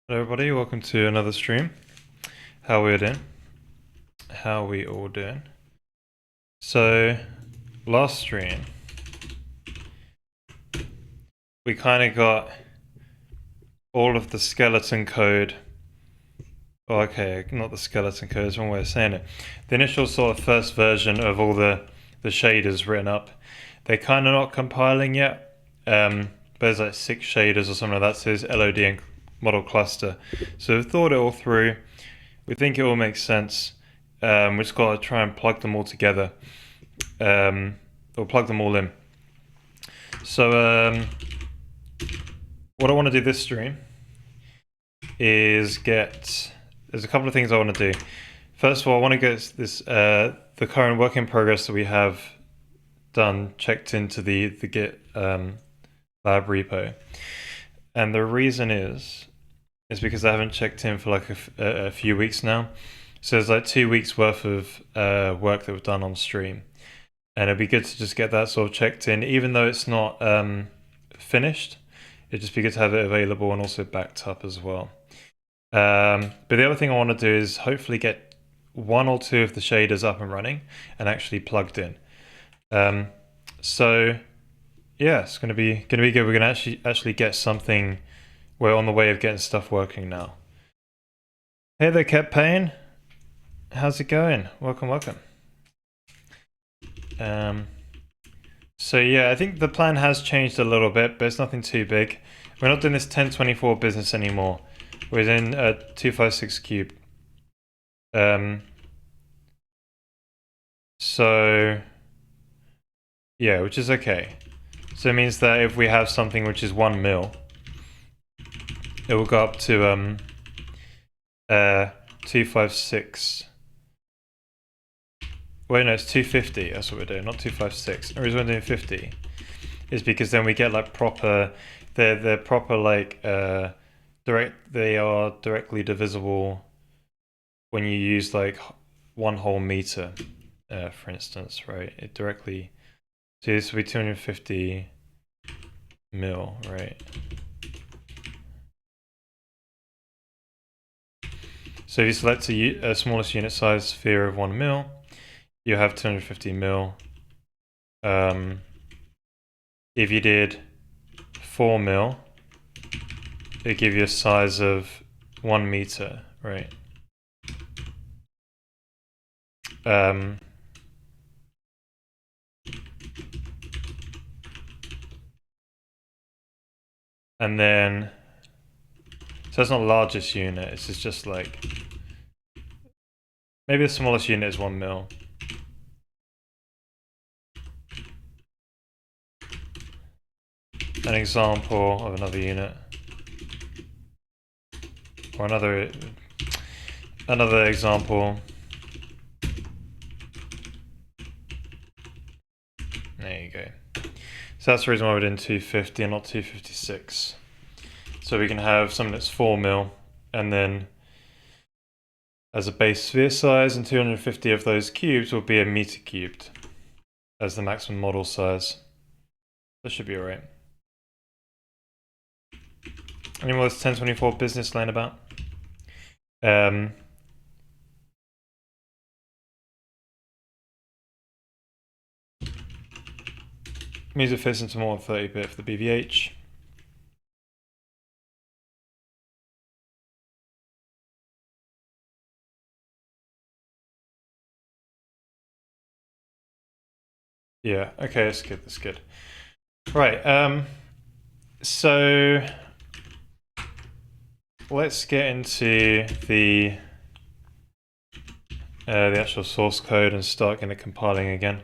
Hello everybody, welcome to another stream. How are we doing? How are we all doing? So, last stream, we kind of got all of the skeleton code. Oh, okay, not the skeleton code, that's the wrong way of saying it. The initial sort of first version of all the shaders written up. They're kind of not compiling yet. There's like 6 shaders or something like that, so there's LOD and model cluster. So we've thought it all through. We think it all makes sense. We just got to try and plug them all together. Or plug them all in. So what I want to do this stream is there's a couple of things I want to do. First of all, I want to get this the current work in progress that we have done checked into the Git lab repo. And the reason is because I haven't checked in for like a few weeks now. So there's like 2 weeks worth of work that we've done on stream. And it'd be good to just get that sort of checked in, even though it's not finished. It'd just be good to have it available and also backed up as well. But the other thing I want to do is hopefully get 1 or 2 of the shaders up and running and actually plugged in. So yeah, it's gonna be good. We're gonna actually get something. We're on the way of getting stuff working now. Hey there, Cat Payne. How's it going? Welcome. So yeah, I think the plan has changed a little bit, but it's nothing too big. We're not doing this 1024 business anymore. We're in 256 cube. So yeah, which is okay. So it means that if we have something which is 1 mil, it will go up to 256. Wait, no, it's 250. That's what we're doing, not 256. The reason we're doing 50 is because then we get like proper. They're proper like direct. They are directly divisible when you use like 1 whole meter, for instance, right? It directly. So this will be 250 mil, right? So if you select a smallest unit size sphere of 1 mil, you have 250 mil. If you did 4 mil, it'd give you a size of 1 meter, right? And then, so that's not the largest unit, it's just like, maybe the smallest unit is 1 mil. An example of another unit. Or another example. There you go. So that's the reason why we're doing 250 and not 256. So we can have something that's 4 mil, and then as a base sphere size, and 250 of those cubes will be a meter cubed as the maximum model size. That should be alright. Any more of this 1024 business line about? Means it fits into more than 30-bit for the BVH. Yeah, okay, that's good. Right, so let's get into the actual source code and start getting it compiling again.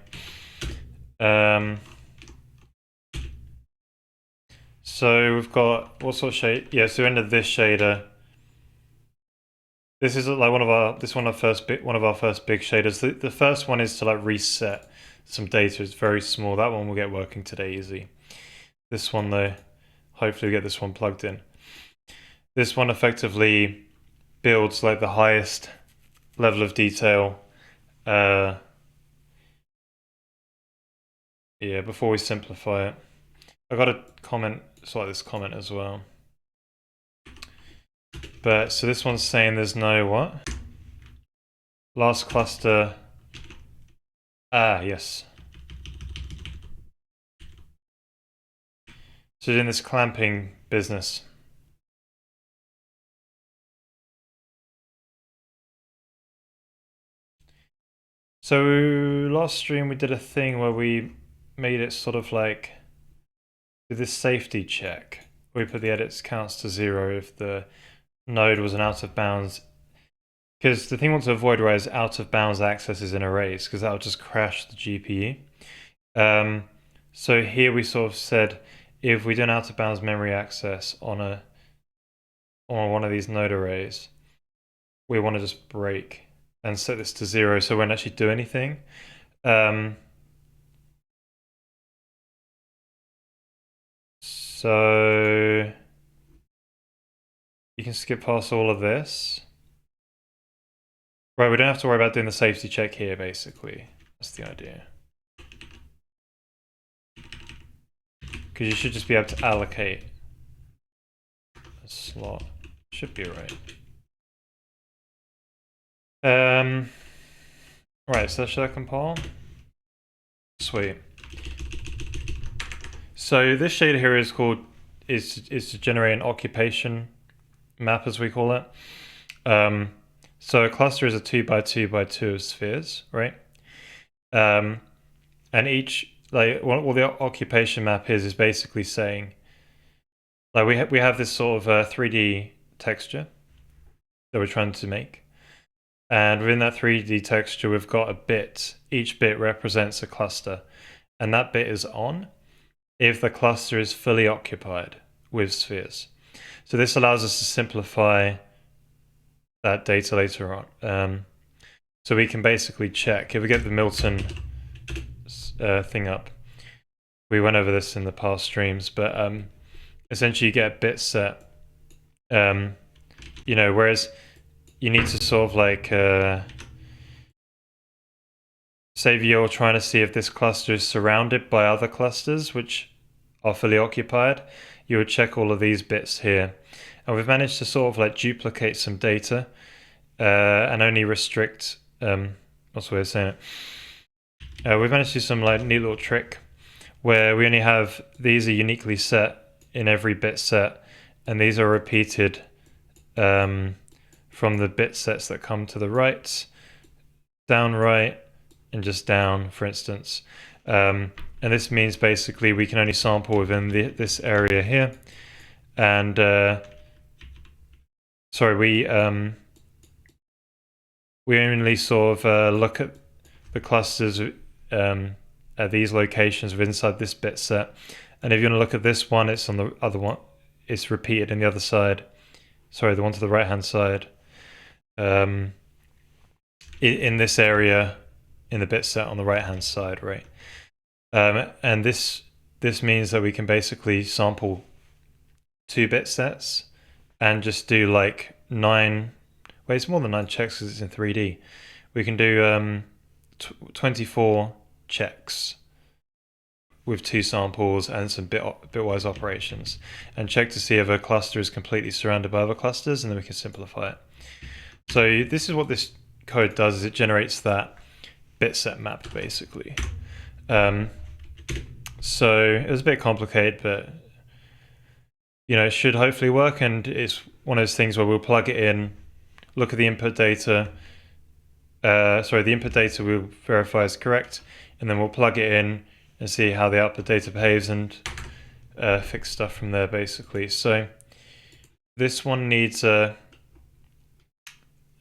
So we've got what sort of shade? Yeah, so end of this shader. This is like one of our first big shaders. The first one is to like reset some data. It's very small. That one will get working today easy. This one though, hopefully we get this one plugged in. This one effectively builds like the highest level of detail. Yeah, before we simplify it. I got a comment, so like this comment as well. But so this one's saying there's no what? Last cluster. Ah, yes. So doing this clamping business. So last stream we did a thing where we made it sort of like with this safety check. We put the edits counts to 0 if the node was an out of bounds. Because the thing we want to avoid, right, is out of bounds accesses in arrays, because that'll just crash the GPU. So here we sort of said if we do an out of bounds memory access on one of these node arrays, we want to just break and set this to 0 so it won't actually do anything. So you can skip past all of this. Right, we don't have to worry about doing the safety check here, basically. That's the idea. Because you should just be able to allocate a slot. Should be right. Right, so should I compile? Sweet. So this shader here is called is to generate an occupation map, as we call it. So a cluster is a 2 by 2 by 2 of spheres, right? And each what the occupation map is basically saying, like we have this sort of 3D texture that we're trying to make, and within that 3D texture we've got a bit. Each bit represents a cluster, and that bit is on if the cluster is fully occupied with spheres. So this allows us to simplify that data later on. So we can basically check if we get the Milton thing up. We went over this in the past streams, but essentially you get a bit set. Whereas you need to sort of like say if you're trying to see if this cluster is surrounded by other clusters which are fully occupied, you would check all of these bits here. And we've managed to sort of like duplicate some data and only restrict, what's the way of saying it? We've managed to do some like neat little trick where we only have, these are uniquely set in every bit set, and these are repeated from the bit sets that come to the right, down right, and just down, for instance. And this means basically we can only sample within this area here. And we only sort of look at the clusters at these locations inside this bit set. And if you want to look at this one, it's on the other one. It's repeated in the other side. Sorry, the one to the right-hand side. In this area, in the bit set on the right-hand side, right? And this means that we can basically sample 2 bit sets and just do like 9. Well, it's more than 9 checks because it's in 3D. We can do 24 checks with 2 samples and some bitwise operations, and check to see if a cluster is completely surrounded by other clusters, and then we can simplify it. So this is what this code does: is it generates that bit set map basically. So it was a bit complicated, but it should hopefully work. And it's one of those things where we'll plug it in, look at the input data. The input data we'll verify is correct, and then we'll plug it in and see how the output data behaves and fix stuff from there basically. So this one needs a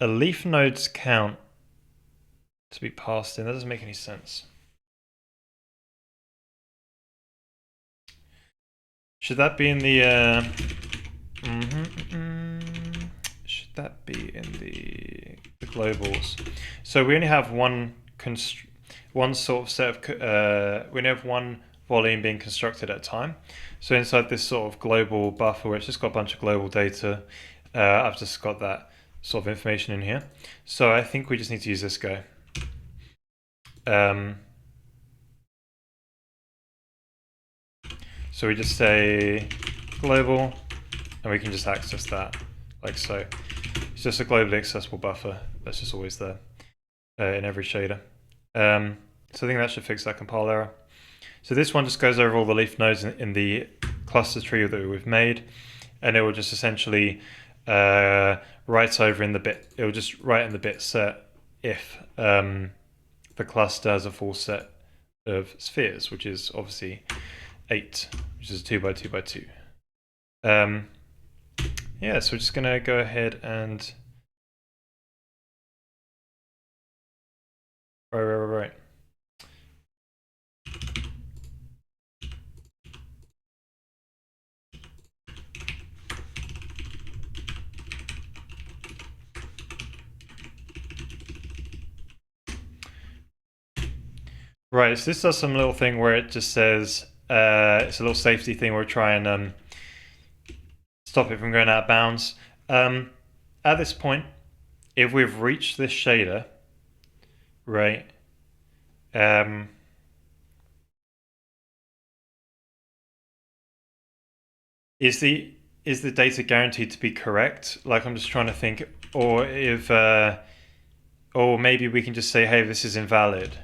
leaf nodes count to be passed in. That doesn't make any sense. Should that be in the should that be in the globals? So we only have one sort of set of we only have one volume being constructed at a time. So inside this sort of global buffer, where it's just got a bunch of global data, I've just got that sort of information in here. So I think we just need to use this guy. So we just say global, and we can just access that like so. It's just a globally accessible buffer that's just always there in every shader. So I think that should fix that compile error. So this one just goes over all the leaf nodes in the cluster tree that we've made, and it will just essentially write over in the bit. It will just write in the bit set if the cluster has a full set of spheres, which is obviously 8, which is a 2 by 2 by 2. Yeah, so we're just gonna go ahead and right. Right, so this does some little thing where it just says, it's a little safety thing where we try and stop it from going out of bounds. At this point, if we've reached this shader, right, is the data guaranteed to be correct? Like, I'm just trying to think, or if, or maybe we can just say, hey, this is invalid,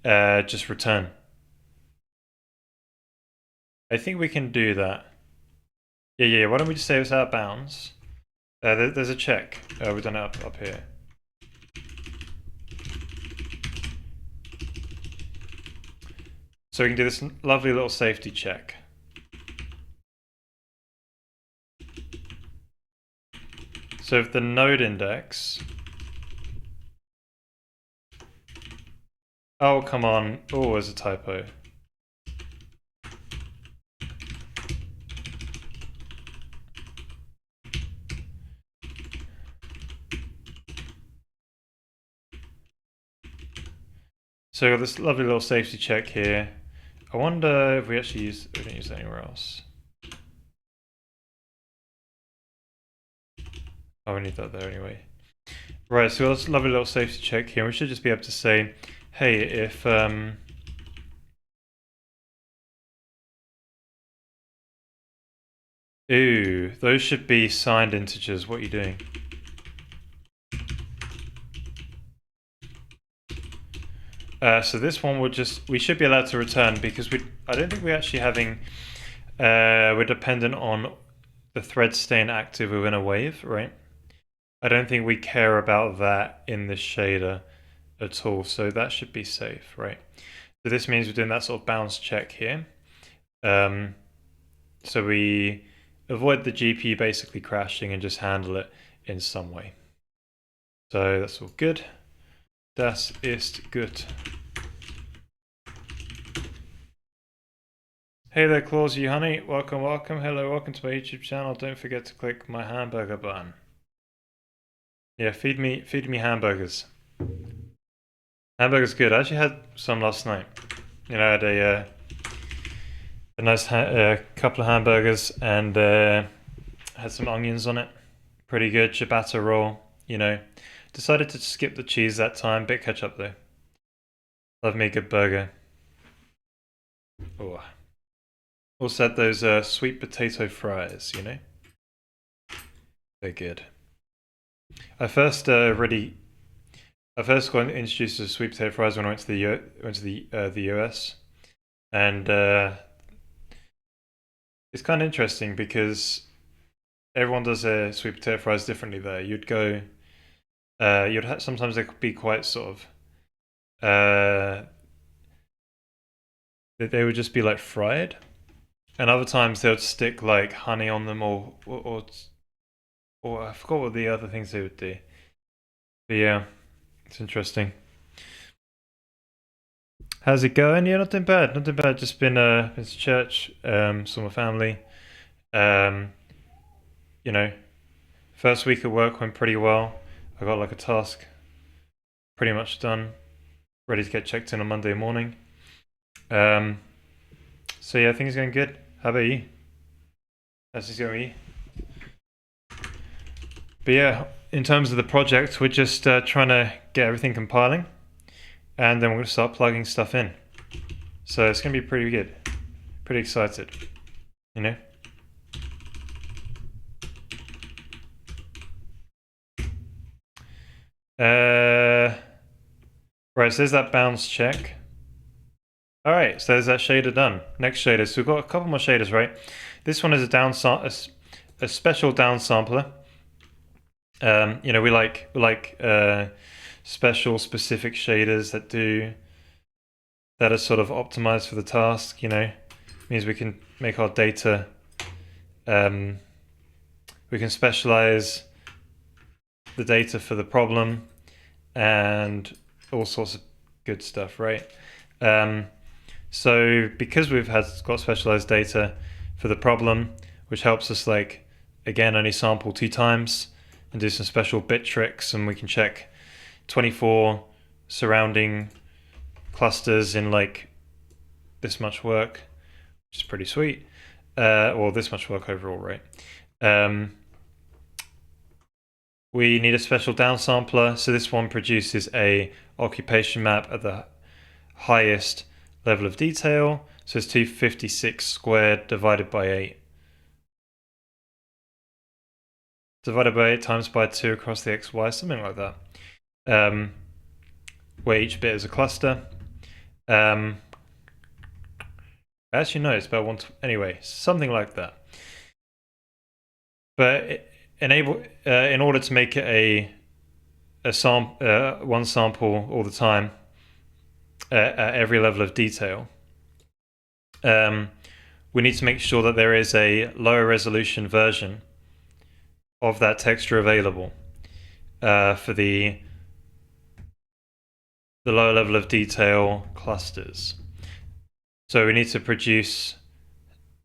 just return. I think we can do that. Yeah, why don't we just say it's out of bounds? There's a check. We've done it up here. So we can do this lovely little safety check. So if the node index... Oh, come on. Oh, there's a typo. So we've got this lovely little safety check here. I wonder if we actually we don't use it anywhere else. Oh, we need that there anyway. Right, so this lovely little safety check here. We should just be able to say, hey, if ooh, those should be signed integers. What are you doing? So this one we should be allowed to return because I don't think we're actually having, we're dependent on the thread staying active within a wave, right? I don't think we care about that in this shader at all, so that should be safe, right? So this means we're doing that sort of bounds check here. So we avoid the GPU basically crashing and just handle it in some way. So that's all good. Das ist gut. Hey there, Claus, you honey. Welcome. Hello, welcome to my YouTube channel. Don't forget to click my hamburger button. Yeah, feed me hamburgers. Hamburger's good. I actually had some last night. You know, I had a nice couple of hamburgers and had some onions on it. Pretty good. Ciabatta roll, you know. Decided to skip the cheese that time. Bit ketchup though. Love me a good burger. Oh. Also had those sweet potato fries, you know. They're good. I first got introduced to sweet potato fries when I went to the US, and it's kind of interesting because everyone does their sweet potato fries differently there. You'd go, sometimes they could be quite sort of, they would just be like fried, and other times they would stick like honey on them or I forgot what the other things they would do. But yeah, it's interesting. How's it going? Yeah, not too bad. Not too bad. Just been to church, saw my family. You know, first week of work went pretty well. I got like a task pretty much done, ready to get checked in on Monday morning. So yeah, things going good. How about you? How's it going? But yeah, in terms of the project, we're just trying to get everything compiling, and then we're going to start plugging stuff in. So it's going to be pretty good. Pretty excited, you know? Right, so there's that bounds check. All right, so there's that shader done. Next shader. So we've got a couple more shaders, right? This one is a special downsampler. You know, we like special specific shaders that are sort of optimized for the task. You know, it means we can make our data. We can specialize the data for the problem and all sorts of good stuff, right? So because we've got specialized data for the problem, which helps us like again only sample 2 times and do some special bit tricks, and we can check 24 surrounding clusters in like this much work, which is pretty sweet, or this much work overall, right? We need a special downsampler, so this one produces a occupation map at the highest level of detail, so it's 256 squared divided by 8. Divided by 8 times by 2 across the xy, something like that. Where each bit is a cluster. Actually, no, it's about anyway, something like that. But in order to make it one sample all the time at every level of detail, we need to make sure that there is a lower resolution version of that texture available for the lower level of detail clusters. So we need to produce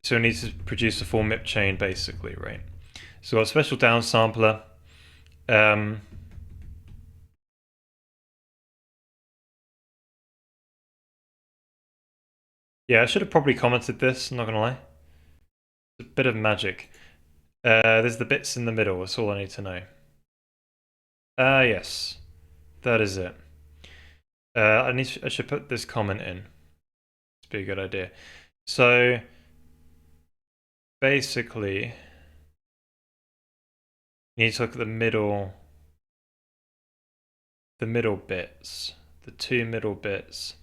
a full MIP chain basically, right? So we've got a special downsampler. Yeah, I should have probably commented this, I'm not gonna lie. It's a bit of magic. There's the bits in the middle, that's all I need to know. Yes. That is it. I should put this comment in. It's be a good idea. So basically, you need to look at the middle bits, the 2 middle bits.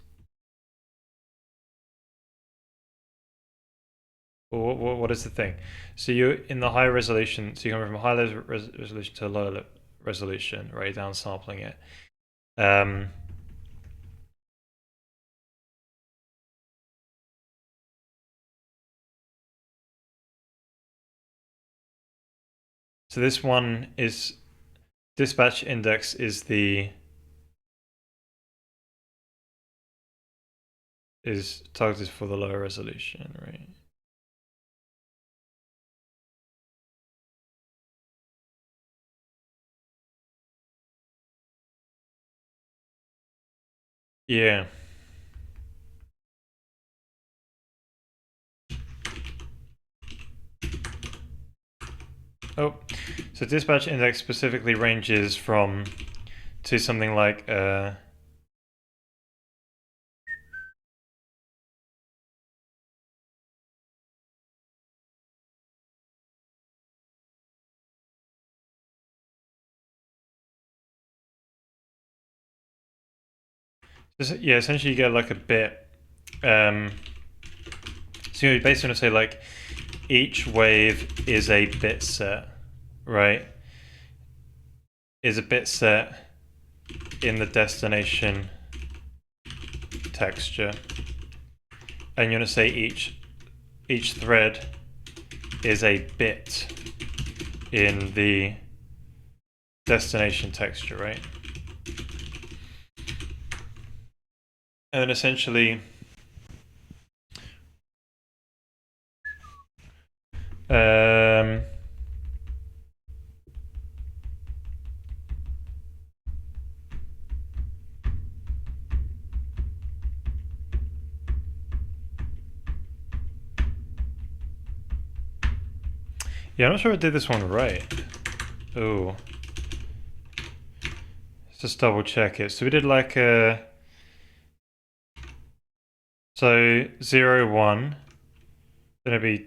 What is the thing? So you're in the high resolution, so you're coming from a high resolution to a lower resolution, right? Downsampling it. So this one is dispatch index is targeted for the lower resolution, right? Yeah. Oh, so dispatch index specifically ranges from to something like yeah, essentially you get like a bit. So you basically want to say like each wave is a bit set, right? Is a bit set in the destination texture, and you want to say each thread is a bit in the destination texture, right? And then essentially yeah, I'm not sure I did this one right. Oh, let's just double check it. So we did like a so 0, 1, then it'd be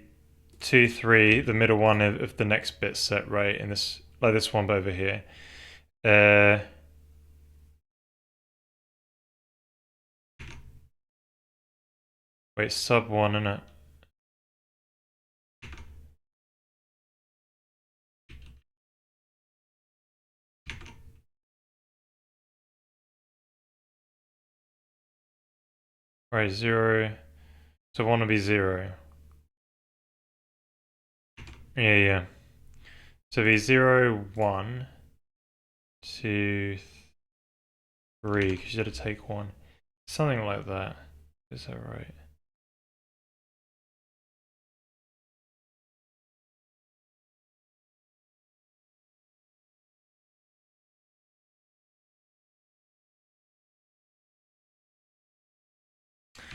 2, 3, the middle one of the next bit set, right? In this, like this one over here. Wait, sub 1, innit? Right, 0. So 1 will be 0. Yeah, yeah. So it'll be 0, 1, 2, 3, because you had to take 1. Something like that. Is that right?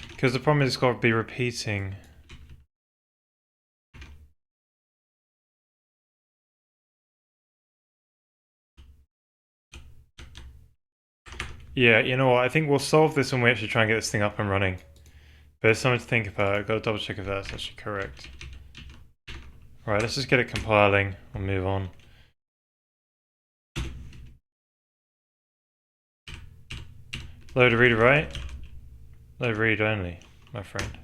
Because the problem is it's got to be repeating. Yeah, you know what? I think we'll solve this when we actually try and get this thing up and running. But it's something to think about. I've got to double check if that's actually correct. Right, let's just get it compiling. We'll move on. Load read write. Load read only, my friend.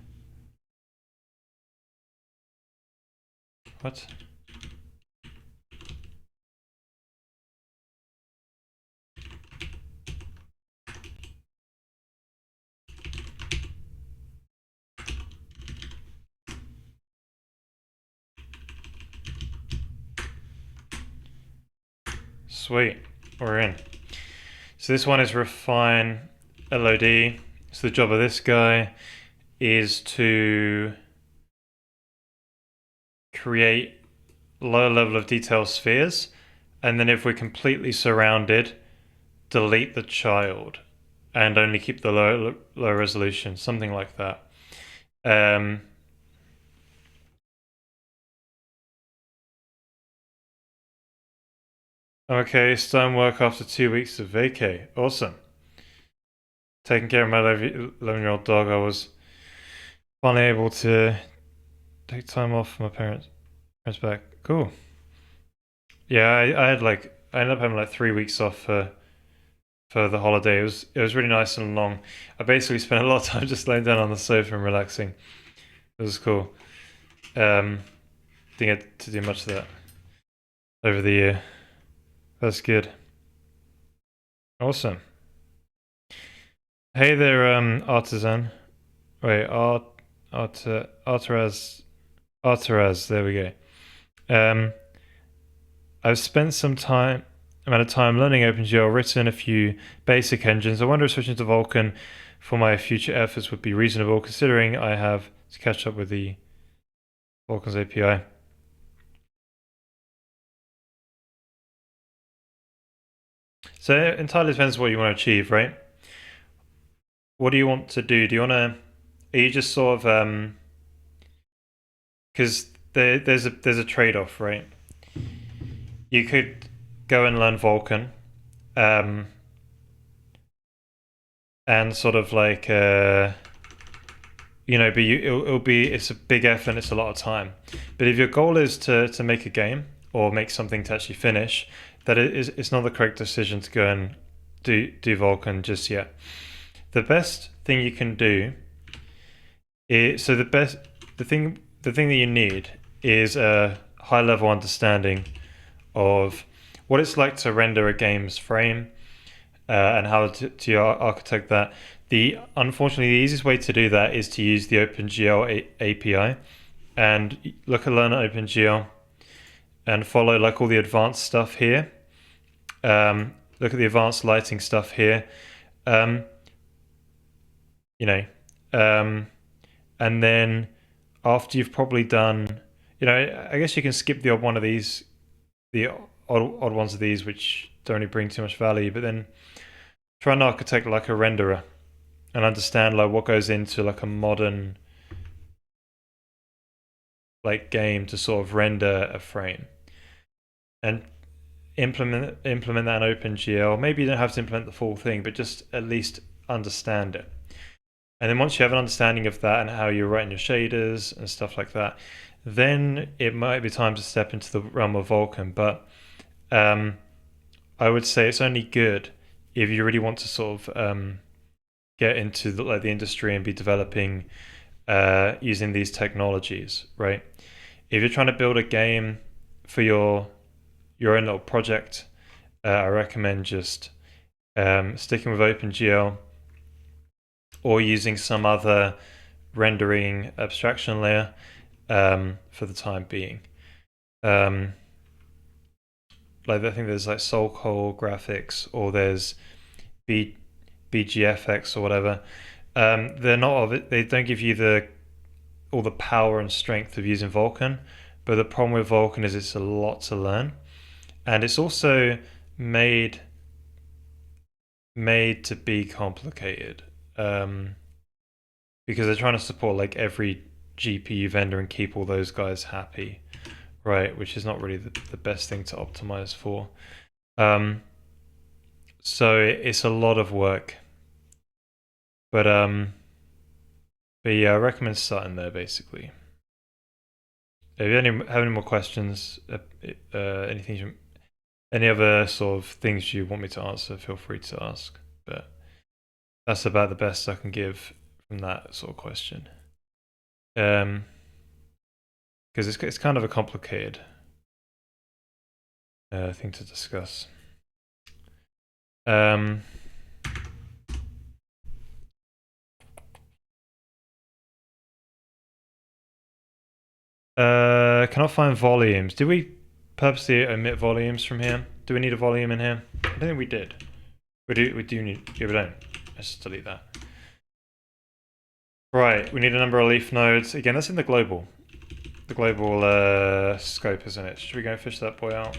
What? Sweet, we're in. So this one is refine LOD. So the job of this guy is to create lower level of detail spheres, and then if we're completely surrounded, delete the child and only keep the low resolution, something like that. Okay, stonework after 2 weeks of vacay. Awesome. Taking care of my 11-year-old dog, I was finally able to take time off from my parents back. Cool. Yeah, I had like I ended up having like 3 weeks off for the holiday. It was really nice and long. I basically spent a lot of time just laying down on the sofa and relaxing. It was cool. Didn't get to do much of that over the year. That's good. Awesome. Hey there, artisan. Wait, Arteraz. There we go. I've spent some amount of time learning OpenGL, written a few basic engines. I wonder if switching to Vulkan for my future efforts would be reasonable, considering I have to catch up with the Vulkan's API. So it entirely depends what you want to achieve, right? What do you want to do? Do you want to? Are you just sort of because there's a trade-off, right? You could go and learn Vulkan, and sort of like but it's a big effort and it's a lot of time. But if your goal is to make a game or make something to actually finish, it's not the correct decision to go and do Vulkan just yet. The best thing you can do is the thing that you need is a high level understanding of what it's like to render a game's frame, and how to architect that. Unfortunately, the easiest way to do that is to use the OpenGL API and learn OpenGL and follow like all the advanced stuff here. Look at the advanced lighting stuff here. And then after you've probably done, I guess you can skip the odd one of these, the odd ones of these, which don't really bring too much value, but then try and architect like a renderer and understand like what goes into like a modern like game to sort of render a frame, and implement that in OpenGL. Maybe you don't have to implement the full thing, but just at least understand it. And then once you have an understanding of that and how you're writing your shaders and stuff like that, then it might be time to step into the realm of Vulkan. But I would say it's only good if you really want to sort of get into the industry and be developing using these technologies, right? If you're trying to build a game for your own little project, I recommend just sticking with OpenGL or using some other rendering abstraction layer for the time being. Like I think there's like Soulcall graphics or there's BGFX or whatever. They're not of it. They don't give you all the power and strength of using Vulkan, but the problem with Vulkan is it's a lot to learn, and it's also made to be complicated because they're trying to support like every GPU vendor and keep all those guys happy, right? Which is not really the best thing to optimize for. So it's a lot of work, but yeah, I recommend starting there basically. If you have any more questions, any other sort of things you want me to answer, feel free to ask. But that's about the best I can give from that sort of question. Because it's kind of a complicated thing to discuss. Can I find volumes? Did we purposely omit volumes from here? Do we need a volume in here? I don't think we did. We do need. Yeah, we don't. Let's just delete that. Right, we need a number of leaf nodes. Again, that's in the global. The global scope, isn't it? Should we go fish that boy out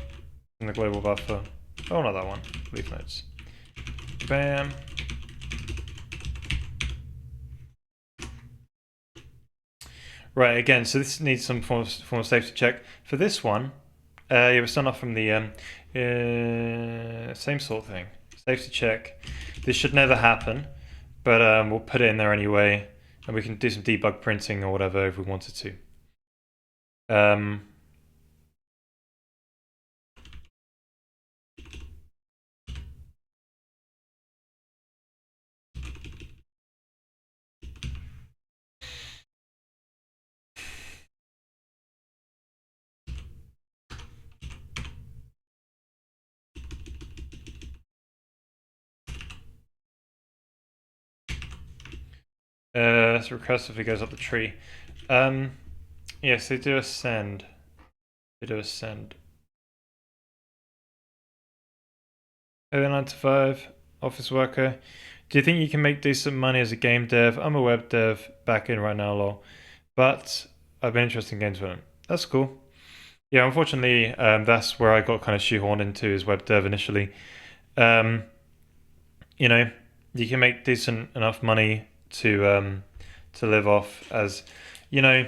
in the global buffer? Oh, not that one. Leaf nodes. Bam. Right, again, so this needs some form of safety check. For this one, yeah, we're starting off from the same sort of thing. Safety check. This should never happen, but we'll put it in there anyway, and we can do some debug printing or whatever if we wanted to. Let's request if it goes up the tree. Yes, they do ascend. They do ascend. 9 to 5, office worker. Do you think you can make decent money as a game dev? I'm a web dev back in right now, lol. But I've been interested in games development. That's cool. Yeah, unfortunately, that's where I got kind of shoehorned into is web dev initially. You know, you can make decent enough money to live off as, you know,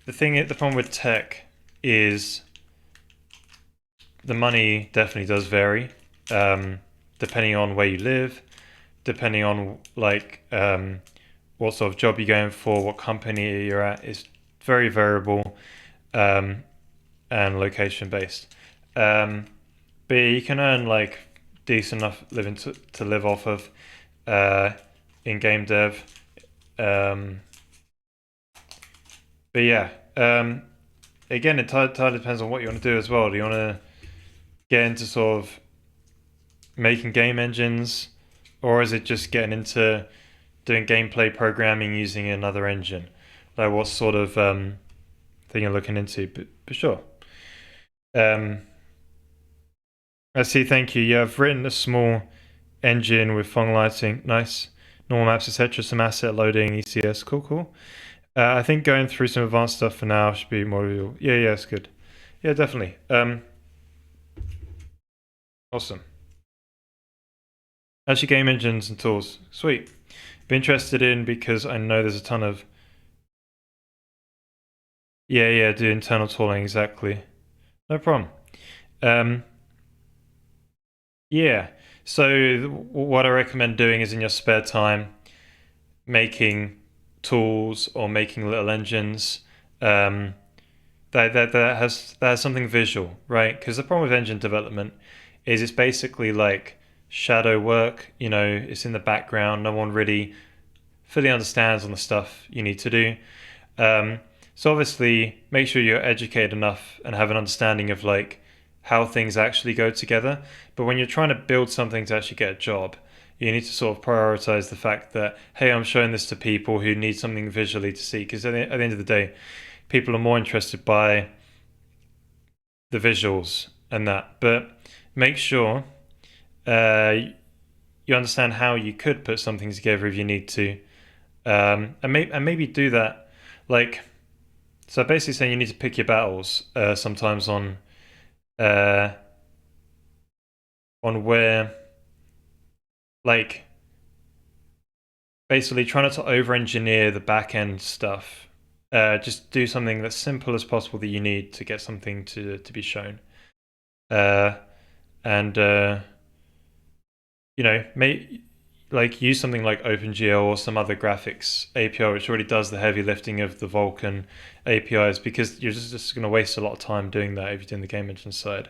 the problem with tech is the money definitely does vary, depending on where you live, depending on like what sort of job you're going for, what company you're at. It's very variable and location based. But you can earn like decent enough living to live off of in game dev. But yeah, again, it entirely depends on what you want to do as well. Do you want to get into sort of making game engines, or is it just getting into doing gameplay programming using another engine? Like what sort of thing you're looking into? But sure. I see, thank you. Yeah, I've written a small engine with Fong lighting. Nice. Normal maps, etc. Some asset loading, ECS. Cool. I think going through some advanced stuff for now should be more real. Yeah, it's good. Yeah, definitely. Awesome. Actually, game engines and tools. Sweet. Be interested in because I know there's a ton of... Yeah, do internal tooling, exactly. No problem. Yeah. So what I recommend doing is in your spare time, making tools or making little engines that has something visual, right? Because the problem with engine development is it's basically like shadow work. You know, it's in the background. No one really fully understands on the stuff you need to do. So obviously, make sure you're educated enough and have an understanding of like how things actually go together. But when you're trying to build something to actually get a job, you need to sort of prioritize the fact that, hey, I'm showing this to people who need something visually to see. Because at the end of the day, people are more interested by the visuals and that. But make sure you understand how you could put something together if you need to, and maybe do that. Like, so basically saying you need to pick your battles sometimes uh, on where, like, basically try not to over-engineer the back-end stuff. Just do something that's simple as possible that you need to get something to be shown. Uh, and you know, like use something like OpenGL or some other graphics API which already does the heavy lifting of the Vulkan APIs, because you're just going to waste a lot of time doing that if you're doing the game engine side,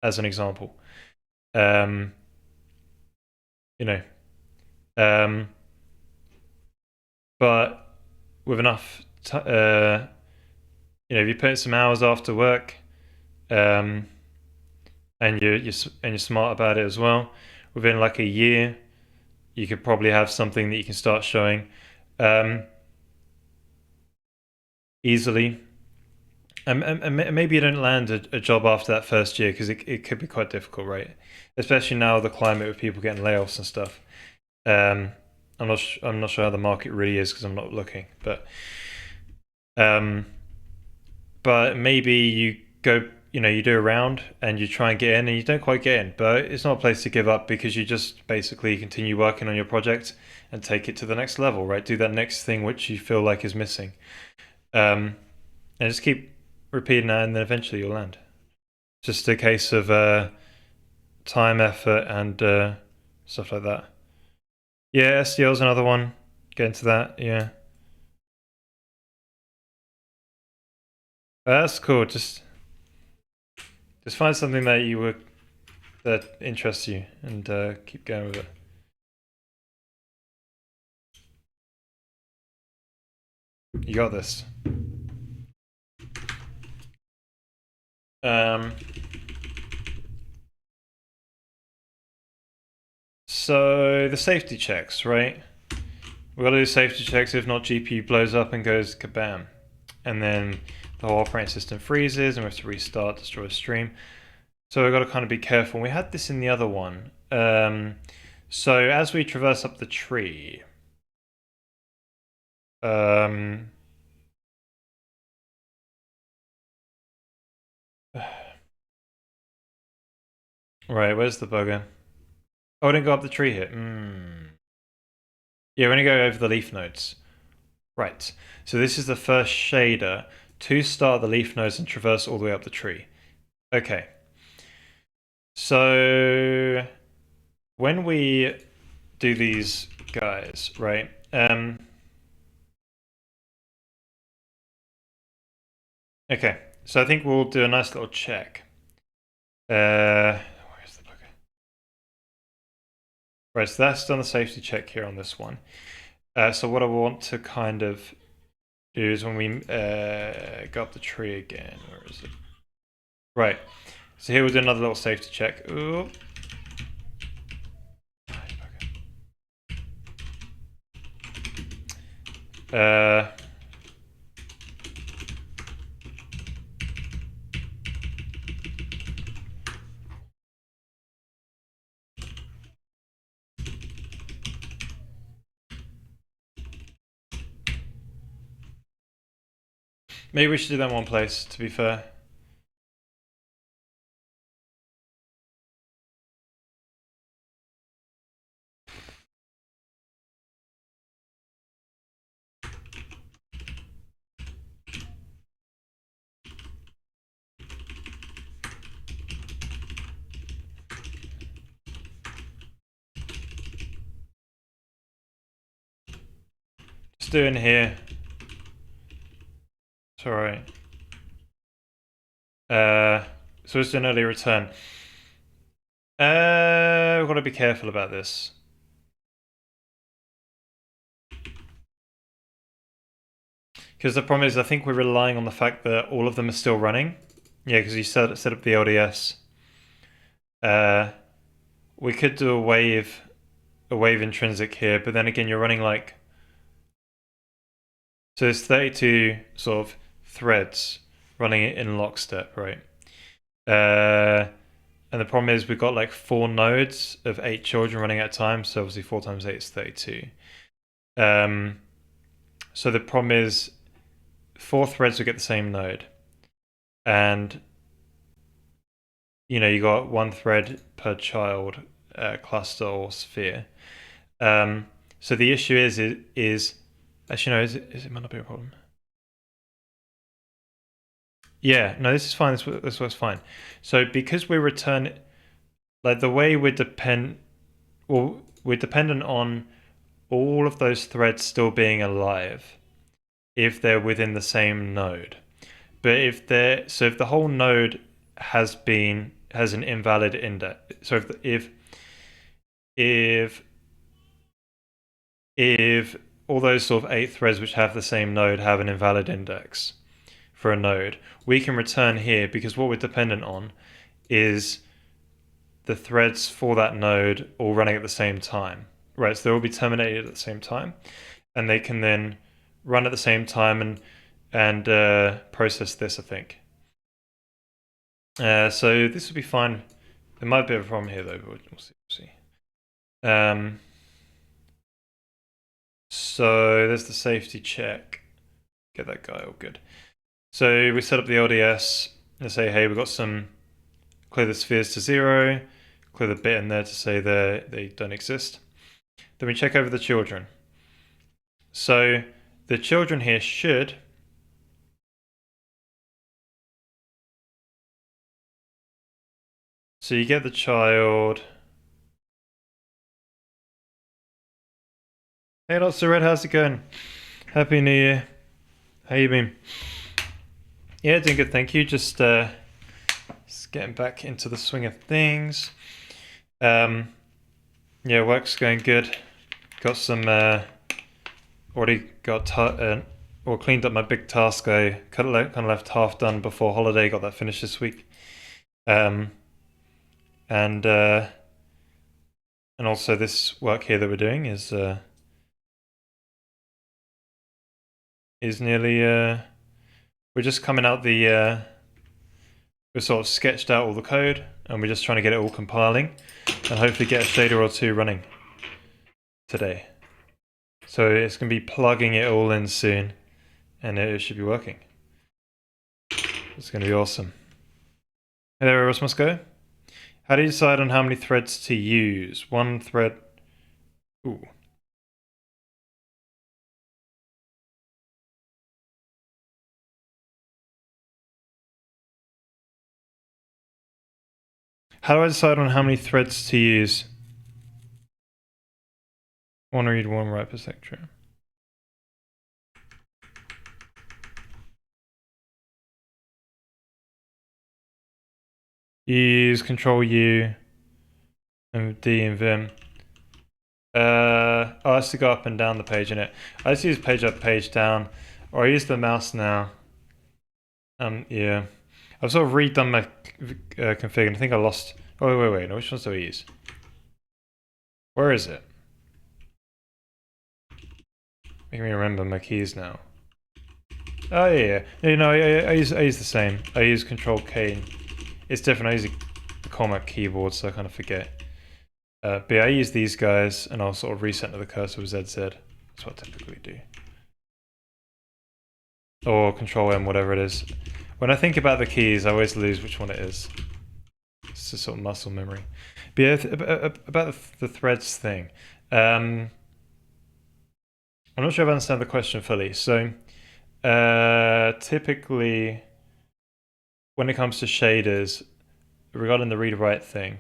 as an example. Um, you know, um, but with enough, if you put in some hours after work, um, and you're smart about it as well, within like a year, you could probably have something that you can start showing easily. And maybe you don't land a job after that first year, because it could be quite difficult, right? Especially now the climate with people getting layoffs and stuff. Um, I'm not sure how the market really is because I'm not looking, um, but maybe you go, you do a round and you try and get in and you don't quite get in, but it's not a place to give up, because you just basically continue working on your project and take it to the next level, right? Do that next thing which you feel like is missing, and just keep repeating that, and then eventually you'll land. Just a case of time, effort, and stuff like that. Yeah, SDL's another one. Get into that. Yeah, that's cool. Just find something that interests you, and keep going with it. You got this. Um, so the safety checks, right? We gotta do safety checks. If not, GPU blows up and goes kabam, and then the whole operating system freezes, and we have to restart, destroy stream. So we've got to kind of be careful. We had this in the other one. So as we traverse up the tree, right, where's the bugger? Oh, I didn't go up the tree here. Yeah, we're going to go over the leaf nodes. Right, so this is the first shader to start the leaf nodes and traverse all the way up the tree. Okay. So when we do these guys, right? Okay, so I think we'll do a nice little check. Where's the bugger? Right, so that's done the safety check here on this one. So what I want to kind of do is when we go up the tree again, where is it? Right, so here we'll do another little safety check. Ooh. Maybe we should do that in one place, to be fair. Just do it in here. It's alright. So it's an early return. We've got to be careful about this. Because the problem is, I think we're relying on the fact that all of them are still running. Yeah, because you set up the LDS. We could do a wave intrinsic here, but then again, you're running like, so there's 32 sort of threads running it in lockstep, right? And the problem is we've got like 4 nodes of 8 children running at a time, so obviously 4 times 8 is 32. So the problem is 4 threads will get the same node, and you got 1 thread per child cluster or sphere. So the issue is actually no, it might not be a problem. Yeah, no, this is fine. This works fine. So because we return, like the way we're dependent on all of those threads still being alive if they're within the same node. But if the whole node has an invalid index, so if all those sort of 8 threads which have the same node have an invalid index for a node, we can return here because what we're dependent on is the threads for that node all running at the same time, right? So they'll all be terminated at the same time, and they can then run at the same time and process this, I think. So this will be fine. There might be a problem here though, but we'll see. So there's the safety check. Get that guy all good. So we set up the LDS and say, hey, we've got some, clear the spheres to 0, clear the bit in there to say they don't exist. Then we check over the children. So the children here should so you get the child. Hey, lots of red. How's it going? Happy New Year. How you been? Yeah, doing good. Thank you. Just getting back into the swing of things. Yeah, work's going good. Got some. Already got cleaned up my big task. I kind of left half done before holiday. Got that finished this week. And also this work here that we're doing is nearly we're just coming out the we've sort of sketched out all the code and we're just trying to get it all compiling and hopefully get a shader or 2 running today. So it's going to be plugging it all in soon and it should be working. It's going to be awesome. Hey there, Erasmus Go. How do you decide on how many threads to use? 1 thread. Ooh. How do I decide on how many threads to use? 1 read, 1 write per sector. Use Control U and D and Vim. I have to go up and down the page in it. I just use page up, page down, or I use the mouse now. Yeah. I've sort of redone my config and I think I lost. Oh, wait. No, which ones do I use? Where is it? Make me remember my keys now. Oh, yeah. I use the same. I use Control K. It's different. I use the Comac keyboard, so I kind of forget. But yeah, I use these guys, and I'll sort of reset to the cursor with ZZ. That's what I typically do. Or Control M, whatever it is. When I think about the keys, I always lose which one it is. It's just sort of muscle memory. But yeah, about the threads thing. I'm not sure if I understand the question fully. So, typically, when it comes to shaders, regarding the read-write thing,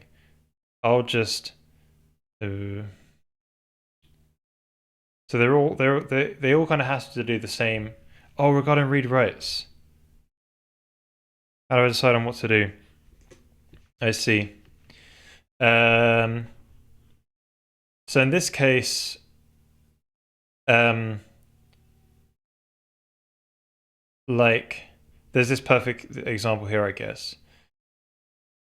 I'll just so they all kind of have to do the same. Oh, regarding read-writes, how do I decide on what to do? I see. So in this case, like, there's this perfect example here, I guess.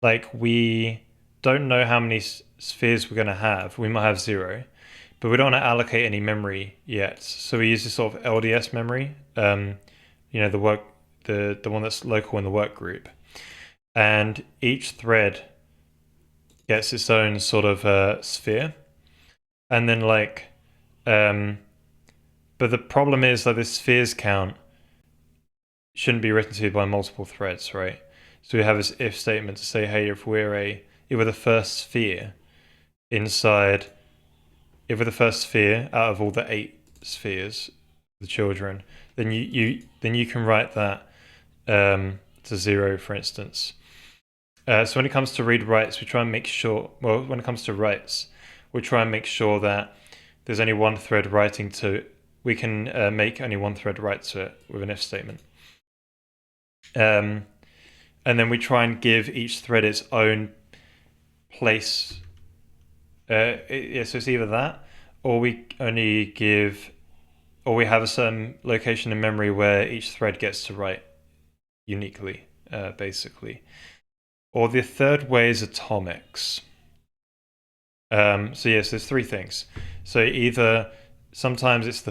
Like, we don't know how many spheres we're going to have. We might have 0, but we don't want to allocate any memory yet. So we use this sort of LDS memory, you know, the one that's local in the work group. And each thread gets its own sort of sphere. And then but the problem is that this spheres count shouldn't be written to by multiple threads, right? So we have this if statement to say, hey, if we're the first sphere inside, if we're the first sphere out of all the 8 spheres, the children, then you can write that to 0, for instance. So when it comes to read writes, we try and make sure. Well, when it comes to writes, we try and make sure that there's only one thread writing to. We can make only one thread write to it with an if statement. And then we try and give each thread its own place. So it's either that, or we only give, or we have a certain location in memory where each thread gets to write uniquely, basically. Or the third way is atomics. So yes, there's 3 things. So either sometimes it's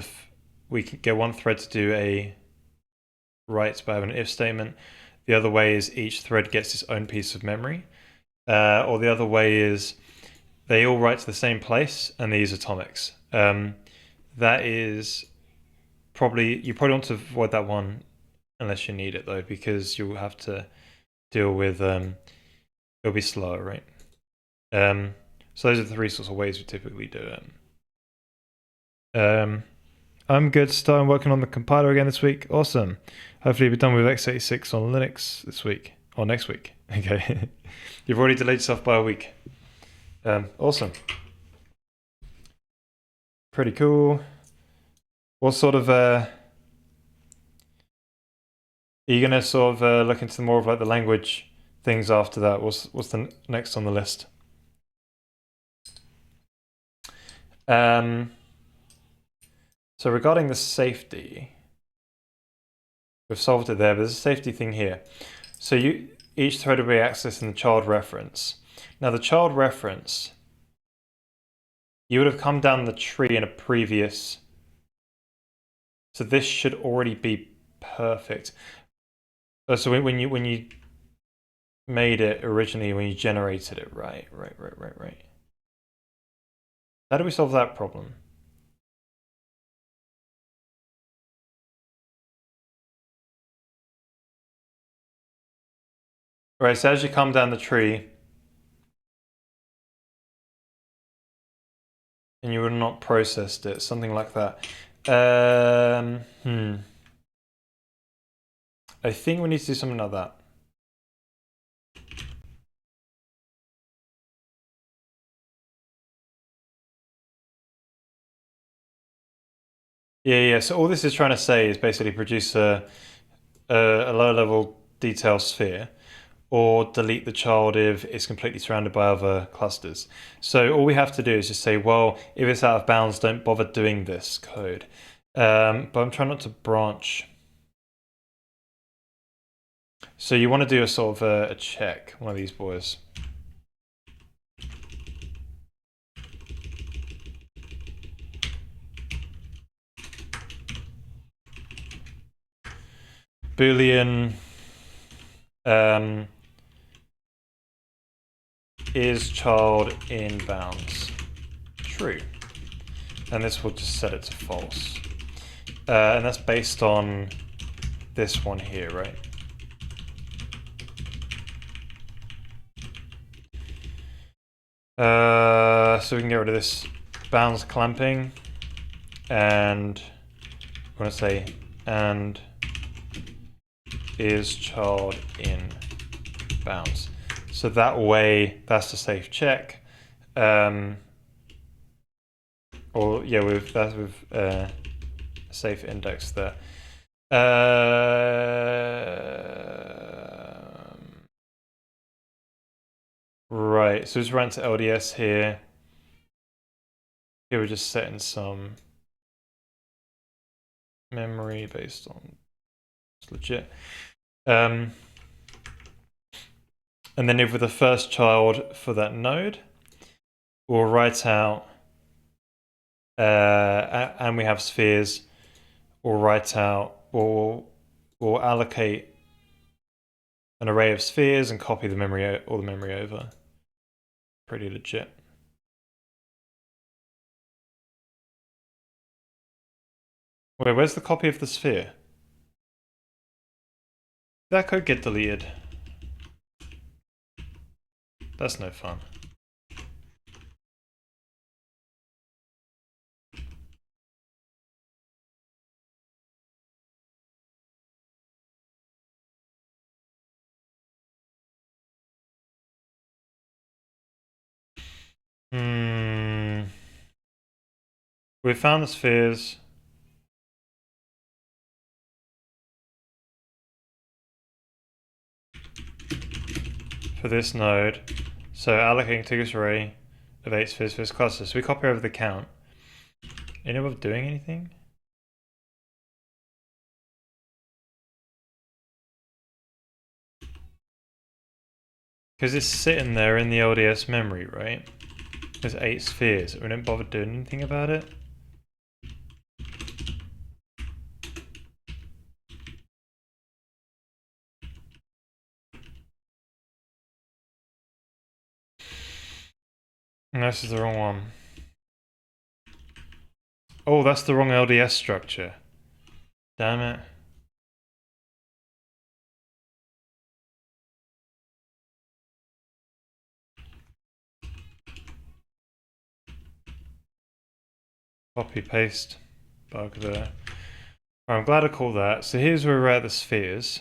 we can get one thread to do a write by having an if statement. The other way is each thread gets its own piece of memory. Or the other way is they all write to the same place and they use atomics. That is you probably want to avoid that one unless you need it though, because you'll have to deal with it'll be slower, right? So those are the 3 sorts of ways we typically do it. I'm good. Starting working on the compiler again this week. Awesome. Hopefully we'll be done with x86 on Linux this week or next week. Okay. You've already delayed yourself by a week. Awesome. Pretty cool. What sort of are you gonna sort of look into more of like the language things after that? What's the next on the list? So regarding the safety, we've solved it there, but there's a safety thing here. So each thread will be accessing the child reference. Now the child reference, you would have come down the tree in a previous, so this should already be perfect. So when you made it originally, when you generated it, right. How do we solve that problem? Right, so as you come down the tree, and you would have not processed it, something like that. I think we need to do something like that. Yeah. So all this is trying to say is basically produce a lower level detail sphere, or delete the child if it's completely surrounded by other clusters. So all we have to do is just say, well, if it's out of bounds, don't bother doing this code. But I'm trying not to branch. So you want to do a sort of a check, one of these boys. Boolean is child in bounds true, and this will just set it to false, and that's based on this one here, right? So we can get rid of this bounds clamping, and I'm going to say and is child in bounds. So that way, that's a safe check. Or yeah, with a safe index there. Right, so just run to LDS here. Here we're just setting some memory based on It's legit. And then if we're the first child for that node, we'll write out, and we have spheres, we'll write out, we'll allocate an array of spheres and copy the memory, all the memory over. Pretty legit. Wait, where's the copy of the sphere? That could get deleted. That's no fun. We found the spheres. For this node, so allocating to this array of 8 spheres for this cluster. So we copy over the count. Any of doing anything? Because it's sitting there in the LDS memory, right? There's 8 spheres. We didn't bother doing anything about it. No, this is the wrong one. Oh, that's the wrong LDS structure. Damn it. Copy paste bug there. I'm glad I called that. So here's where we're at the spheres.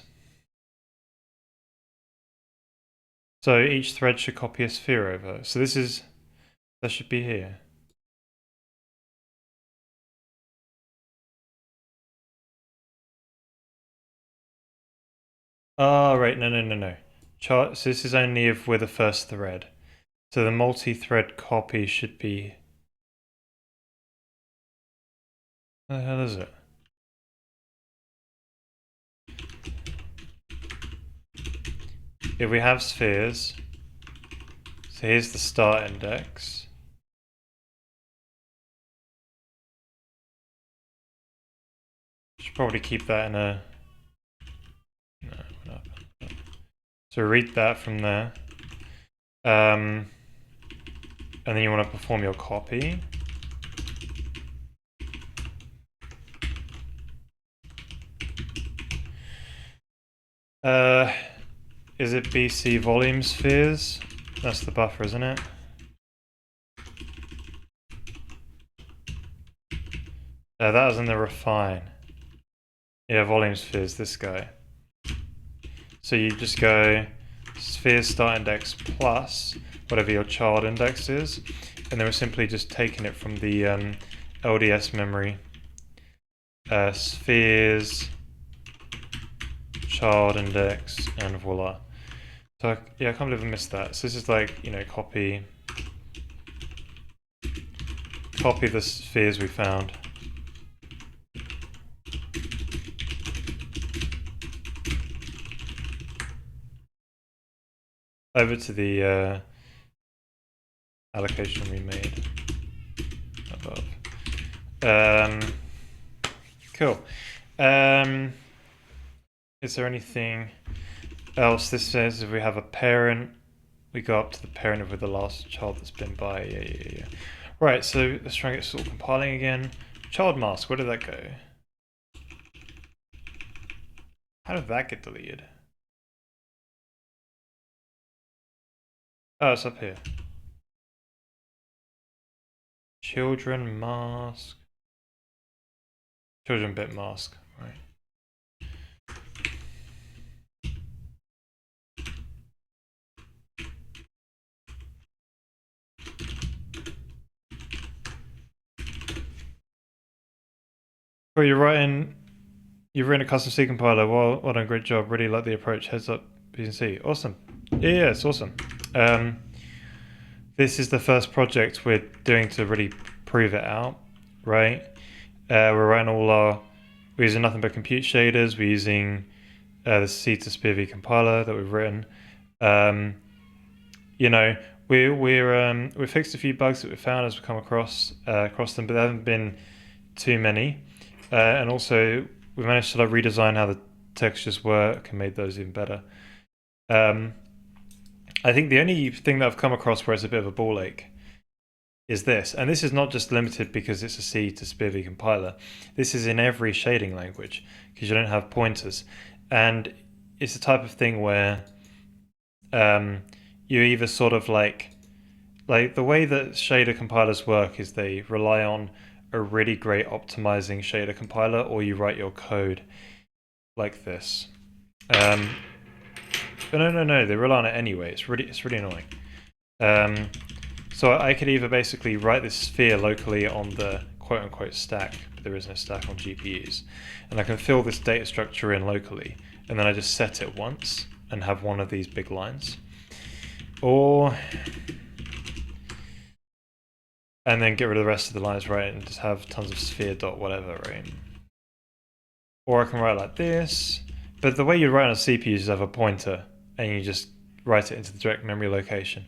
So each thread should copy a sphere over. So that should be here. Oh, right, no. So this is only if we're the first thread. So the multi-thread copy should be... What the hell is it? If we have spheres, so here's the start index. Should probably keep that in a... No, what happened? So read that from there. And then you want to perform your copy. Is it BC volume spheres? That's the buffer, isn't it? That was in the refine. Yeah, volume spheres, this guy. So you just go sphere start index plus whatever your child index is, and then we're simply just taking it from the LDS memory. Spheres, child index, and voila. So yeah, I can't believe I missed that. So this is like, you know, copy the spheres we found. Over to the allocation we made above. Cool. Is there anything else? This says if we have a parent, we go up to the parent of the last child that's been by. Yeah. Right, so let's try and get sort of compiling again. Child mask, where did that go? How did that get deleted? Oh, it's up here. Children mask. Children bit mask, right. Well, you've written a custom C compiler. Well done, great job. Really like the approach. Heads up, B&C. Awesome. Yeah, it's awesome. This is the first project we're doing to really prove it out, right? We're using nothing but compute shaders. We're using the C to SPIV compiler that we've written. You know, we fixed a few bugs that we found as we come across them, but there haven't been too many. And also, we managed to like redesign how the textures work and made those even better. I think the only thing that I've come across where it's a bit of a ball ache is this, and this is not just limited because it's a C to SPIV compiler. This is in every shading language because you don't have pointers, and it's the type of thing where you either sort of like the way that shader compilers work is they rely on a really great optimizing shader compiler, or you write your code like this. But no, they rely on it anyway. It's really annoying. So I could either basically write this sphere locally on the quote-unquote stack, but there is no stack on GPUs, and I can fill this data structure in locally, and then I just set it once and have one of these big lines. And then get rid of the rest of the lines, right, and just have tons of sphere dot whatever, right? Or I can write like this, but the way you write on a CPU is have a pointer, and you just write it into the direct memory location.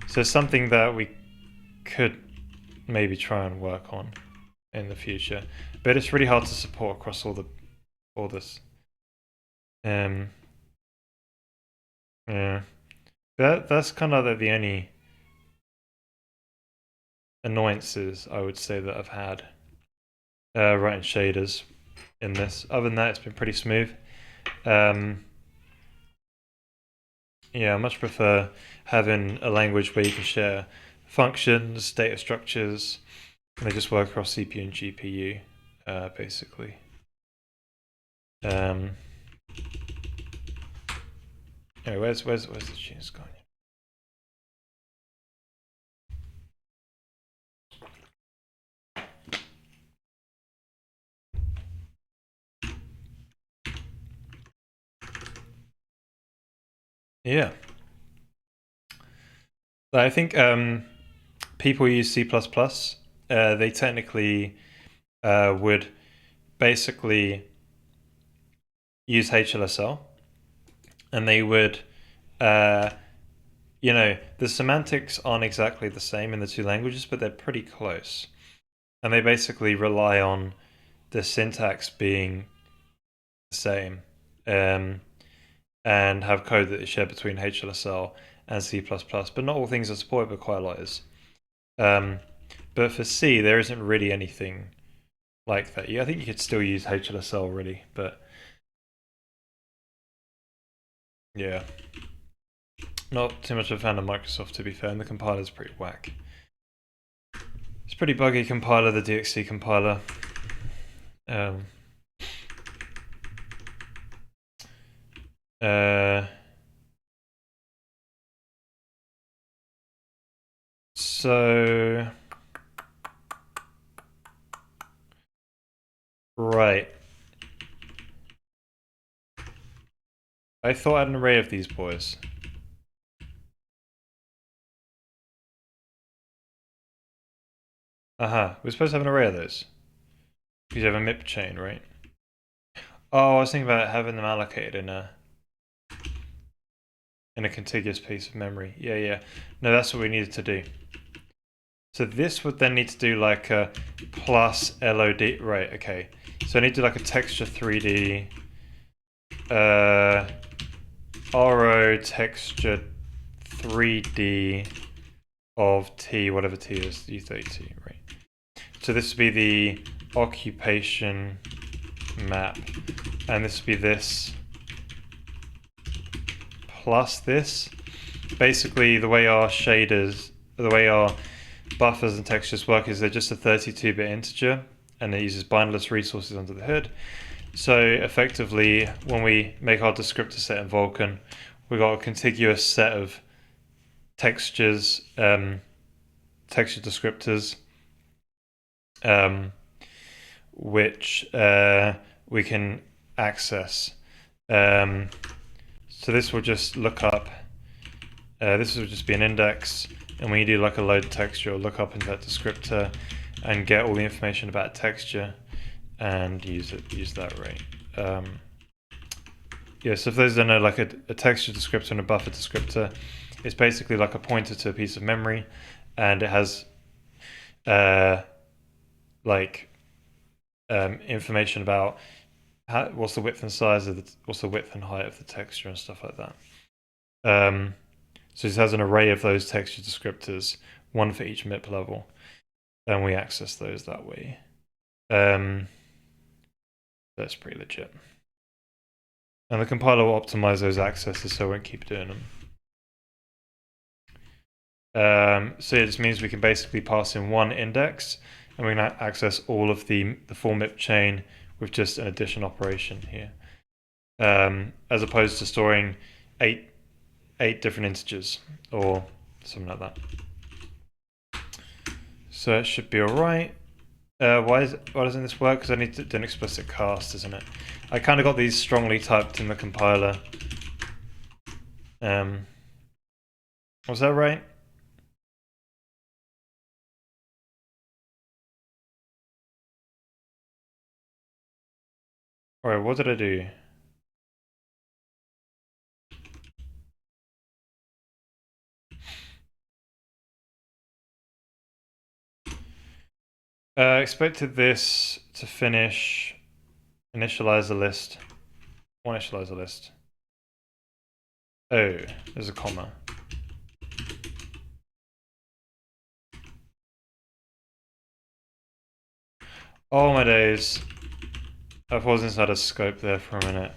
So something that we could maybe try and work on in the future, but it's really hard to support across all this. Yeah, that's kind of the only annoyances I would say that I've had writing shaders in this. Other than that, it's been pretty smooth. Yeah, I much prefer having a language where you can share functions, data structures, and they just work across CPU and GPU, basically. Anyway, where's the tunes going? Yeah. I think people use C++. They technically would basically use HLSL, and they would, you know, the semantics aren't exactly the same in the two languages, but they're pretty close. And they basically rely on the syntax being the same, and have code that is shared between HLSL and C++, but not all things are supported, but quite a lot is. But for C, there isn't really anything like that. Yeah, I think you could still use HLSL really, but yeah. Not too much of a fan of Microsoft, to be fair, and the compiler's pretty whack. It's a pretty buggy compiler, the DXC compiler. So right. I thought I had an array of these boys. We're supposed to have an array of those. Because you have a MIP chain, right? Oh, I was thinking about having them allocated in a contiguous piece of memory. Yeah. No, that's what we needed to do. So this would then need to do like a plus LOD, right? Okay. So I need to do like a texture 3D, RO texture 3D of T, whatever T is, U32, right? So this would be the occupation map, and this would be this plus this. Basically, the way our shaders, the way our buffers and textures work is they're just a 32-bit integer, and it uses binderless resources under the hood. So effectively, when we make our descriptor set in Vulkan, we've got a contiguous set of textures, texture descriptors, which we can access. So this will just look up, this will just be an index, and when you do like a load texture, it'll look up into that descriptor and get all the information about texture and use that rate. yeah, so if those don't know, like a texture descriptor and a buffer descriptor, it's basically like a pointer to a piece of memory, and it has like information about what's the width and size of what's the width and height of the texture and stuff like that. So it has an array of those texture descriptors, one for each MIP level, and we access those that way. That's pretty legit. And the compiler will optimize those accesses so it won't keep doing them. So it just means we can basically pass in one index, and we can access all of the full MIP chain with just an addition operation here, as opposed to storing eight different integers or something like that. So it should be all right. Why doesn't this work? Because I need to do an explicit cast, isn't it? I kind of got these strongly typed in the compiler. Was that right? Alright, what did I do? Expected this to finish initialize the list. One initialize the list. Oh, there's a comma. Oh my days. I was inside a scope there for a minute.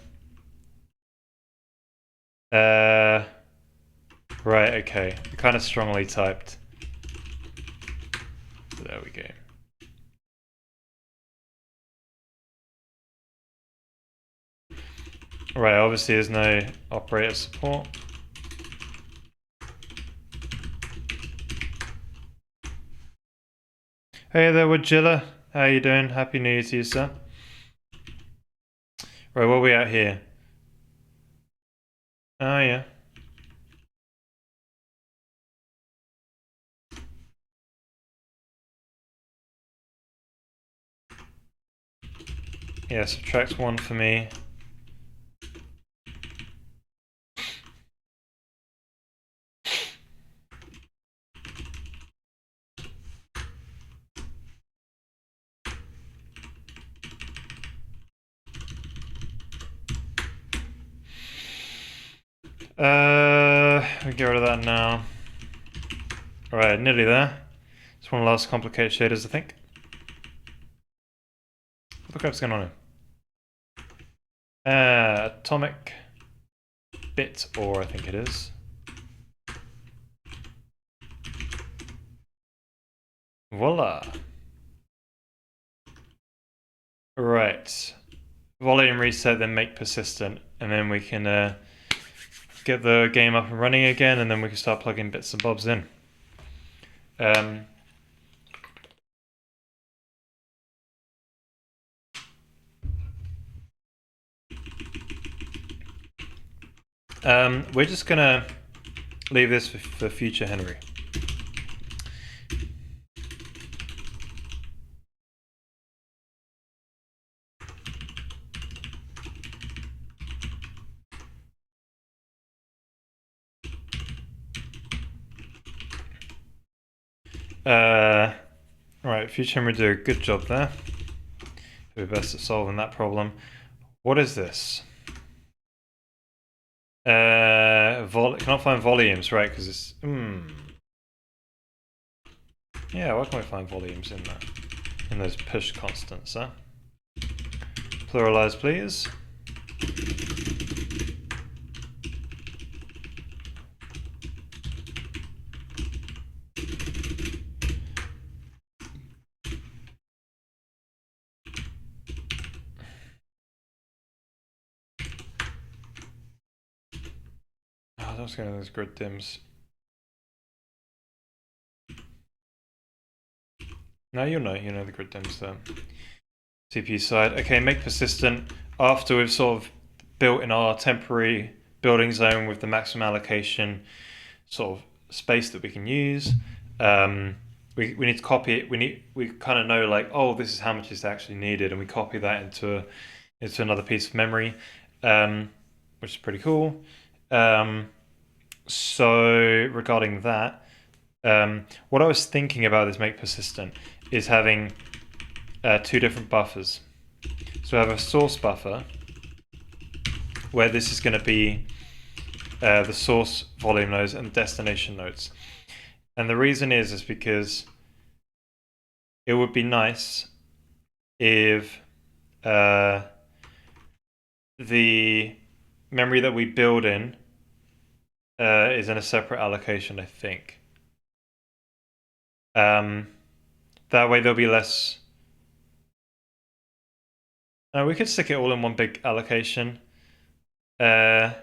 Right, okay. Kind of strongly typed. There we go. Right, obviously there's no operator support. Hey there, Wajilla. How you doing? Happy New Year to you, sir. Right, what are we at here? Oh, yeah. Yeah, subtract 1 for me. We get rid of that now. Right, nearly there. It's one of the last complicated shaders, I think. What the crap's going on here? Atomic bit ore, I think it is. Voila. Right. Volume reset, then make persistent, and then we can get the game up and running again, and then we can start plugging bits and bobs in. We're just gonna leave this for future Henry. Right, future Henry do a good job there. We're best at solving that problem. What is this? Cannot find volumes, right? Because it's yeah. Why can't we find volumes in there? In those push constants, huh? Pluralize, please. Oh, that's going to those grid dims. No, you know the grid dims there. CPU side. Okay, make persistent. After we've sort of built in our temporary building zone with the maximum allocation sort of space that we can use, we need to copy it. We kind of know like, oh, this is how much is actually needed, and we copy that into another piece of memory. which is pretty cool. So regarding that, what I was thinking about this make persistent is having two different buffers. So I have a source buffer where this is going to be the source volume nodes and the destination nodes. And the reason is because it would be nice if the memory that we build in is in a separate allocation, I think. That way there'll be less... we could stick it all in one big allocation. Maybe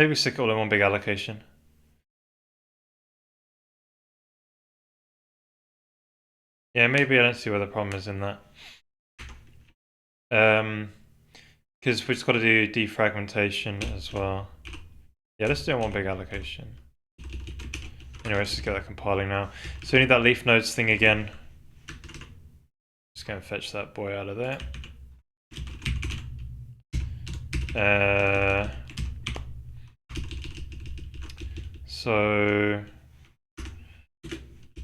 we stick it all in one big allocation. Yeah, maybe I don't see where the problem is in that. Because we've just got to do defragmentation as well. Yeah, let's do one big allocation. Anyway, let's just get that compiling now. So we need that leaf nodes thing again. Just going to fetch that boy out of there. So...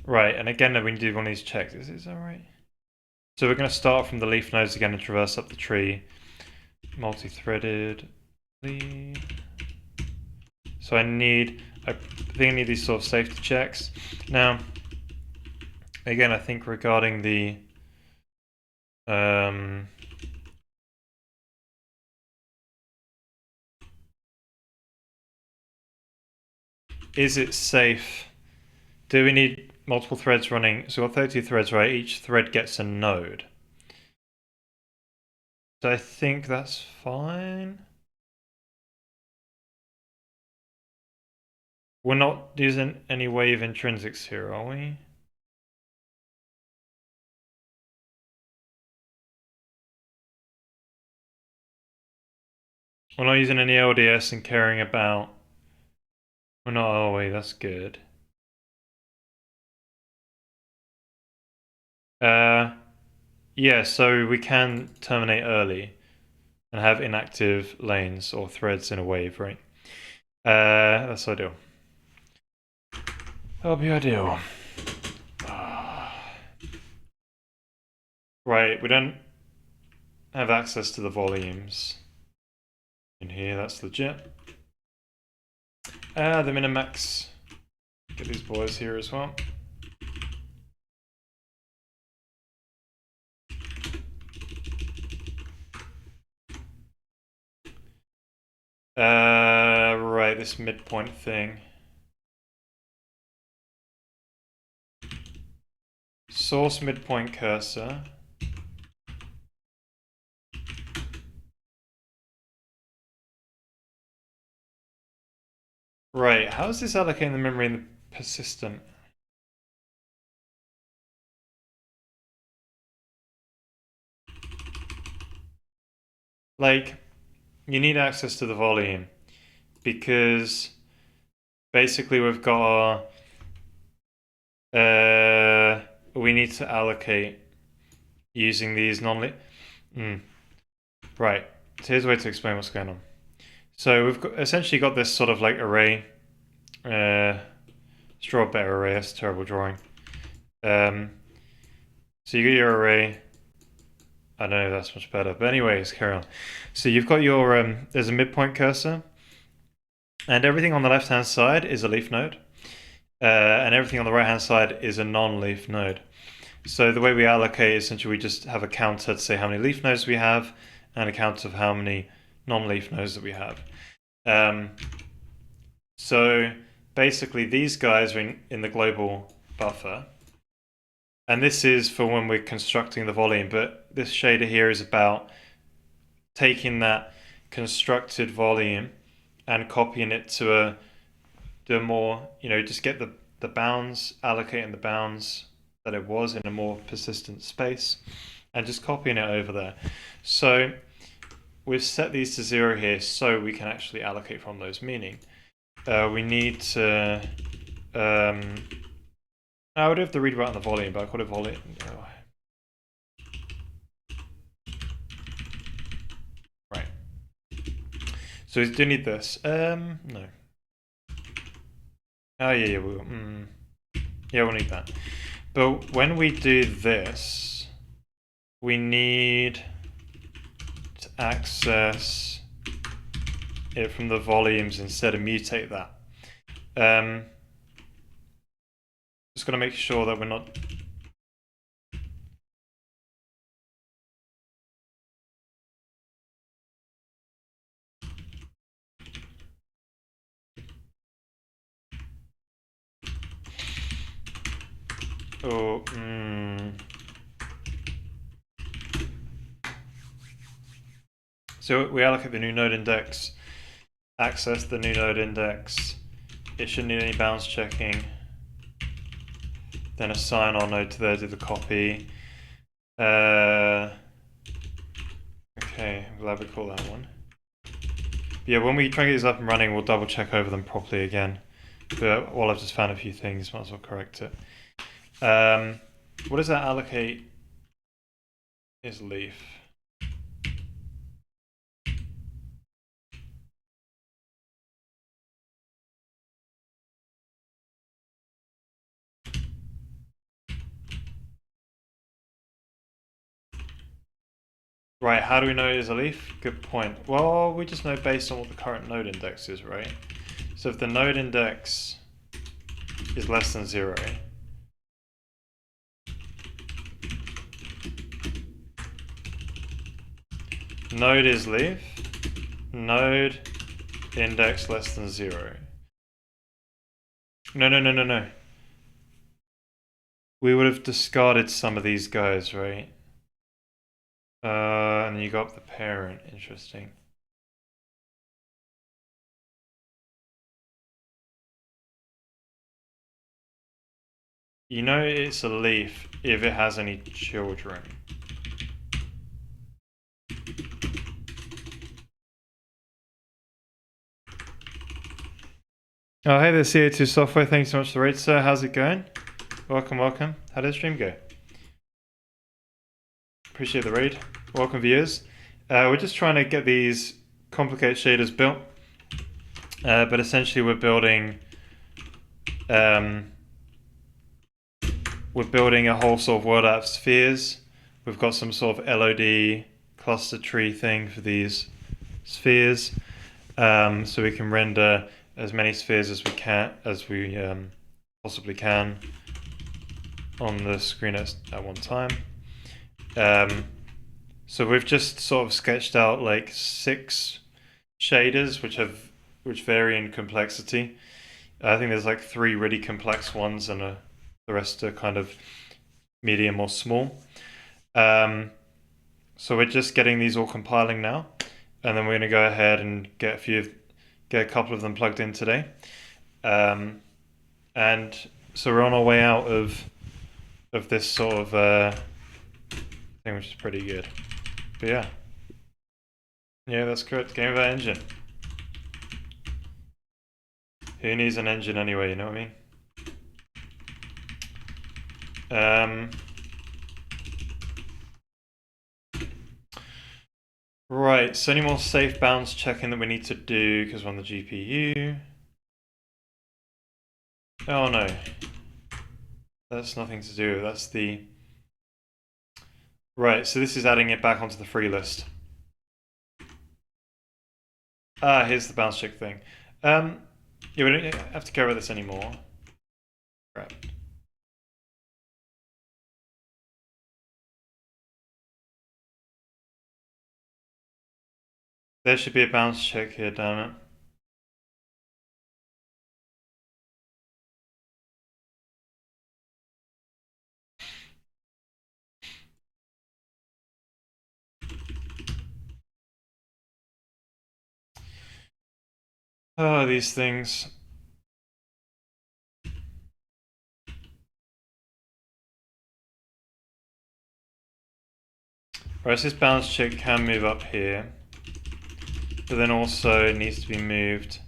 Right, and again, we need to do one of these checks. Is that right? So we're going to start from the leaf nodes again and traverse up the tree. Multi-threaded. So I think I need these sort of safety checks. Now, again, I think regarding the is it safe? Do we need multiple threads running? So we've got 32 threads, right? Each thread gets a node. So I think that's fine. We're not using any wave intrinsics here, are we? We're not using any LDS and caring about... We're not, are we? That's good. Yeah, so we can terminate early and have inactive lanes or threads in a wave, right? That's ideal. That'll be ideal. Right, we don't have access to the volumes in here, that's legit. The Minimax. Get these boys here as well. Right, this midpoint thing. Source midpoint cursor. Right, how is this allocating the memory in the persistent? Like, you need access to the volume because basically we've got we need to allocate using these Right, so here's a way to explain what's going on. So we've essentially got this sort of like array, draw a better array, that's a terrible drawing. So you get your array, I don't know if that's much better, but anyways, carry on. So you've got your, there's a midpoint cursor, and everything on the left-hand side is a leaf node, and everything on the right-hand side is a non-leaf node. So the way we allocate, essentially we just have a counter to say how many leaf nodes we have, and a count of how many non-leaf nodes that we have. So basically these guys are in the global buffer, and this is for when we're constructing the volume, but this shader here is about taking that constructed volume and copying it to a more, just get the bounds, allocating the bounds that it was in a more persistent space, and just copying it over there. So we've set these to 0 here so we can actually allocate from those, meaning we need to I would have to read about the volume, but I call it volume. So we do need this. No. Oh yeah, yeah, we'll need that. But when we do this, we need to access it from the volumes instead of mutate that. Just gotta make sure that we're not. Oh, So we allocate the new node index, access the new node index. It shouldn't need any bounds checking. Then assign our node to there, do the copy. Okay, I'm glad we call that one. But yeah, when we try and get these up and running, we'll double check over them properly again. But while I've just found a few things, might as well correct it. What does that allocate? Is leaf. Right, how do we know it is a leaf? Good point. Well, we just know based on what the current node index is, right? So if the node index is less than 0, node is leaf, node index less than 0. No. We would have discarded some of these guys, right? And you got the parent, interesting. You know it's a leaf if it has any children. Oh, hey there, CO2 Software. Thanks so much for the raid, sir. How's it going? Welcome. How did the stream go? Appreciate the raid. Welcome, viewers. We're just trying to get these complicated shaders built. But essentially we're building a whole sort of world out of spheres. We've got some sort of LOD cluster tree thing for these spheres. So we can render as many spheres as we possibly can on the screen at one time. So we've just sort of sketched out like 6 shaders which vary in complexity. I think there's like 3 really complex ones and the rest are kind of medium or small. So we're just getting these all compiling now, and then we're going to go ahead and get a couple of them plugged in today. And so we're on our way out of this sort of thing, which is pretty good. But yeah, that's good. Game of that engine. Who needs an engine anyway? You know what I mean? Right. So any more safe bounds checking that we need to do because we're on the GPU? Oh no. That's nothing to do. That's the... Right, so this is adding it back onto the free list. Here's the bounce check thing. Yeah, we don't have to care about this anymore. Crap. There should be a bounce check here, damn it. Oh, these things. Right, so this bounce check can move up here, but then also it needs to be moved.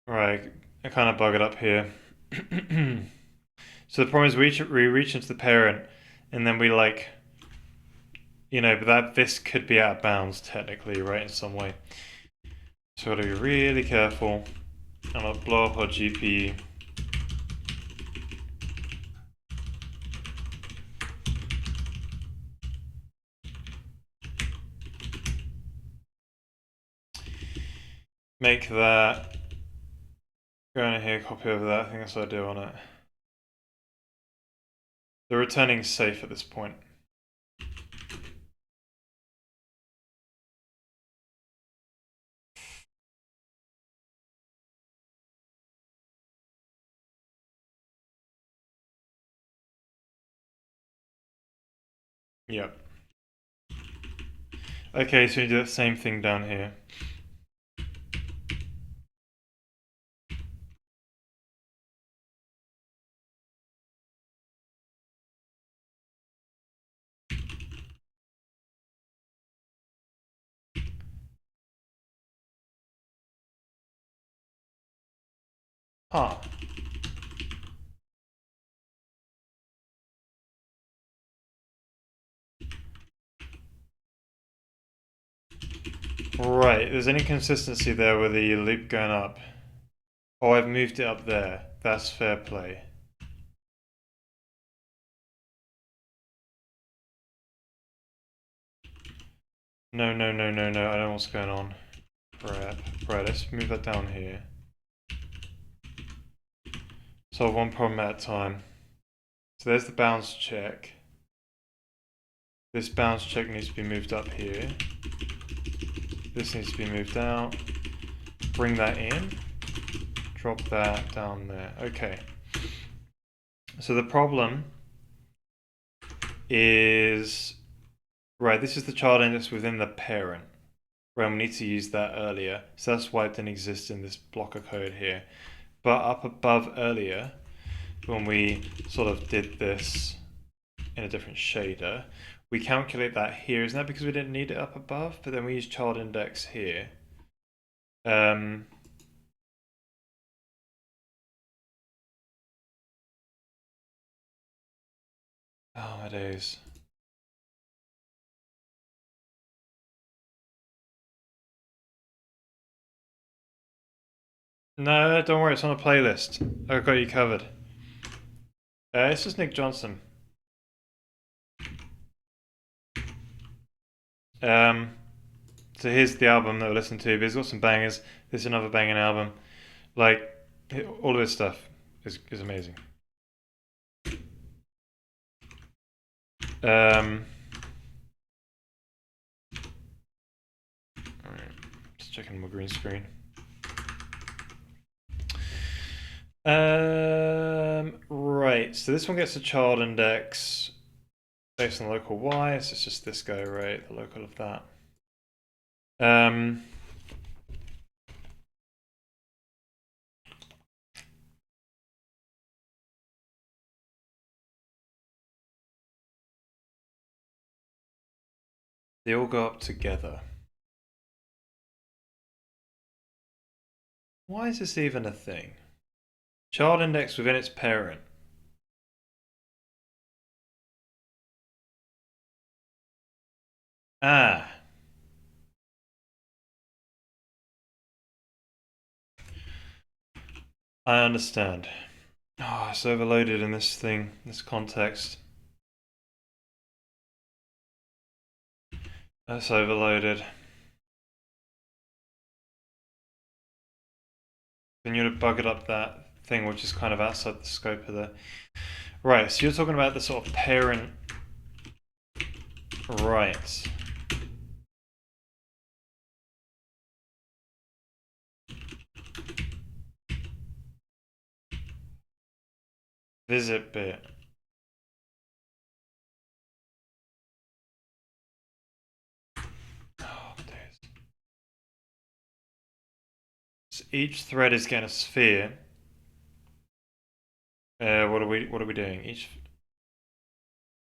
Right, I kind of bug it up here. So the problem is we reach into the parent, and then we like, but this could be out of bounds technically, right, in some way. So we gotta be really careful and not blow up our GPU. Make that. Go in here, copy over that. I think that's what I do on it. The returning's safe at this point. Yep. Okay, so you do the same thing down here. Huh. Right, there's any consistency there with the loop going up. Oh, I've moved it up there. That's fair play. No, no, no, no, no, I don't know what's going on. Right, let's move that down here. Solve one problem at a time. So there's the bounds check. This bounds check needs to be moved up here. This needs to be moved out. Bring that in. Drop that down there. Okay. So the problem is, right, this is the child index within the parent. Right, we need to use that earlier. So that's why it didn't exist in this block of code here. But up above earlier, when we sort of did this in a different shader, we calculate that here. Isn't that because we didn't need it up above? But then we use child index here. Oh, my days. No, don't worry, it's on a playlist. I've got you covered. It's just Nick Johnson. So here's the album that we listened to. But he's got some bangers. This is another banging album. Like, all of this stuff is amazing. Alright, just checking my green screen. Right, so this one gets a child index based on local y, so it's just this guy, right? The local of that. They all go up together. Why is this even a thing? Child index within its parent. Ah. I understand. Oh, it's overloaded in this thing, this context. That's overloaded. Then you'd have buggered up that thing which is kind of outside the scope of the... Right, so you're talking about the sort of parent... Right. Visit bit. Oh, days. So each thread is getting a sphere. What are we doing?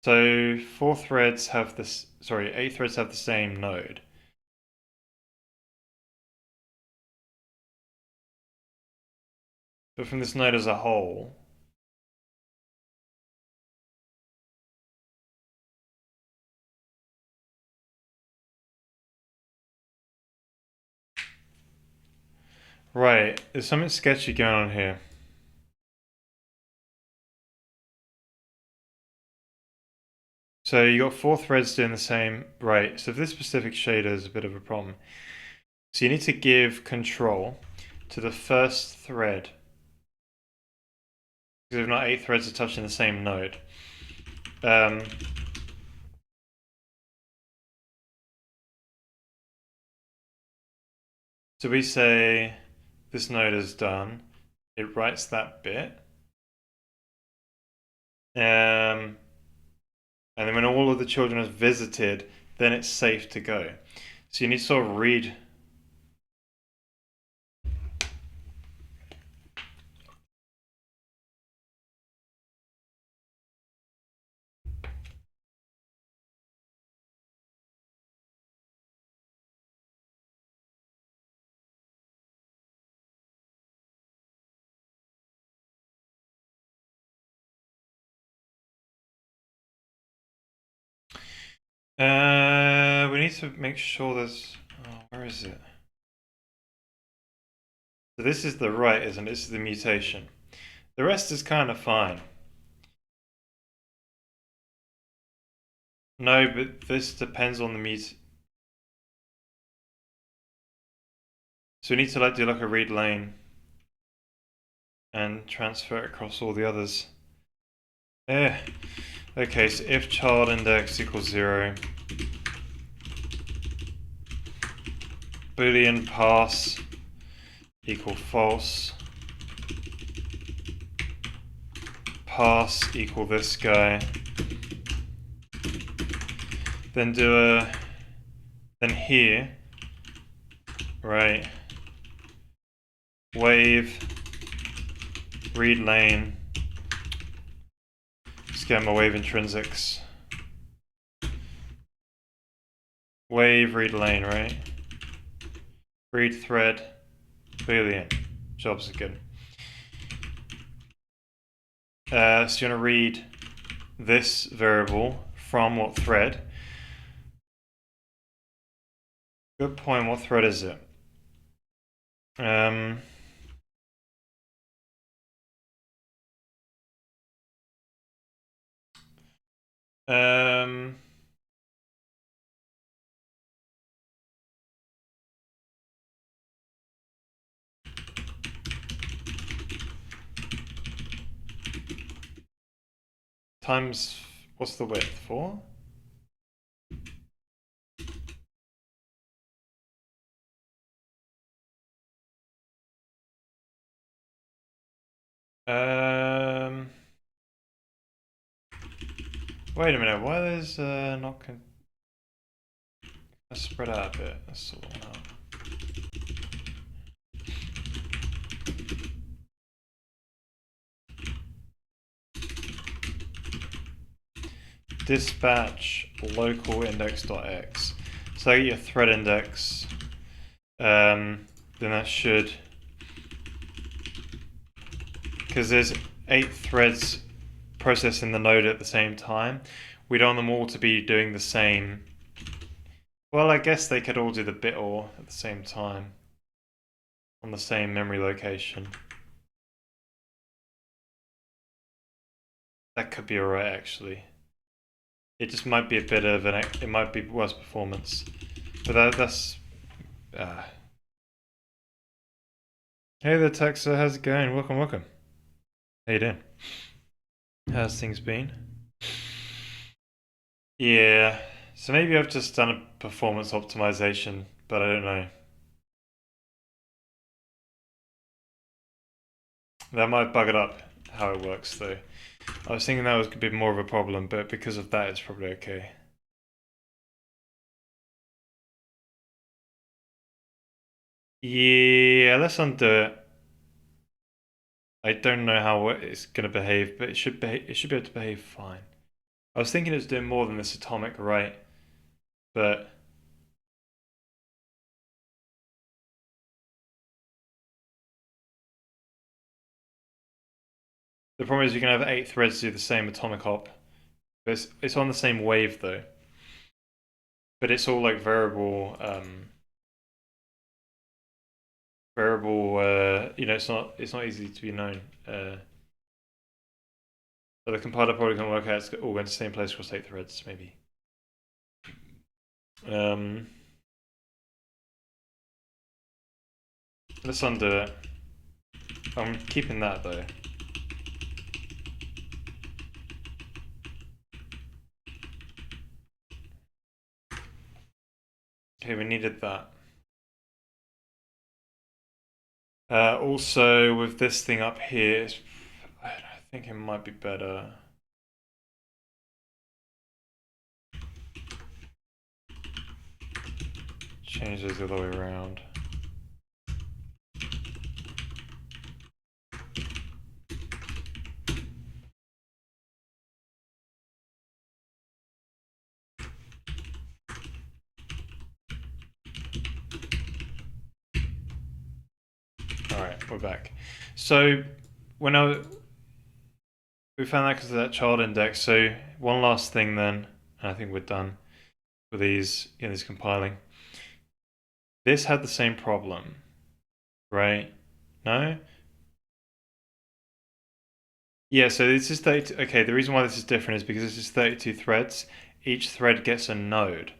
So 4 threads have this. Sorry, 8 threads have the same node. but from this node as a whole. Right, there's something sketchy going on here. So you got 4 threads doing the same. Right, so this specific shader is a bit of a problem. So you need to give control to the first thread. Because if not, 8 threads are touching the same node. So we say this node is done. It writes that bit. And then when all of the children have visited, then it's safe to go. So you need to sort of read. We need to make sure there's. Oh, where is it? So this is the right, isn't it? This is the mutation. The rest is kind of fine. No, but this depends on the mut. So we need to do like a read lane and transfer it across all the others. Yeah. Okay, so if child index equals 0, Boolean pass equal false, pass equal this guy, then then here, right, wave, read lane, just get my wave intrinsics, wave, read lane, right, read thread, Boolean, jobs are good. So you want to read this variable from what thread? Good point, what thread is it? Times, what's the width? 4? Wait a minute, why there's not let's spread out a bit. Let's sort one out. Dispatch local index.x. So I get your thread index. Then that should, because there's 8 threads processing the node at the same time, we don't want them all to be doing the same. Well, I guess they could all do the bit or at the same time on the same memory location. That could be alright actually. It just might be a bit of it might be worse performance. But that's Hey there, Texa, how's it going? Welcome, welcome. How you doing? How's things been? Yeah, so maybe I've just done a performance optimization, but I don't know. That might bug it up how it works though. I was thinking that was a bit more of a problem, but because of that, it's probably okay. Yeah, let's undo it. I don't know how it's gonna behave, but it should be able to behave fine. I was thinking it was doing more than this atomic right, but The problem is you can have 8 threads do the same atomic hop. But it's on the same wave though. But it's all like variable, it's not easy to be known. But the compiler probably can work out it's all going to the same place across 8 threads, maybe. Let's undo it. I'm keeping that though. Okay, we needed that. Also, with this thing up here, I think it might be better. Change those the other way around. Alright, we're back. So, we found that because of that child index. So, one last thing then, and I think we're done with these compiling. This had the same problem, right? No? Yeah, so this is 32. Okay, the reason why this is different is because this is 32 threads. Each thread gets a node.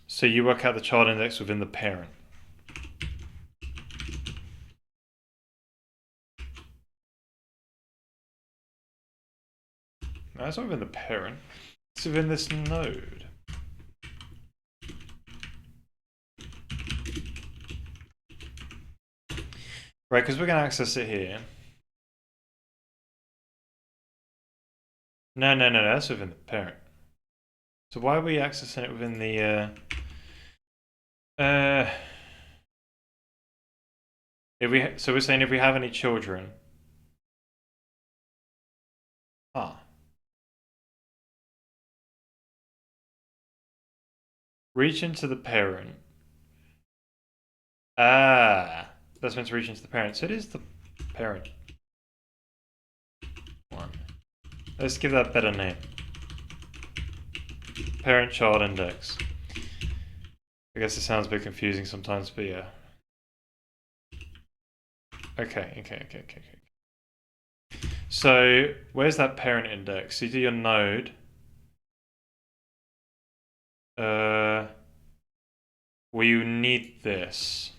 So you work out the child index within the parent. No, it's not within the parent. It's within this node. Right, because we're going to access it here. No, that's within the parent. So why are we accessing it within the... so we're saying if we have any children... Reach into the parent. That's meant to reach into the parent. So it is the parent one. Let's give that a better name. Parent-child index. I guess it sounds a bit confusing sometimes, but yeah. Okay. So, where's that parent index? You do your node. We need this.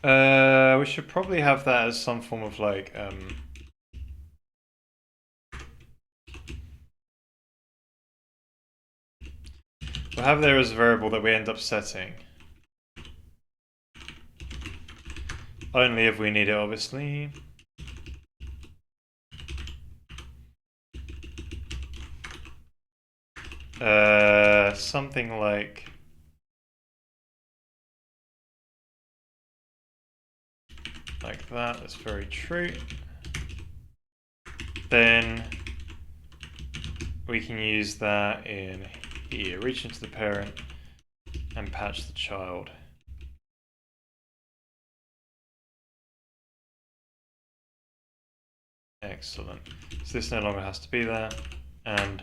We should probably have that as some form of like, we'll have there as a variable that we end up setting. Only if we need it, obviously. Something like that. That's very true. Then we can use that in here. Reach into the parent and patch the child. Excellent. So this no longer has to be there. And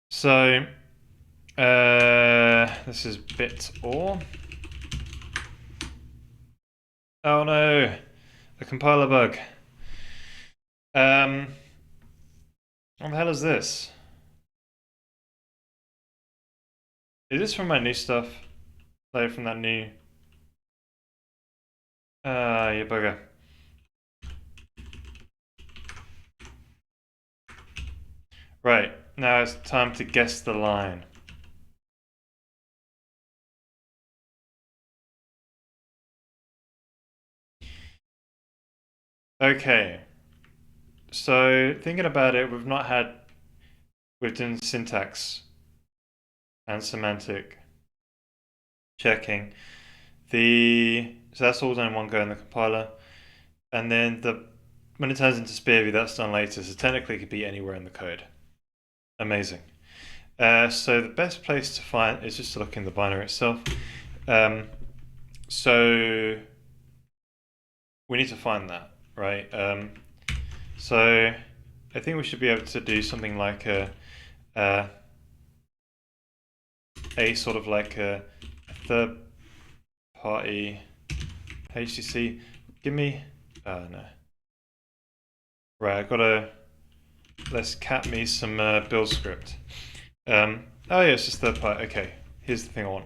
so this is bit or. Oh no, a compiler bug. What the hell is this? Is this from my new stuff? Like from that new... you bugger. Right, now it's time to guess the line. Okay. So, thinking about it, we've done syntax and semantic checking. So that's all done in one go in the compiler. and then when it turns into spear view, that's done later. So technically, it could be anywhere in the code. Amazing. So the best place to find is just to look in the binary itself. So we need to find that, right? So I think we should be able to do something like a sort of like a third party HTC. Give me, no. Right, let's cat me some build script. Oh yeah, it's just third party. Okay, here's the thing I want.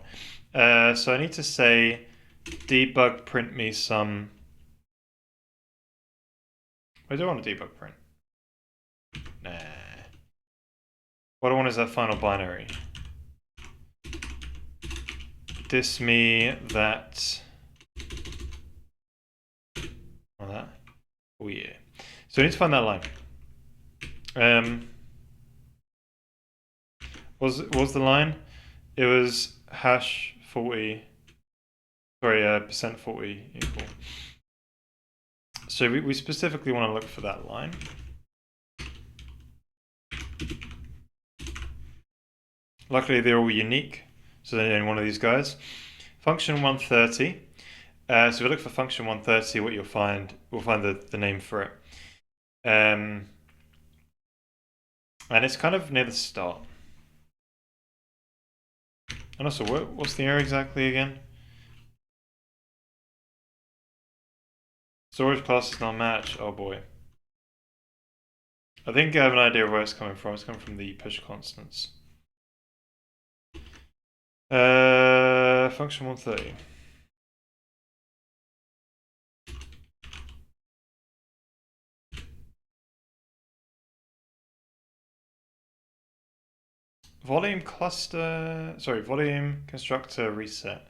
So I need to say debug print me some. I don't want a debug print. Nah. What I want is that final binary. Diss me that. Oh, that. Oh yeah. So I need to find that line. What was the line? It was hash 40. Sorry, percent 40 equal. So we specifically want to look for that line. Luckily, they're all unique, so they're in one of these guys. Function 130. So if we look for function 130, what we'll find the name for it. And it's kind of near the start. And also, what's the error exactly again? Storage class is not match. Oh boy. I think I have an idea of where it's coming from. It's coming from the push constants. Function 130. Volume constructor reset.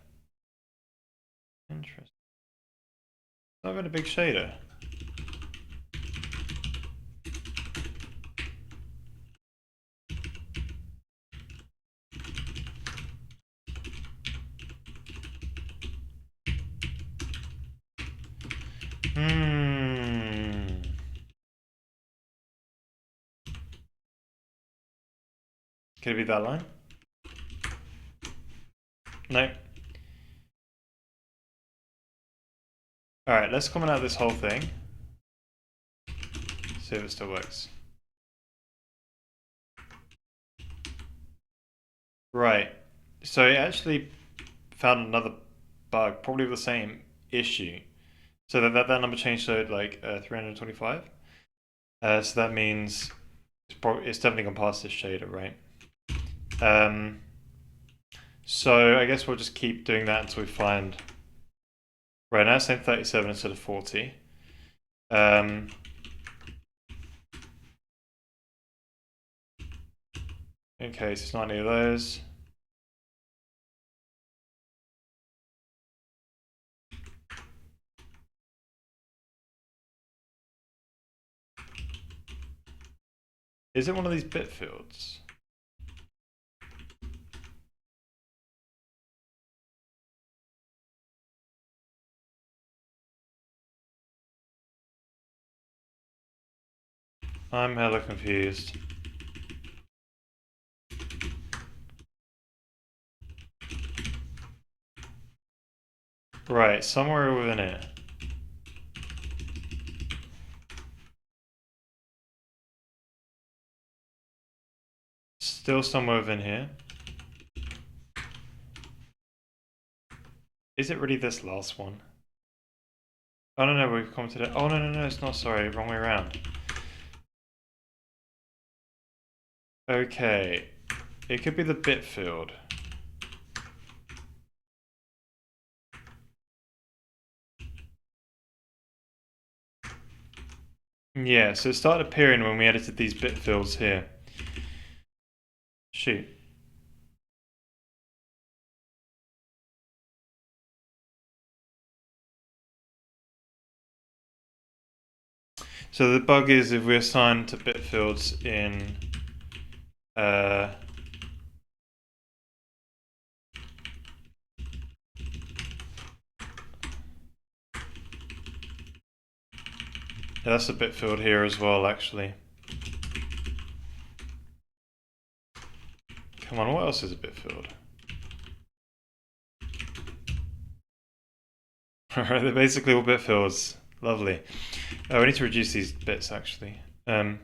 Interesting. Not even a big shader. Could it be that line? No. Alright, let's comment out this whole thing. See if it still works. Right. So it actually found another bug, probably the same issue. So that number change showed like 325. So that means it's definitely gone past this shader, right? So I guess we'll just keep doing that until we find. Right, now it's saying 37 instead of 40. Okay, so it's not any of those. Is it one of these bit fields? I'm hella confused. Right, somewhere within it. Still somewhere within here. Is it really this last one? Oh no, we've commented it. Oh no, it's not, sorry, wrong way around. Okay, it could be the bit field. Yeah, so it started appearing when we edited these bit fields here. Shoot. So the bug is if we assign to bit fields in Yeah, that's a bit filled here as well, actually. Come on, what else is a bit filled? Alright, they're basically all bit fills. Lovely. Oh, we need to reduce these bits, actually. Yeah.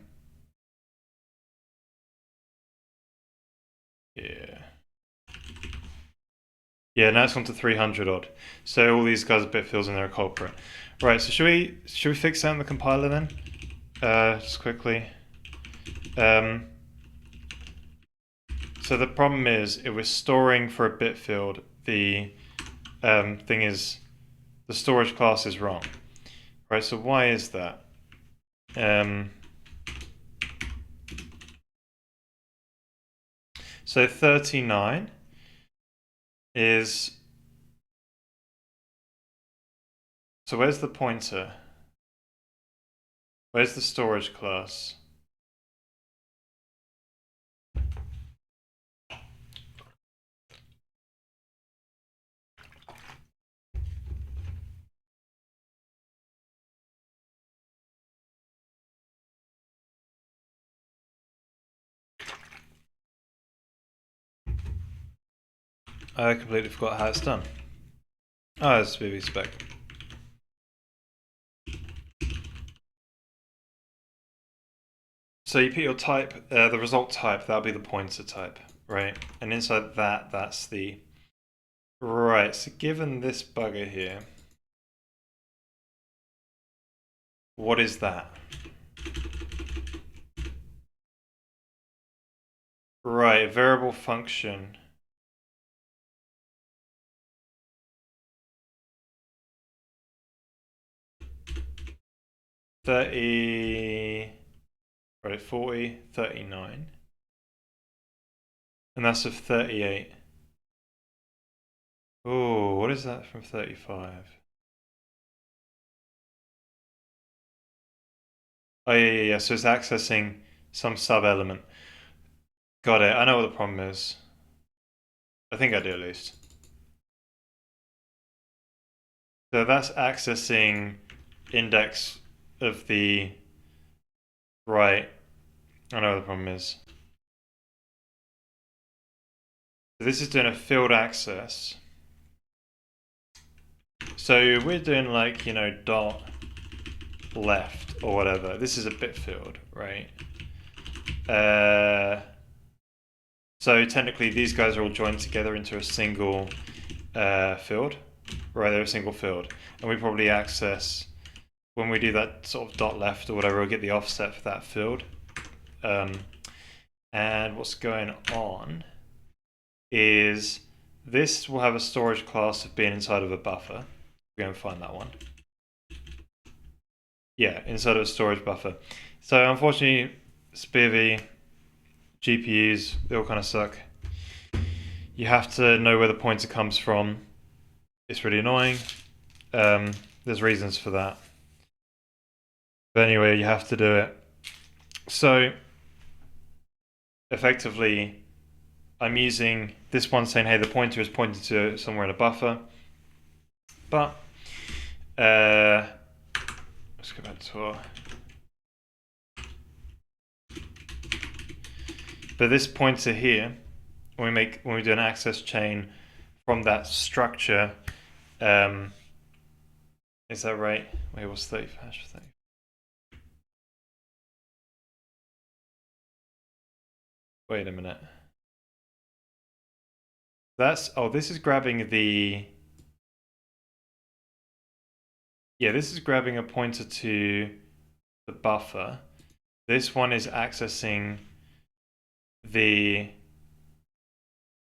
Yeah, now it's gone to 300 odd. So all these guys are bit fills and they're a culprit. Right, so should we fix that in the compiler then? Just quickly. So the problem is, if we're storing for a bit field, the thing is, the storage class is wrong. Right, so why is that? So 39 is... So where's the pointer? Where's the storage class? I completely forgot how it's done. Oh, it's BB spec. So you put your type, the result type, that'll be the pointer type, right? And inside that, that's the... Right, so given this bugger here, what is that? Right, variable function. Right, 40, 39. And that's of 38. Oh, what is that from 35? Oh, yeah, so it's accessing some sub-element. Got it, I know what the problem is. I think I do at least. So that's accessing index of the... Right, I know what the problem is. So this is doing a field access. So we're doing like, you know, dot left or whatever. This is a bit field, right? So technically these guys are all joined together into a single field, right? They're a single field. And we probably access, when we do that sort of dot left or whatever, we'll get the offset for that field. And what's going on is this will have a storage class of being inside of a buffer. We're going to find that one. Yeah, inside of a storage buffer. So unfortunately, SPIVy, GPUs, they all kind of suck. You have to know where the pointer comes from. It's really annoying. There's reasons for that. But anyway, you have to do it. So effectively, I'm using this one saying, hey, the pointer is pointed to somewhere in a buffer. But let's go back to our... But this pointer here, when we do an access chain from that structure, is that right? Wait, what's 30 hash 30? Wait a minute. That's, oh, this is grabbing the... Yeah, this is grabbing a pointer to the buffer. This one is accessing the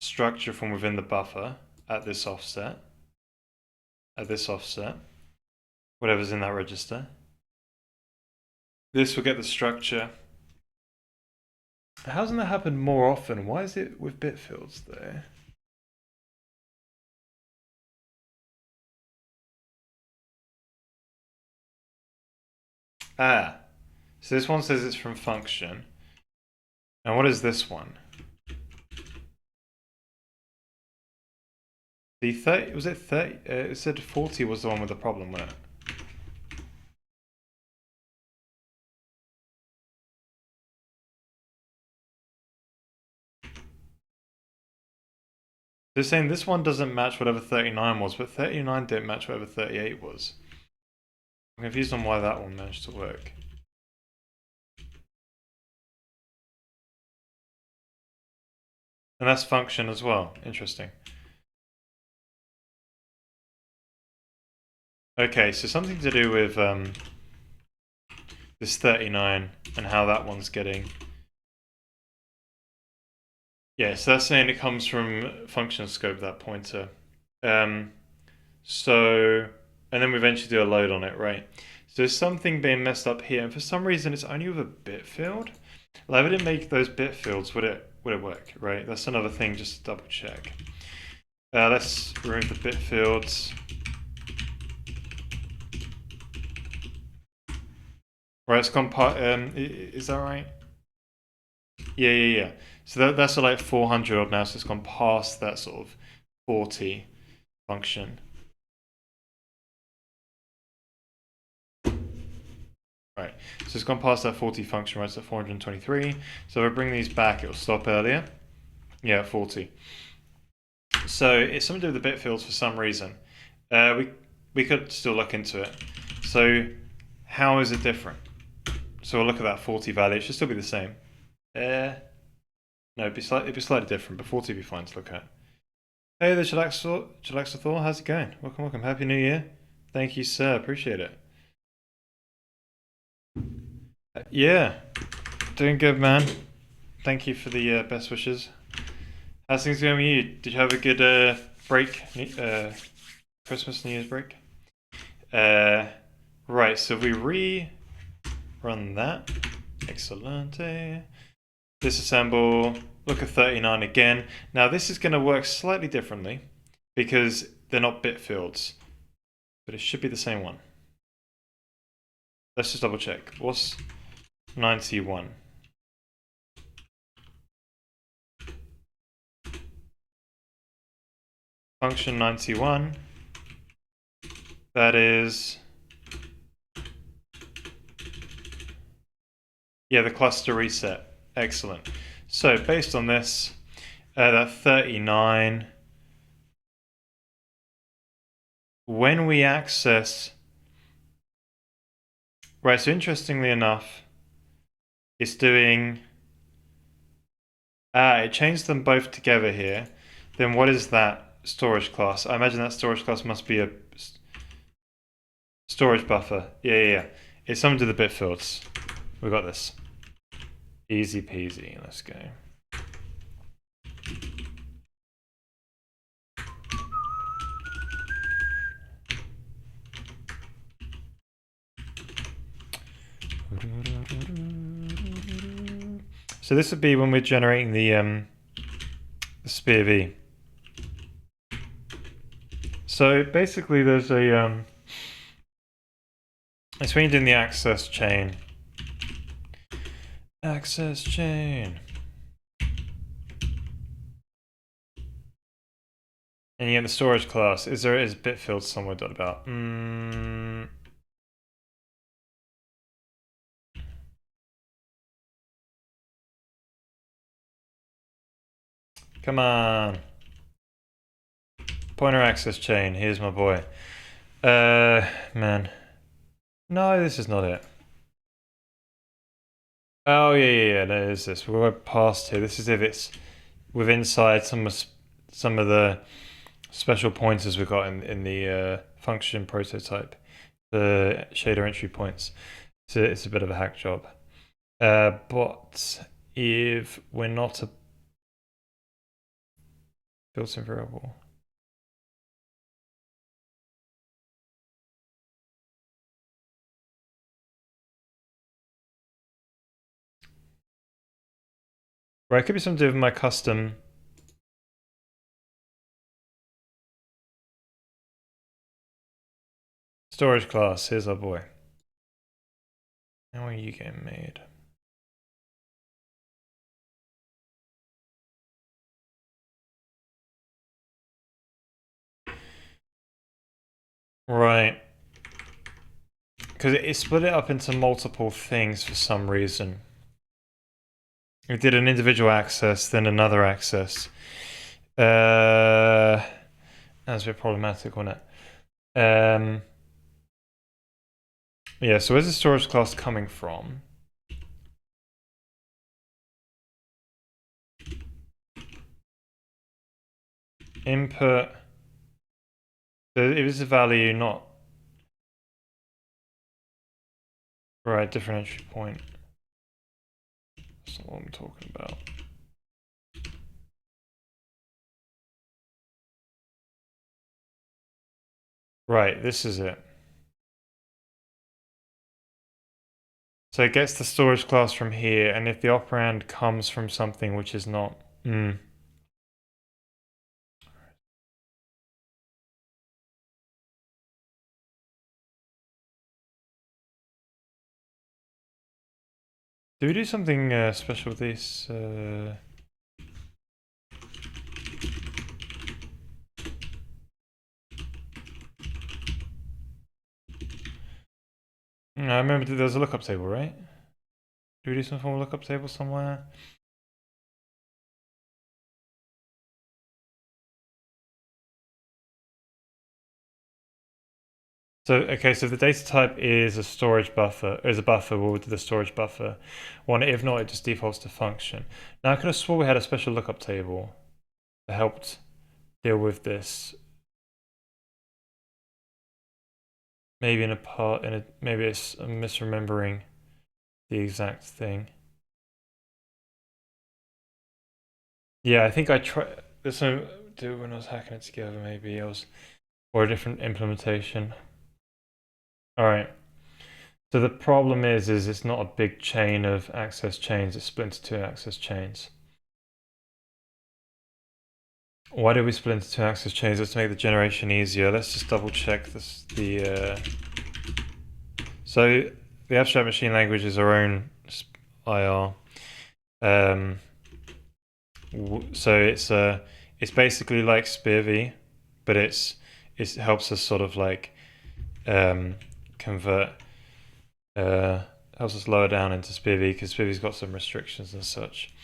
structure from within the buffer at this offset. Whatever's in that register. This will get the structure. How doesn't that happen more often? Why is it with bit fields there? Ah, so this one says it's from function. And what is this one? The 30, was it 30? It said 40 was the one with the problem, wasn't it? They're saying this one doesn't match whatever 39 was, but 39 didn't match whatever 38 was. I'm confused on why that one managed to work. And that's function as well. Interesting. Okay, so something to do with this 39 and how that one's getting. Yeah, so that's saying it comes from function scope, that pointer. So, and then we eventually do a load on it, right? So there's something being messed up here, and for some reason it's only with a bit field. Like, if I didn't make those bit fields, would it work, right? That's another thing, just to double check. Let's remove the bit fields. Right, it's gone is that right? Yeah. So that's like 400 odd now, so it's gone past that sort of 40 function. Right, so it's gone past that 40 function, right? So 423. So if I bring these back, it'll stop earlier. Yeah, 40. So it's something to do with the bit fields for some reason. We could still look into it. So how is it different? So we'll look at that 40 value. It should still be the same. No, it'd be slightly different, but 40 would be fine to look at. Hey there, Chilaxathor. How's it going? Welcome. Happy New Year. Thank you, sir. Appreciate it. Yeah, doing good, man. Thank you for the best wishes. How's things going with you? Did you have a good break? Christmas, New Year's break? Right, so if we run that. Excellent. Disassemble. Look at 39 again. Now this is going to work slightly differently because they're not bit fields, but it should be the same one. Let's just double check. What's 91? Function 91. That is... yeah, the cluster reset. Excellent. So based on this, that 39, when we access... right, so interestingly enough, it's doing... it changed them both together here. Then what is that storage class? I imagine that storage class must be a storage buffer. Yeah. It's something to the bit fields. We got this. Easy peasy. Let's go. So this would be when we're generating the spear V. So basically there's a it's when you're doing the access chain. Access chain. And you get the storage class. Is bit field somewhere dot about? Come on. Pointer access chain. Here's my boy. Man. No, this is not it. Oh, yeah, no, it is this. We're past here. This is if it's with inside some of the special pointers we've got in the function prototype, the shader entry points. So it's a bit of a hack job. But if we're not a built-in variable. Right, it could be something to do with my custom storage class. Here's our boy. How are you getting made? Right. Because it split it up into multiple things for some reason. It did an individual access, then another access. That's a bit problematic, wasn't it? Yeah, so where's the storage class coming from? Input. So it is a value, not right, different entry point. That's not what I'm talking about. Right, this is it. So it gets the storage class from here, and if the operand comes from something which is not... Do we do something special with this? I remember there was a lookup table, right? Do we do some form of lookup table somewhere? So, okay, so the data type is a storage buffer, is a buffer, we'll do the storage buffer one. If not, it just defaults to function. Now, I could have swore we had a special lookup table that helped deal with this. Maybe maybe it's I'm misremembering the exact thing. Yeah, I think I tried this one when I was hacking it together. Maybe or a different implementation. All right. So the problem is it's not a big chain of access chains. It's split into two access chains. Why do we split into two access chains? Let's make the generation easier. Let's just double check this. So the abstract machine language is our own IR. So it's basically like SPIR-V, but it helps us sort of like convert. Helps us lower down into SPIR-V because SPIR-V's got some restrictions and such.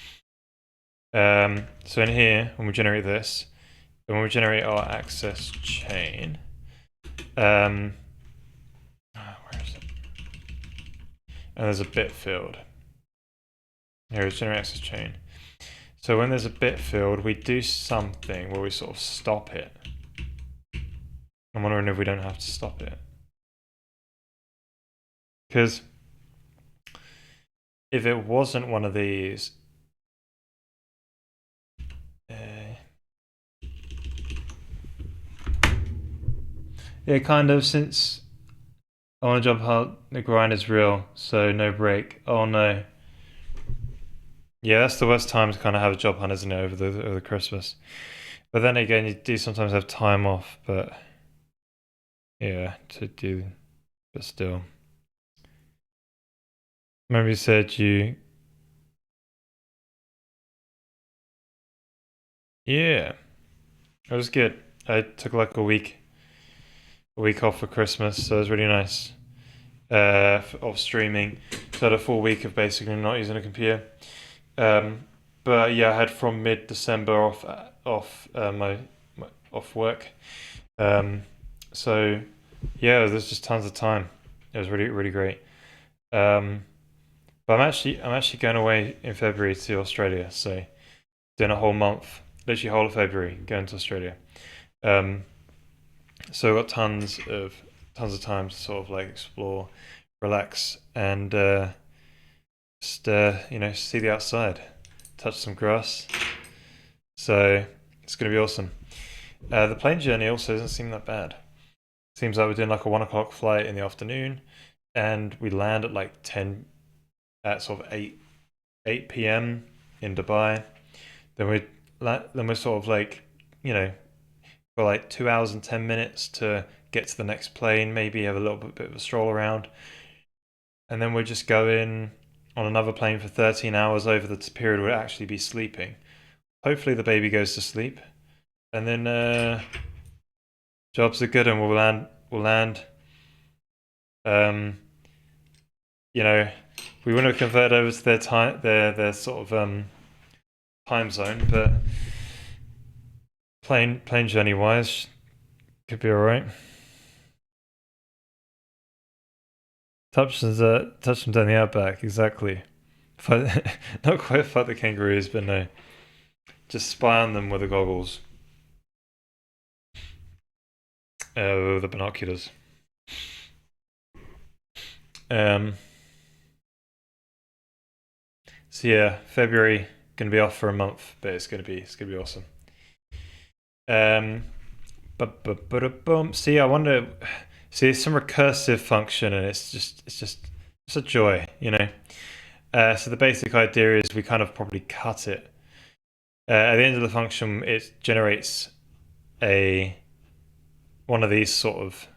So in here, when we generate this, when we generate our access chain, where is it? And there's a bit field. Here is generate access chain. So when there's a bit field, we do something where we sort of stop it. I'm wondering if we don't have to stop it. Because if it wasn't one of these, yeah, kind of, since I want to jump out, the grind is real, so no break. Oh no. Yeah, that's the worst time to kind of have a job hunt, isn't it, over the Christmas? But then again, you do sometimes have time off, but yeah, but still. Remember you said yeah, it was good. I took like a week off for Christmas, so it was really nice. Of streaming, so I had a full week of basically not using a computer. But yeah, I had from mid-December off my off work. So yeah, there's just tons of time. It was really great. But I'm actually going away in February to Australia, so doing a whole month, literally whole of February, going to Australia. So I've got tons of time to sort of like explore, relax, and just see the outside, touch some grass. So it's going to be awesome. The plane journey also doesn't seem that bad. Seems like we're doing like a 1 o'clock flight in the afternoon, and we land at like 10 at sort of 8 p.m. in Dubai. Then we're sort of like, for like 2 hours and 10 minutes to get to the next plane, maybe have a little bit of a stroll around. And then we're just going on another plane for 13 hours over the period we'll actually be sleeping. Hopefully the baby goes to sleep. And then jobs are good and we'll land. We want to convert over to their time, their sort of time zone, but Plane journey wise, could be alright. Touch them down the outback, exactly. Not quite fight the kangaroos, but no. Just spy on them with the goggles. The binoculars. So yeah, February gonna be off for a month, but it's gonna be awesome. See, I wonder. See, it's some recursive function, and it's a joy, you know. So the basic idea is we kind of probably cut it. At the end of the function, it generates one of these sort of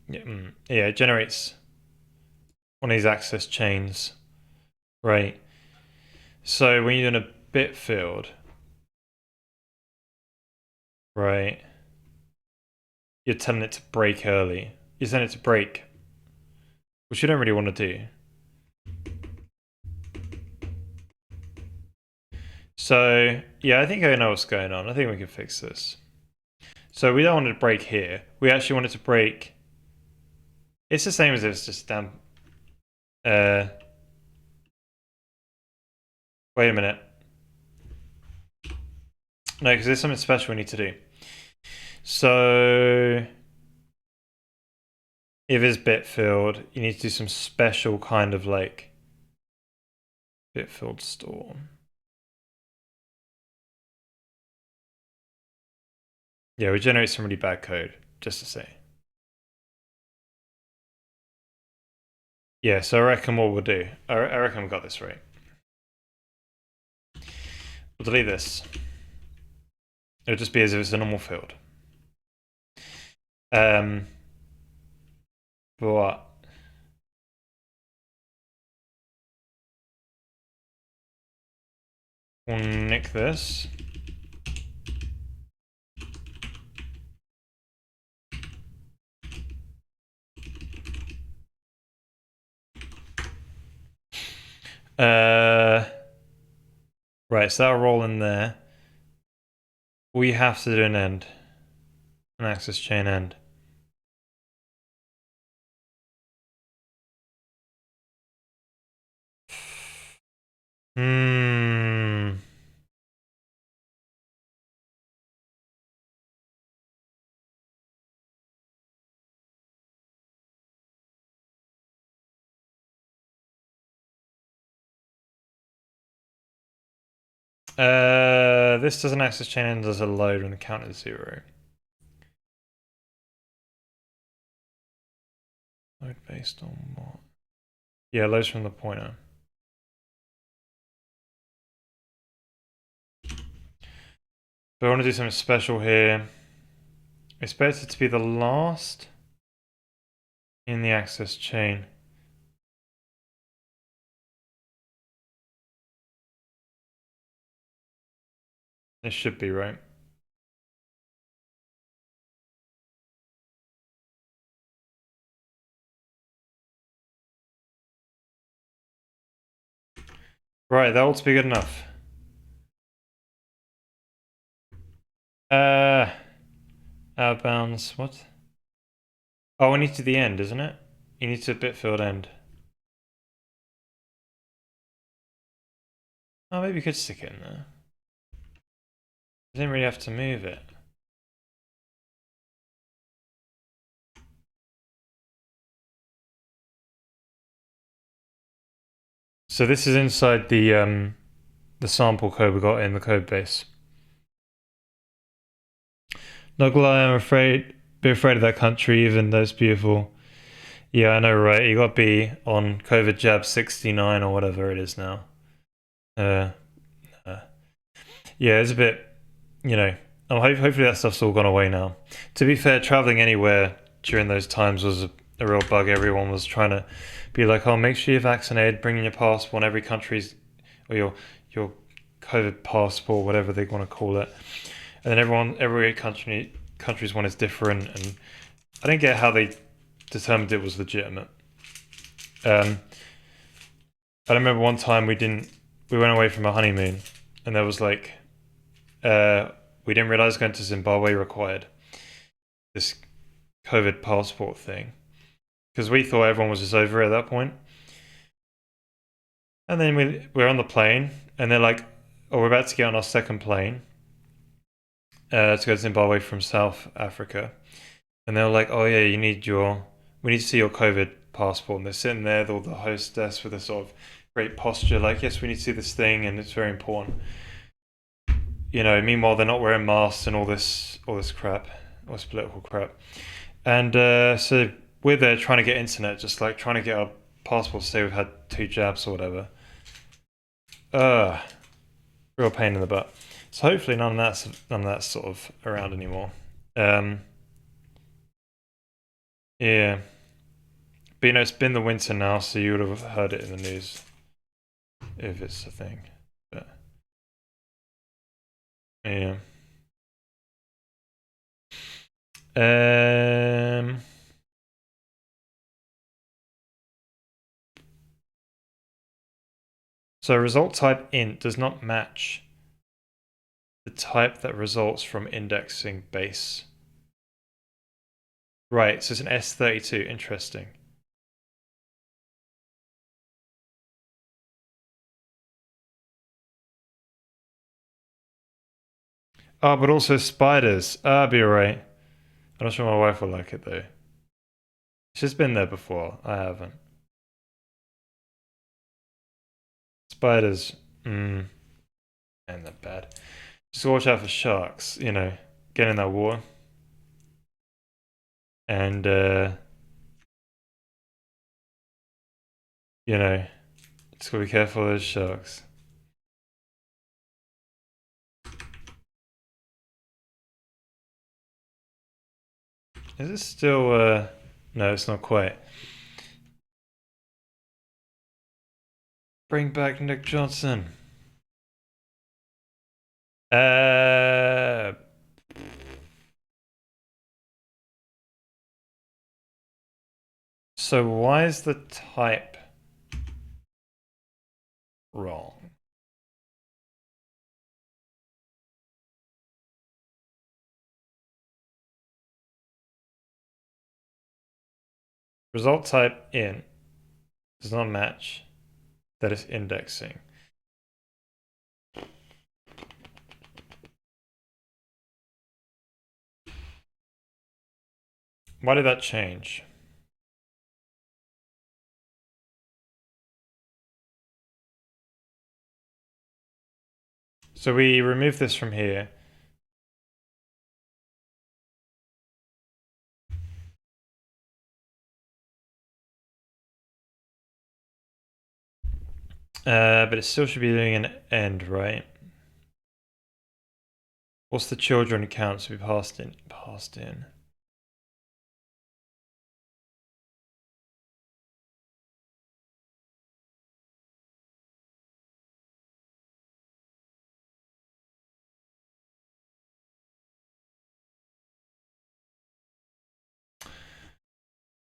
it generates one of these access chains, right? So when you're in a bit field, right, you're telling it to break early. You're telling it to break, which you don't really want to do. So yeah, I think I know what's going on. I think we can fix this. So we don't want it to break here. We actually want it to break. It's the same as if it's just down. Wait a minute. No, because there's something special we need to do. So if it's bit filled, you need to do some special kind of like bit filled store. Yeah, we generate some really bad code, just to say. Yeah, so I reckon what we'll do, I reckon we got this right. We'll delete this. It'll just be as if it's a normal field. But we'll nick this. Right, so that'll roll in there. We have to do an end, an access chain end. This does an access chain and does a load when the count is 0. Load based on what? Yeah, loads from the pointer. But I want to do something special here. Expect it to be the last in the access chain. This should be right. Right, that ought to be good enough. Out of bounds, what? Oh, we need to the end, isn't it? You need to bit field end. Oh, maybe you could stick it in there. You didn't really have to move it. So this is inside the sample code we got in the code base. Not gonna lie, be afraid of that country, even though it's beautiful. Yeah, I know, right? You got to be on COVID jab 69 or whatever it is now. Yeah, it's a bit, you know. Hopefully that stuff's all gone away now. To be fair, traveling anywhere during those times was a real bug. Everyone was trying to be like, "Oh, make sure you're vaccinated. Bring in your passport. Every country's or your COVID passport, whatever they want to call it." And then every country's one is different, and I didn't get how they determined it was legitimate. I remember one time we went away from a honeymoon, and there was like we didn't realize going to Zimbabwe required this COVID passport thing. Because we thought everyone was just over at that point. And then we're on the plane, and they're like, oh, we're about to get on our second plane to go to Zimbabwe from South Africa. And they were like, oh yeah, we need to see your COVID passport. And they're sitting there with all the hostess with a sort of great posture, like, yes, we need to see this thing, and it's very important. You know, meanwhile, they're not wearing masks and all this crap, all this political crap. And so we're there trying to get internet, just like trying to get our passports to say we've had 2 jabs or whatever. Real pain in the butt. So hopefully none of that's sort of around anymore. Yeah. But you know, it's been the winter now, so you would have heard it in the news if it's a thing. But yeah. So result type int does not match the type that results from indexing base. Right, so it's an S32. Interesting. Oh, but also spiders. I'll be alright. I'm not sure my wife will like it though. She's been there before. I haven't. Spiders. Ain't that bad. Just watch out for sharks, you know. Get in that water. And, you know, just gotta be careful of those sharks. Is it still, no, it's not quite. Bring back Nick Johnson. So why is the type wrong? Result type int does not match that is indexing. Why did that change? So we remove this from here. But it still should be doing an end, right? What's the children count to be passed in?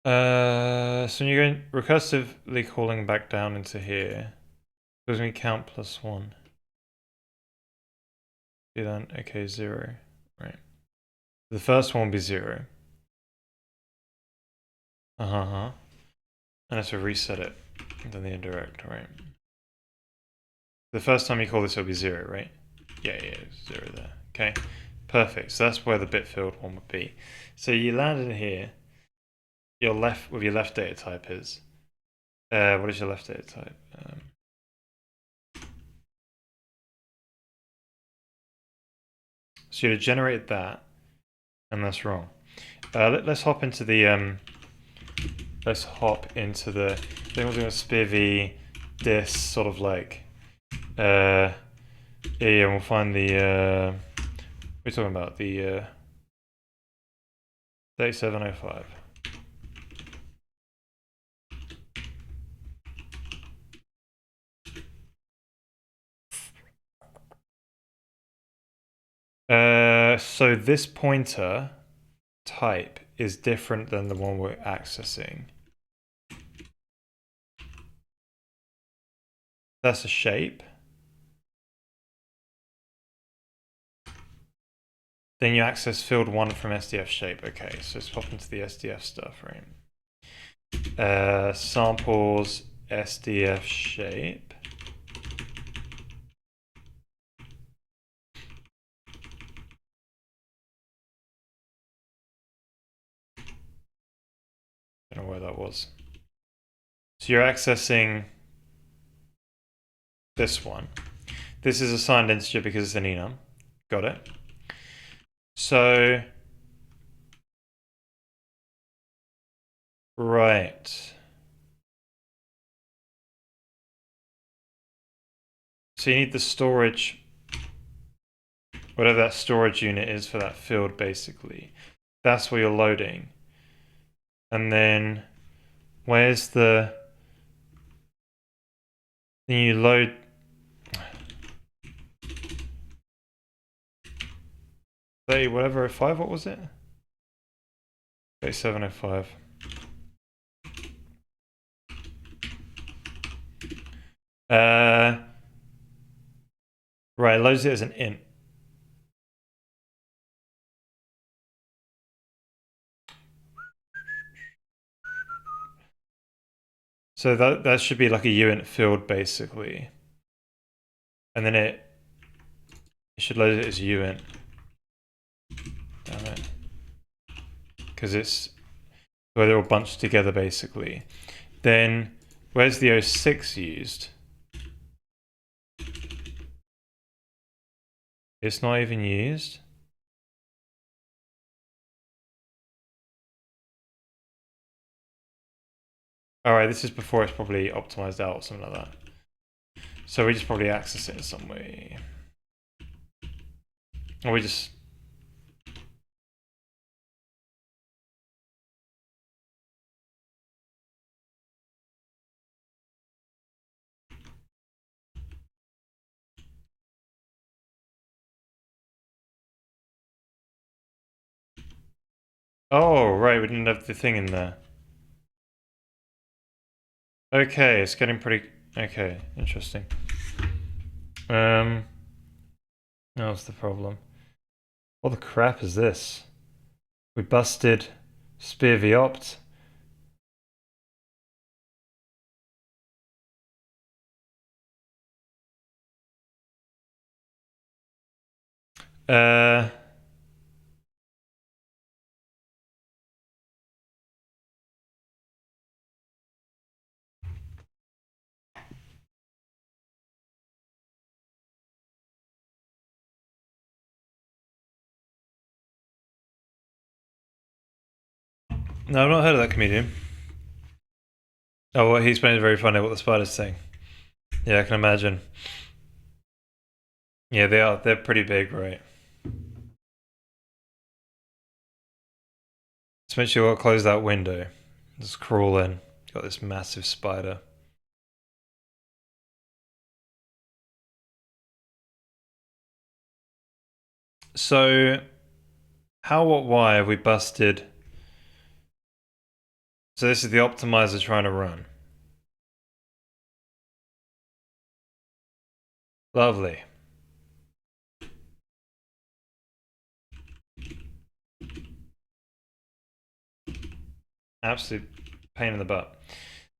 So when you're going recursively calling back down into here, because we count +1. Do that, okay, 0, right. The first one will be 0. And so reset it, and then the indirect, right? The first time you call this, it'll be 0, right? Yeah, 0 there. Okay, perfect. So that's where the bit filled one would be. So you landed in here. Your left data type is. What is your left data type? So you'd have generated that, and that's wrong. Let's hop into the thing we'll do a spivvy this sort of like yeah, we'll find the we're talking about the 3705. So this pointer type is different than the one we're accessing. That's a shape. Then you access field 1 from SDF shape. Okay, so let's pop into the SDF stuff, right? Samples SDF shape. Don't know where that was. So you're accessing this one. This is assigned integer because it's an enum. Got it. So, right. So you need the storage, whatever that storage unit is for that field, basically. That's where you're loading. And then where's the... Then you load... whatever 05, what was it? 3705. Right, it loads it as an int. So that should be like a uint field, basically. And then it should load it as uint. Damn it. Because it's where they're all bunched together, basically. Then, where's the 06 used? It's not even used. Alright, this is before it's probably optimized out or something like that. So we just probably access it in some way. Or we just... Oh, right, we didn't have the thing in there. Okay, it's getting pretty... Okay, interesting. That was the problem. What the crap is this? We busted Spear v Opt. No, I've not heard of that comedian. Oh, well, he's been very funny what the spider's saying. Yeah, I can imagine. Yeah, they are. They're pretty big, right? Just make sure you close that window. Just crawl in. Got this massive spider. So, how, what, why have we busted? So this is the optimizer trying to run. Lovely. Absolute pain in the butt.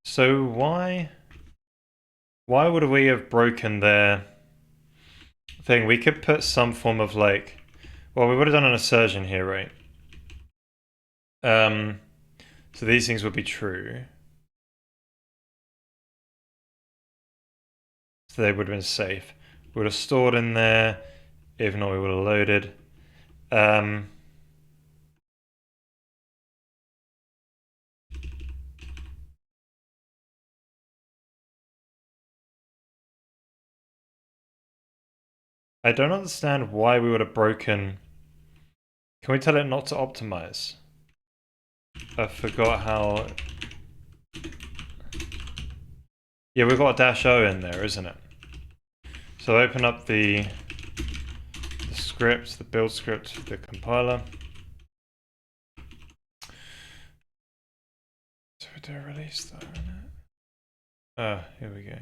So why would we have broken their thing? We could put some form of like, well, we would have done an assertion here, right? So these things would be true. So they would have been safe. We would have stored in there. If not, we would have loaded. I don't understand why we would have broken. Can we tell it not to optimize? I forgot how. Yeah, we've got a dash O in there, isn't it? So open up the script, the build script, the compiler. So we do a release though, isn't it? Oh, here we go.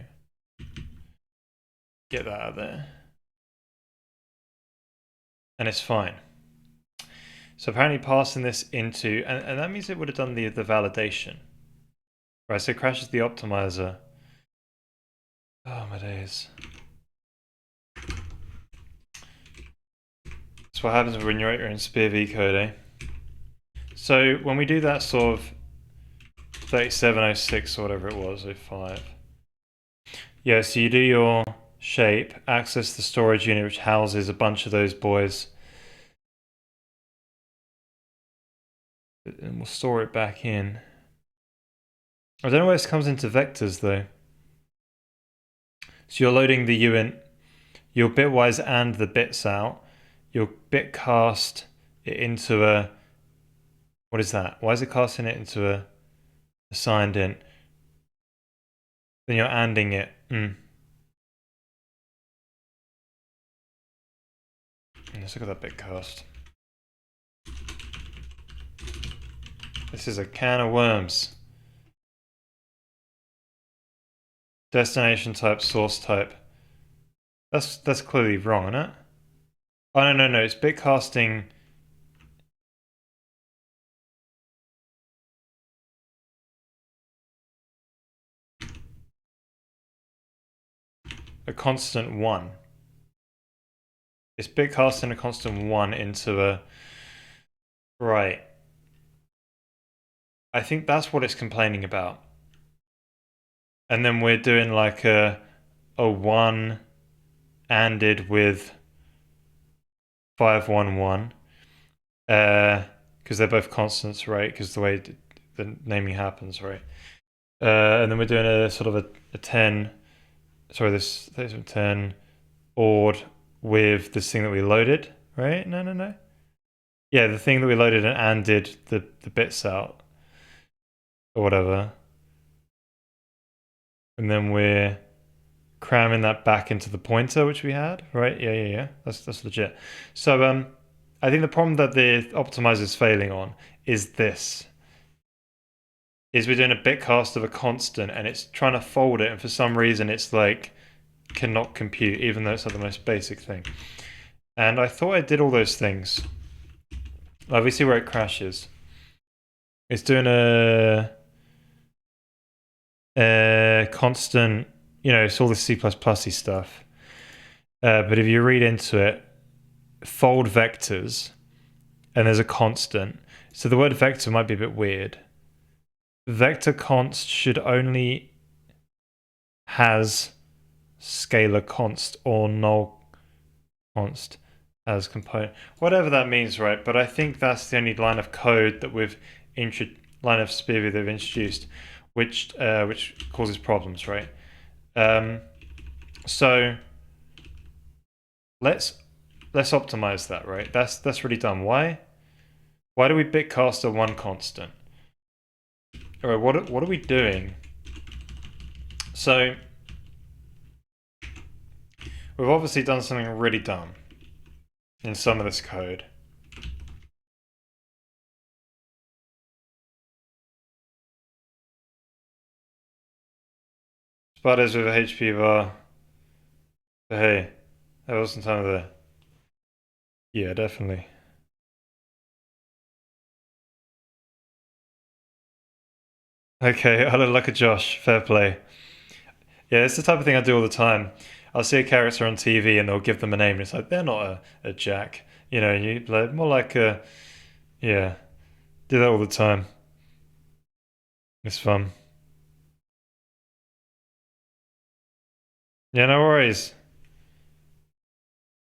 Get that out there. And it's fine. So apparently passing this into, and that means it would have done the validation. Right, so it crashes the optimizer. Oh my days. That's what happens when you write your own SpearV code, eh? So when we do that sort of 3706 or whatever it was, 05. Yeah, so you do your shape, access the storage unit which houses a bunch of those boys. And we'll store it back in. I don't know where this comes into vectors though. So you're loading the uint, your bitwise and the bits out. You'll bitcast it into a... What is that? Why is it casting it into a assigned int? Then you're anding it. Let's look at that bitcast. This is a can of worms. Destination type, source type. That's clearly wrong, isn't it? Oh no, it's bitcasting. A constant 1. It's bitcasting a constant 1 into a... Right. I think that's what it's complaining about. And then we're doing like a 1 anded with 511. Because they're both constants, right? Because the way the naming happens, right? And then we're doing a sort of a 10... Sorry, this 10 ORed with this thing that we loaded, right? No. Yeah, the thing that we loaded and did the bits out or whatever. And then we're cramming that back into the pointer which we had, right? Yeah. That's legit. So I think the problem that the optimizer is failing on is this. Is we're doing a bitcast of a constant and it's trying to fold it, and for some reason it's like cannot compute, even though it's like the most basic thing. And I thought I did all those things. Like we see where it crashes. It's doing a constant, it's all the C++y stuff. But if you read into it, fold vectors, and there's a constant. So the word vector might be a bit weird. Vector const should only has scalar const or null const as component. Whatever that means, right? But I think that's the only line of code that we've line of SpearV they've introduced, which causes problems, right? So let's optimize that, right? That's really dumb. Why do we bitcast a 1 constant? All right, what are we doing? So we've obviously done something really dumb in some of this code. Spiders with a HP var. But hey, that wasn't some of the... Yeah, definitely. Okay, I look like a Josh. Fair play. Yeah, it's the type of thing I do all the time. I'll see a character on TV and they'll give them a name, and it's like, they're not a Jack. You like more like a... Yeah, do that all the time. It's fun. Yeah, no worries.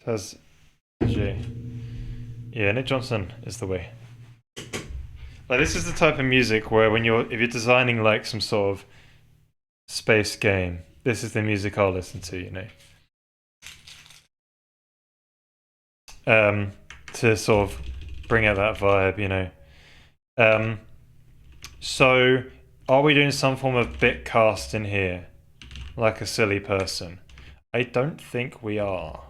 Has G. Yeah, Nick Johnson is the way. Like, this is the type of music where if you're designing like some sort of space game, this is the music I'll listen to, to sort of bring out that vibe, So are we doing some form of bitcast in here? Like a silly person? I don't think we are.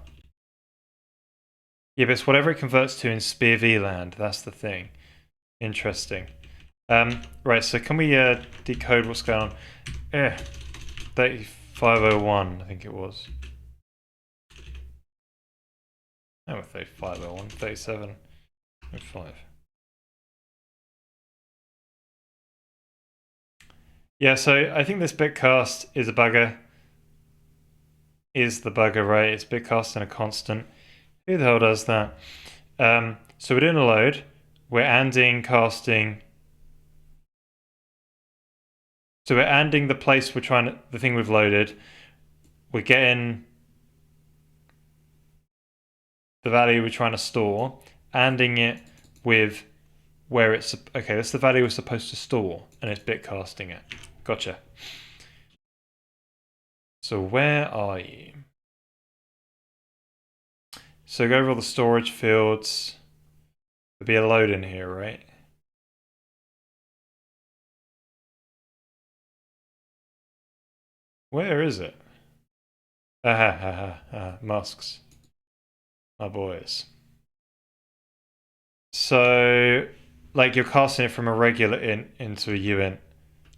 Yeah, but it's whatever it converts to in SpearV land, that's the thing. Interesting. Right, so can we decode what's going on? 3501, I think it was. No, 3501, 37. 5. Yeah, so I think this bitcast is a bugger. Is the bugger, right? It's bitcast and a constant. Who the hell does that? So we're doing a load. We're anding casting. So we're anding the place we're trying to, the thing we've loaded. We're getting the value we're trying to store, anding it with where it's, okay, that's the value we're supposed to store, and it's bitcasting it. Gotcha. So where are you? So go over all the storage fields. There'll be a load in here, right? Where is it? Musks. My boys. So, like, you're casting it from a regular int into a uint,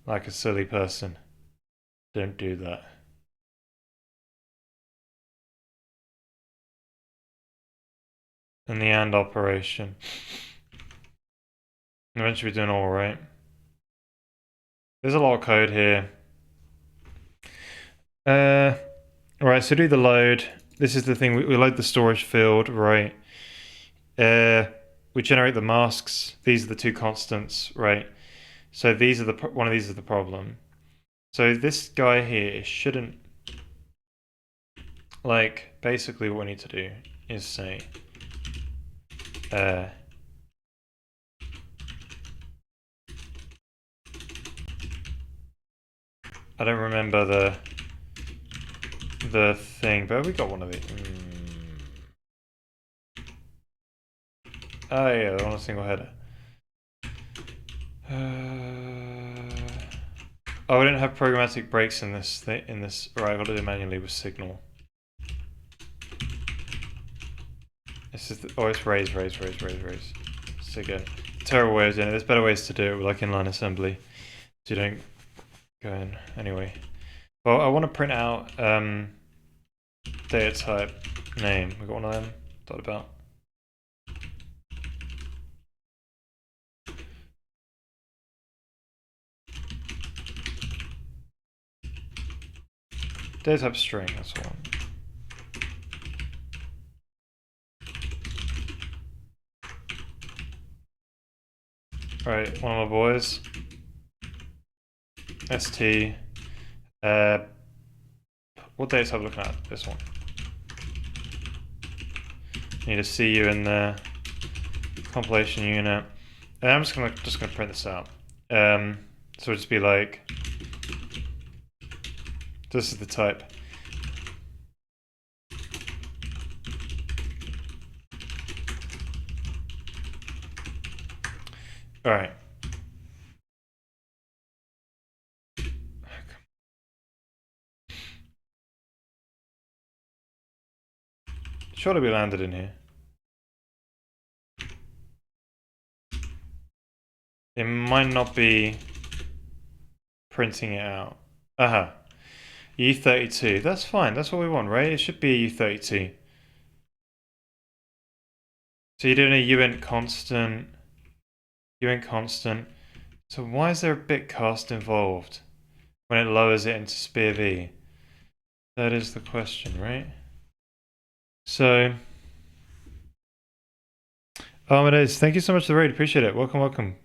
like a silly person. Don't do that. And the AND operation. Eventually we're doing alright. There's a lot of code here. Right, so do the load. This is the thing, we load the storage field, right? We generate the masks. These are the two constants, right? So these are one of these is the problem. So this guy here shouldn't, like, basically what we need to do is say, I don't remember the thing, but we got one of these. Oh yeah, they're on a single header. Oh, we don't have programmatic breaks in this thing. Right, I've got to do it manually with signal. This is it's raise. So again, terrible way of doing it. There's better ways to do it, like inline assembly, so you don't go in. Anyway, well, I want to print out data type name. We got one of them. Thought about. Data type string. That's one. Right, one of my boys. ST. What data type are we looking at? This one. Need to see you in the compilation unit. And I'm just gonna print this out. So it'll just be like, this is the type. All right. Surely we landed in here. It might not be printing it out. U32. That's fine. That's what we want, right? It should be U32. So you're doing a uint constant. So why is there a bitcast involved when it lowers it into SPIR-V? That is the question, right? So, it is. Thank you so much for the raid. Appreciate it. Welcome.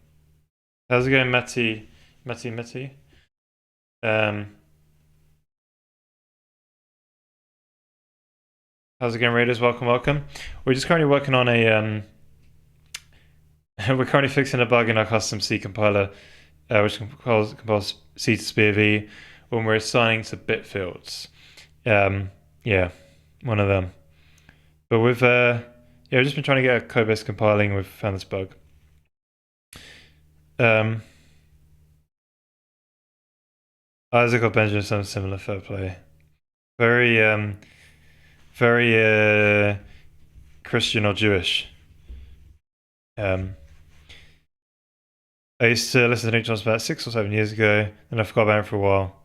How's it going, Matty? How's it going, raiders? Welcome. We're just currently working on a we're currently fixing a bug in our custom C compiler, which compiles C to SPIR-V when we're assigning to bit fields. Yeah, one of them. But we've just been trying to get a code-based compiling. We've found this bug. Isaac or Benjamin, some similar, fair play. Very Christian or Jewish. I used to listen to Nick Johnson about 6 or 7 years ago, and I forgot about him for a while.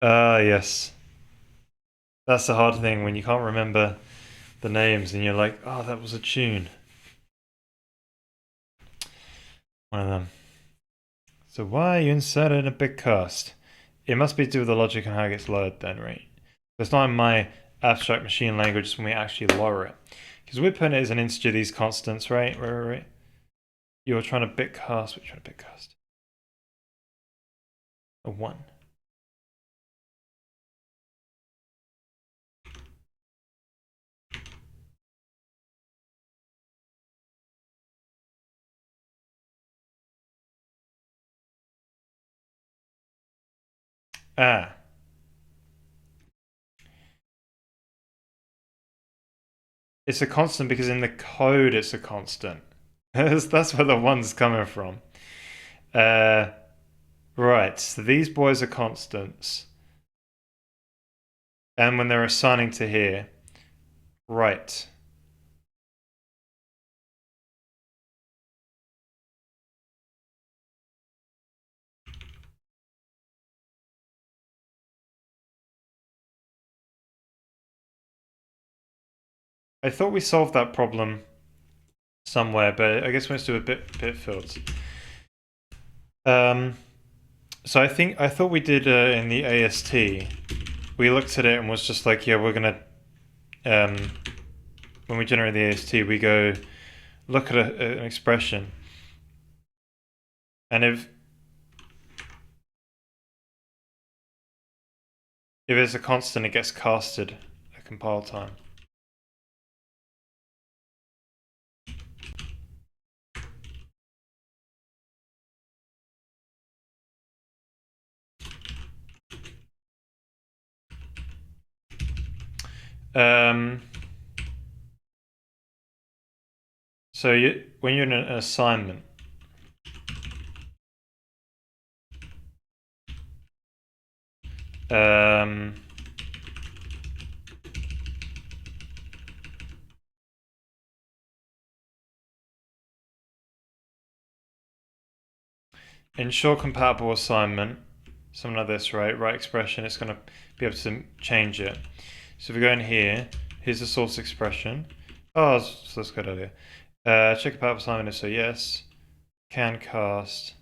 Yes. That's the hard thing when you can't remember the names and you're like, oh, that was a tune. One of them. So why are you inserted in a big cast? It must be to do with the logic and how it gets lowered then, right? It's not in my abstract machine language, it's when we actually lower it. Because we're putting it as an integer, these constants, right? Right. You're trying to bitcast, we're trying to bitcast. A 1. Ah. It's a constant because in the code it's a constant. That's where the 1's coming from. Right, so these boys are constants. And when they're assigning to here, right. I thought we solved that problem somewhere, but I guess we have to do a bit fields. So I thought we did in the AST. We looked at it and was just like, yeah, we're gonna when we generate the AST, we go look at an expression, and if it's a constant, it gets casted at compile time. So when you're in an assignment, ensure compatible assignment, something like this, right? Right expression, it's going to be able to change it. So if we go in here, here's the source expression. Oh, so that's a good idea. Check compatible assignment if so, yes. Can cast.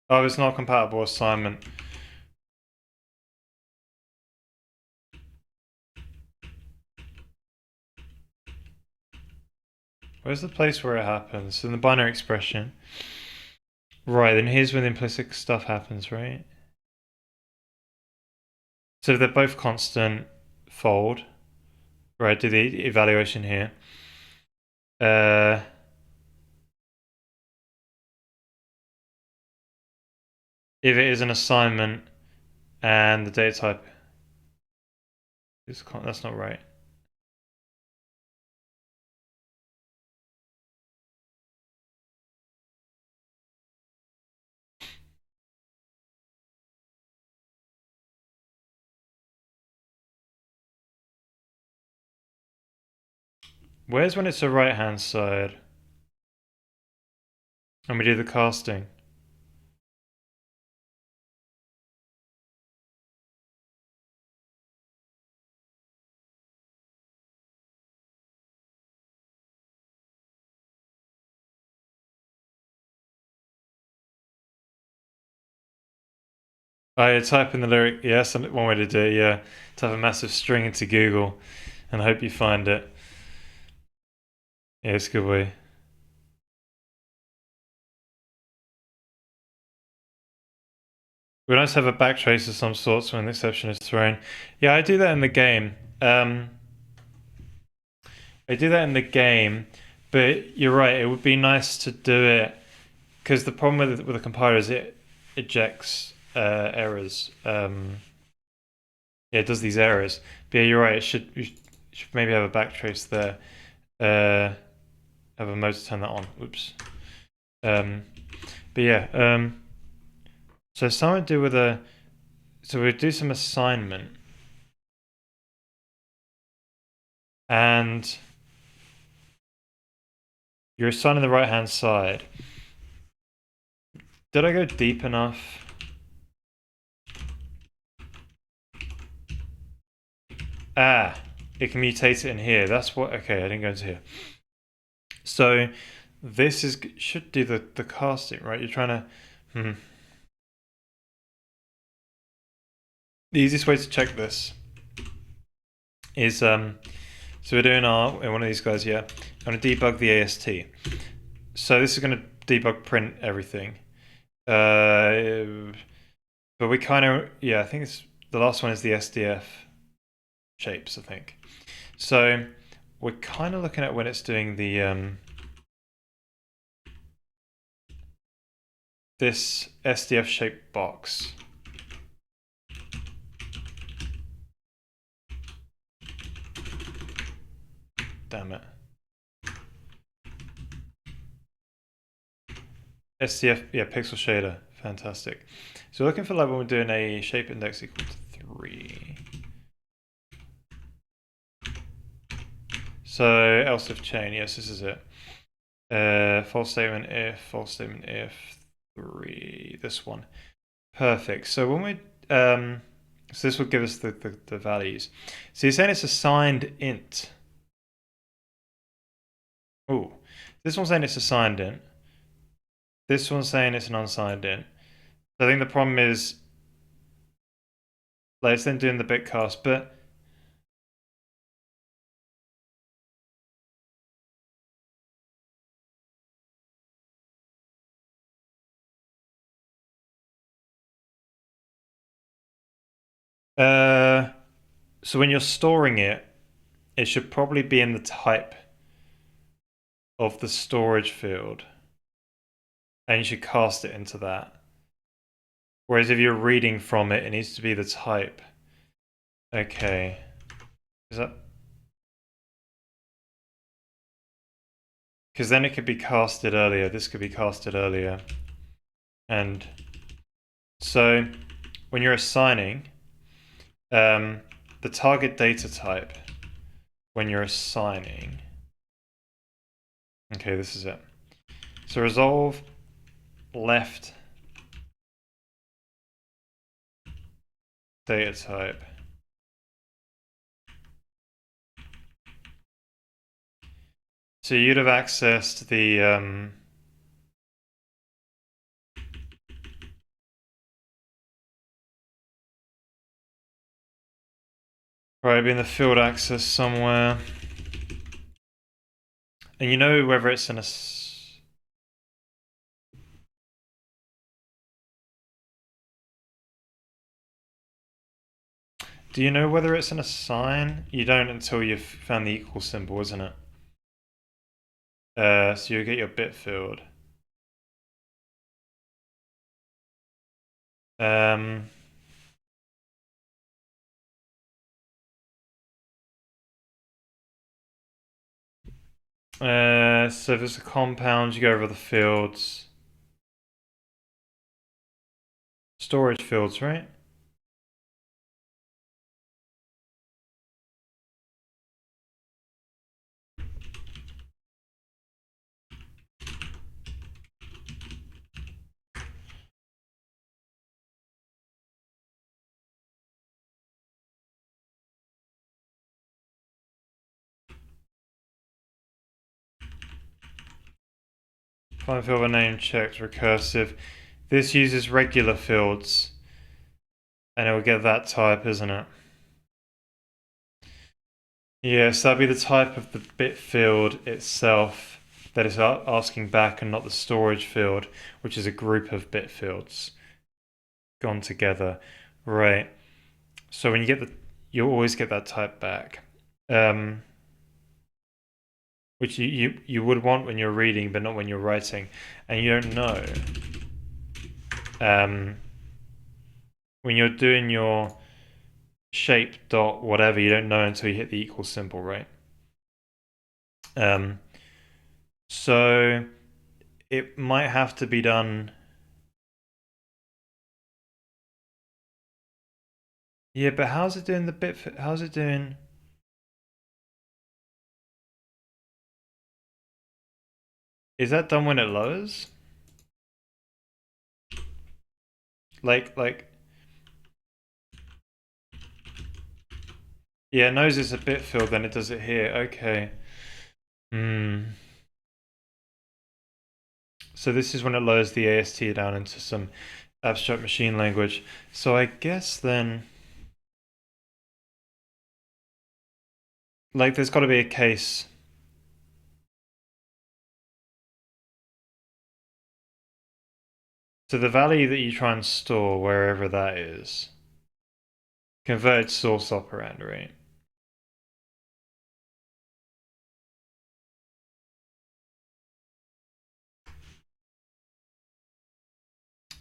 Oh, it's not compatible assignment. Where's the place where it happens? In the binary expression. Right, then here's where the implicit stuff happens, right? So if they're both constant, fold. Right, do the evaluation here. If it is an assignment and the data type is that's not right. Where's when it's the right hand side? And we do the casting. I type in the lyric, yes, one way to do it, yeah. Type a massive string into Google and I hope you find it. Yeah, it's a good way. We nice to have a backtrace of some sorts when an exception is thrown. Yeah, I do that in the game. I do that in the game, but you're right, it would be nice to do it because the problem with the compiler is it ejects errors. Yeah, it does these errors. But yeah, you're right. You should maybe have a backtrace there. Have a mode to turn that on. Oops. But yeah. So something to do with a. So we do some assignment, and you're assigning the right hand side. Did I go deep enough? Ah, it can mutate it in here. That's what. Okay, I didn't go into here. So this is should do the casting, right? You're trying to. The easiest way to check this is so we're doing one of these guys. Yeah, I'm going to debug the AST. So this is going to debug print everything. But we kind of I think it's the last one is the SDF shapes. I think so. We're kind of looking at when it's doing the this SDF shaped box. Damn it. SDF, yeah, pixel shader, fantastic. So we're looking for like when we're doing a shape index equal to 3. So else if chain, yes, this is it. False statement if 3, this one. Perfect. So when we so this will give us the values. So you're saying it's assigned int. Oh, this one's saying it's assigned int. This one's saying it's an unsigned int. So I think the problem is like it's then doing the bit cast, but so when you're storing it, it should probably be in the type of the storage field, and you should cast it into that. Whereas if you're reading from it, it needs to be the type. Okay. Is that... Because then it could be casted earlier. This could be casted earlier. And so when you're assigning the target data type, when you're assigning... Okay, this is it. So resolve left data type. So you'd have accessed the probably in the field access somewhere. And you know whether it's an do you know whether it's an assign? You don't until you've found the equal symbol, isn't it? So you get your bit field. So if it's a compound, you go over the fields. Storage fields, right? Find field by name checked, recursive. This uses regular fields. And it will get that type, isn't it? Yeah, so that'd be the type of the bit field itself that is asking back and not the storage field, which is a group of bit fields gone together. Right. So when you get you'll always get that type back. Which you would want when you're reading, but not when you're writing. And you don't know. When you're doing your shape dot whatever, you don't know until you hit the equal symbol, right? So it might have to be done Yeah, but how's it doing the bit? How's it doing? Is that done when it lowers? Like, yeah, it knows it's a bit fill, then it does it here. Okay. Hmm. So this is when it lowers the AST down into some abstract machine language. So I guess then, like, there's got to be a case. So the value that you try and store, wherever that is, converted source operand, right?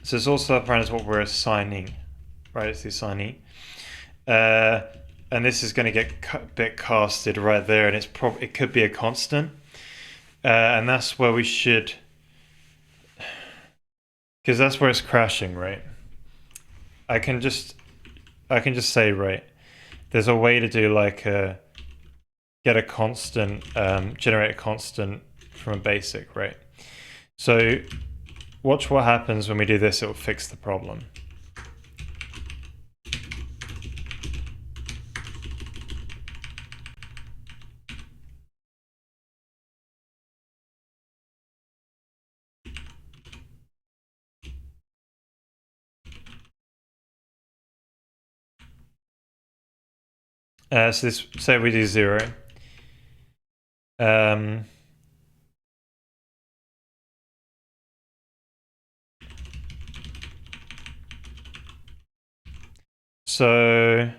So source operand is what we're assigning, right? It's the assignee. And this is going to get bit casted right there, and it could be a constant, and that's where we should, because that's where it's crashing, right? I can just say, right, there's a way to do like get a constant, generate a constant from a basic, right? So watch what happens when we do this. It will fix the problem. So this, say we do 0. Um, so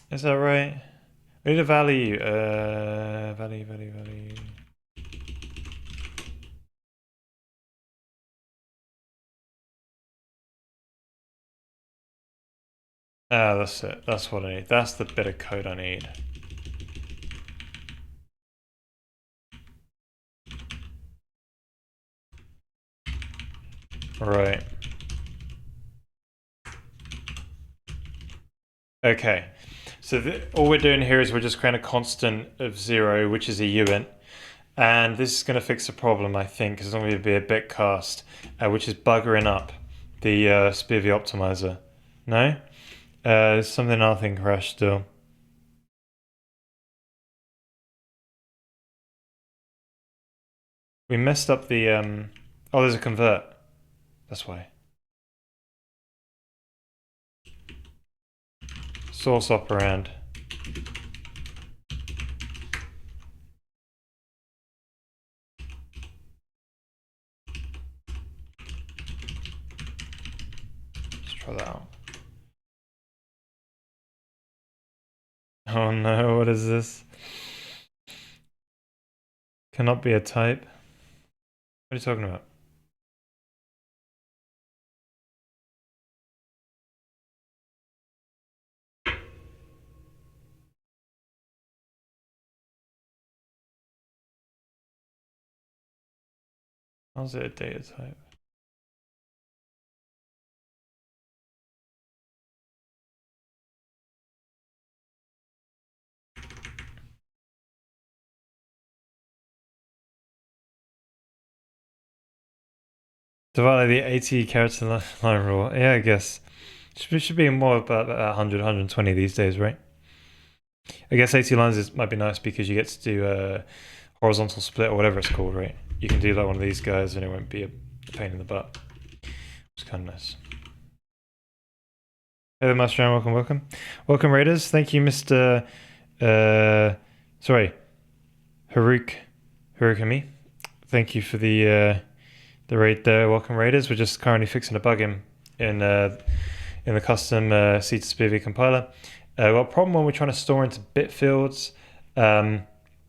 is that right? We need a value. Value. Ah, that's it. That's what I need. That's the bit of code I need. Right. Okay. So all we're doing here is we're just creating a constant of 0, which is a uint. And this is going to fix the problem, I think, because it's going to be a bit cast, which is buggering up the SPIVy optimizer. No? There's something I think crashed still. We messed up the... Oh, there's a convert. That's why. Source operand. Let's try that out. Oh no, what is this? Cannot be a type. What are you talking about? How's it a data type? Divided the 80 character line rule. Yeah, I guess. Should be more about 100, 120 these days, right? I guess 80 lines might be nice because you get to do a horizontal split or whatever it's called, right? You can do like one of these guys and it won't be a pain in the butt. It's kind of nice. Hey there, Master Jan, welcome. Welcome, Raiders. Thank you, Mr. Sorry, Harukami. Thank you for the raid there. Welcome, Raiders. We're just currently fixing a bug in the custom C to SPIVy compiler. Got a problem when we're trying to store into bit fields.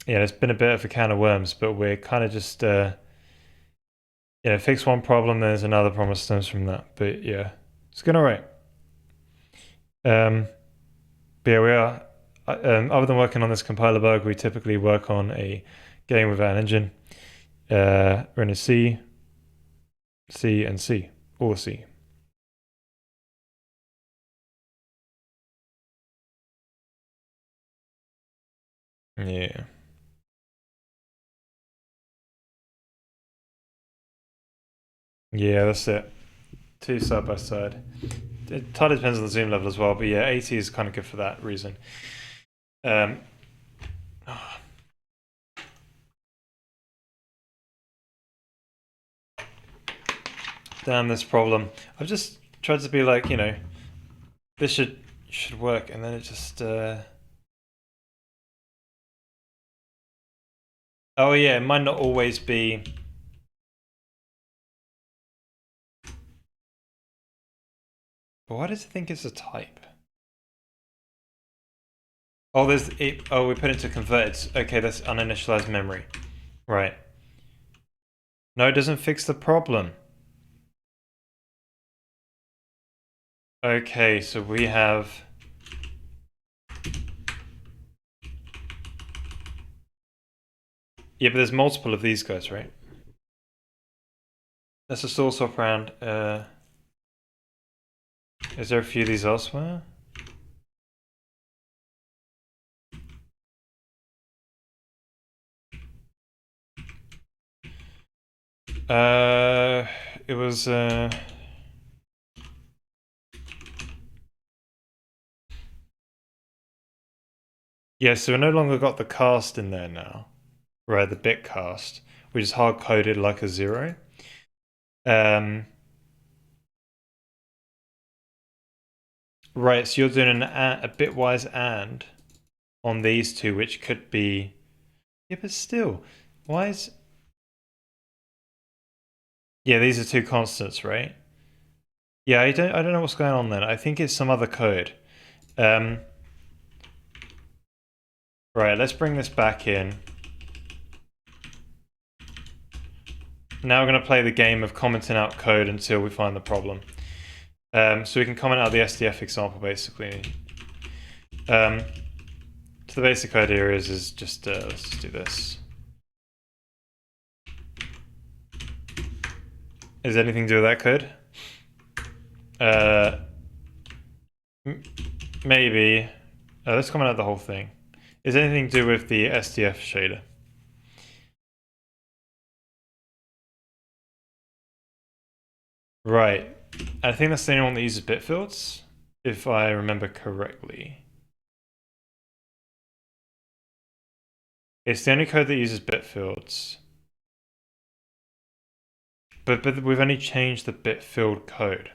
Yeah, it's been a bit of a can of worms, but we're kind of just fix one problem, there's another problem that stems from that. But yeah, it's going alright. But yeah, we are. Other than working on this compiler bug, we typically work on a game without an engine. We're in a C. C and C, or C. Yeah. Yeah, that's it. Two side by side. It entirely depends on the zoom level as well, but yeah, 80 is kind of good for that reason. Um, damn this problem. I've just tried to be like, this should work, and then it just oh yeah, it might not always be. But why does it think it's a type? Oh, there's it. Oh, we put it to converted. Okay, that's uninitialized memory. Right. No, it doesn't fix the problem. Okay, so we have. Yeah, but there's multiple of these guys, right? Let's just all swap around. Is there a few of these elsewhere? It was yeah, so we no longer got the cast in there now. Right, the bit cast, which is hard coded like a 0. Right, so you're doing a bitwise and on these two, which could be. Yeah, but still, why is. Yeah, these are two constants, right? Yeah, I don't know what's going on then. I think it's some other code. Right, let's bring this back in. Now we're going to play the game of commenting out code until we find the problem. So we can comment out the SDF example basically. So the basic idea is just let's just do this. Is anything to do with that code? Maybe. Let's comment out the whole thing. Is anything to do with the SDF shader? Right. I think that's the only one that uses bit fields, if I remember correctly. It's the only code that uses bit fields. But we've only changed the bit field code.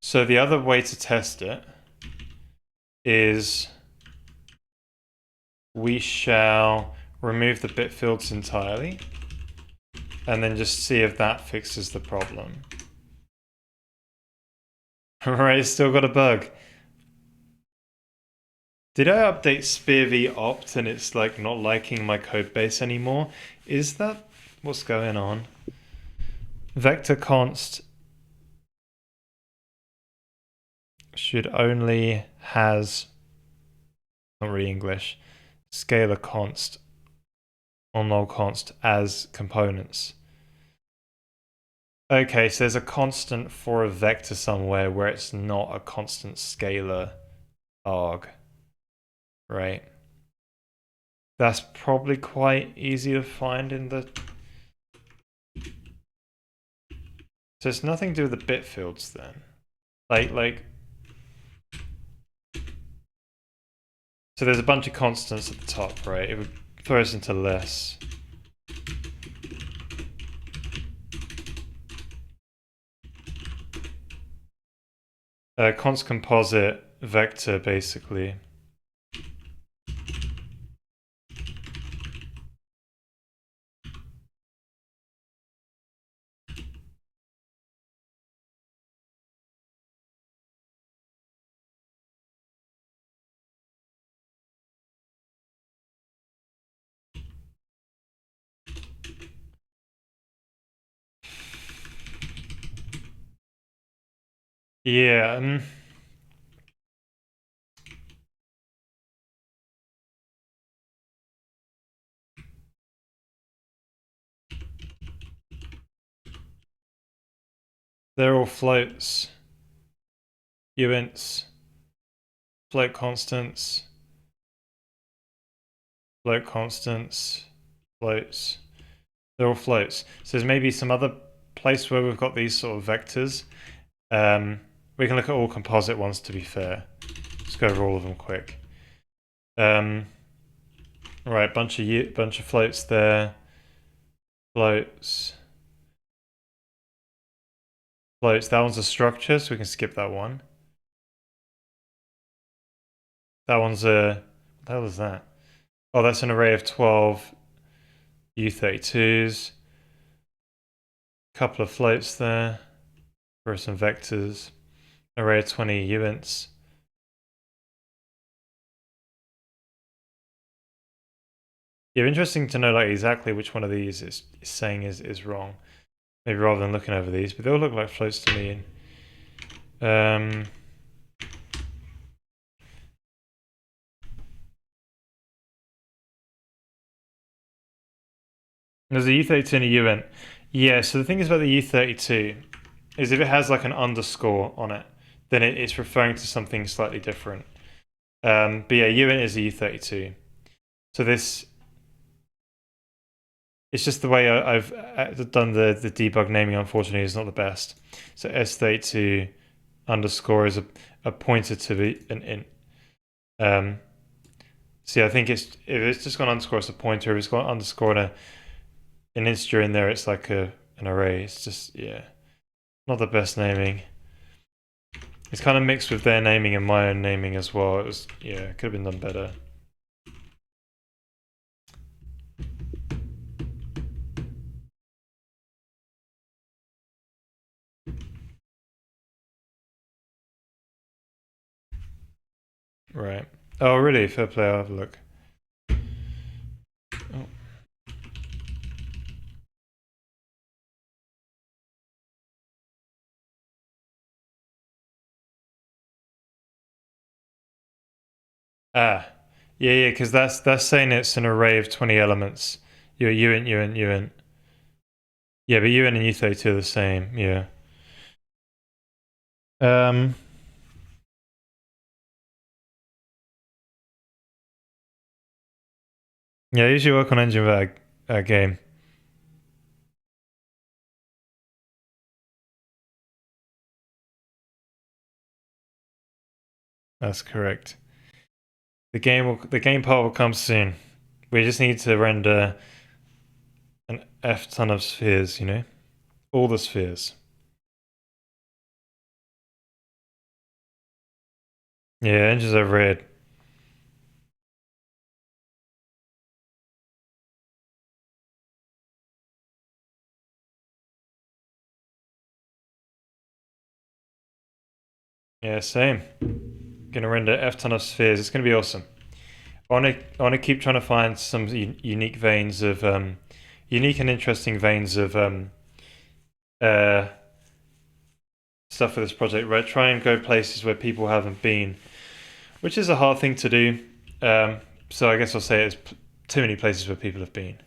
So the other way to test it is we shall remove the bit fields entirely and then just see if that fixes the problem. Right, it's still got a bug. Did I update SpearV opt and it's like not liking my code base anymore? Is that what's going on? Vector const should only has, not really English, scalar const or null const as components. Okay, so there's a constant for a vector somewhere where it's not a constant scalar arg, right? That's probably quite easy to find in the. So it's nothing to do with the bit fields then. Like. So there's a bunch of constants at the top, right? It would throw us into less. Const composite vector, basically. Yeah. They're all floats, uints, float constants, float constants, floats. They're all floats. So there's maybe some other place where we've got these sort of vectors. We can look at all composite ones to be fair. Let's go over all of them quick. Right, bunch of floats there. Floats. Floats. That one's a structure, so we can skip that one. That one's a... What the hell is that? Oh, that's an array of 12 U32s. Couple of floats there. For some vectors. Array of 20 uints. Yeah, interesting to know like exactly which one of these is saying is wrong. Maybe rather than looking over these, but they all look like floats to me. There's a U32 and a uint. Yeah, so the thing is about the U32 is if it has like an underscore on it, then it's referring to something slightly different. But yeah, uint is a U32. So this... It's just the way I've done the debug naming, unfortunately, is not the best. So S32 underscore is a pointer to an int. See, I think if it's just got an underscore, it's a pointer. If it's got an underscore and an integer in there, it's like an array. It's just, yeah, not the best naming. It's kind of mixed with their naming and my own naming as well. It was, yeah, it could have been done better. Right. Oh, really? Fair play. I'll have a look. Oh. Ah, yeah, because that's saying it's an array of 20 elements. Uint. Yeah, but uint and U32 are the same. Yeah. Yeah, I usually work on engine for that game. That's correct. The game part will come soon. We just need to render an F ton of spheres, you know? All the spheres. Yeah, engines overhead. Yeah, same. Gonna render F ton of spheres. It's gonna be awesome. I wanna keep trying to find some unique veins of unique and interesting veins of stuff for this project. Right, try and go places where people haven't been, which is a hard thing to do. So I guess I'll say it's too many places where people have been,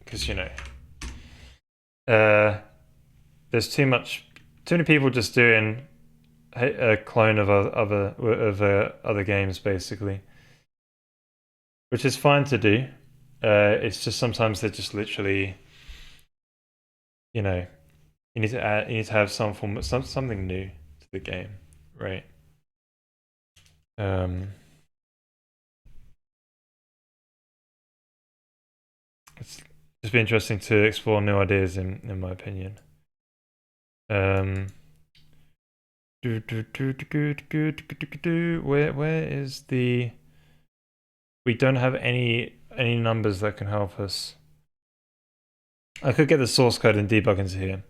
because you know, there's too many people just doing a clone of other games basically, which is fine to do. It's just sometimes they're just literally, you know, you need to have some form of something new to the game, right? It's just be interesting to explore new ideas in my opinion. Where is the... We don't have any numbers that can help us. I could get the source code and debug into here.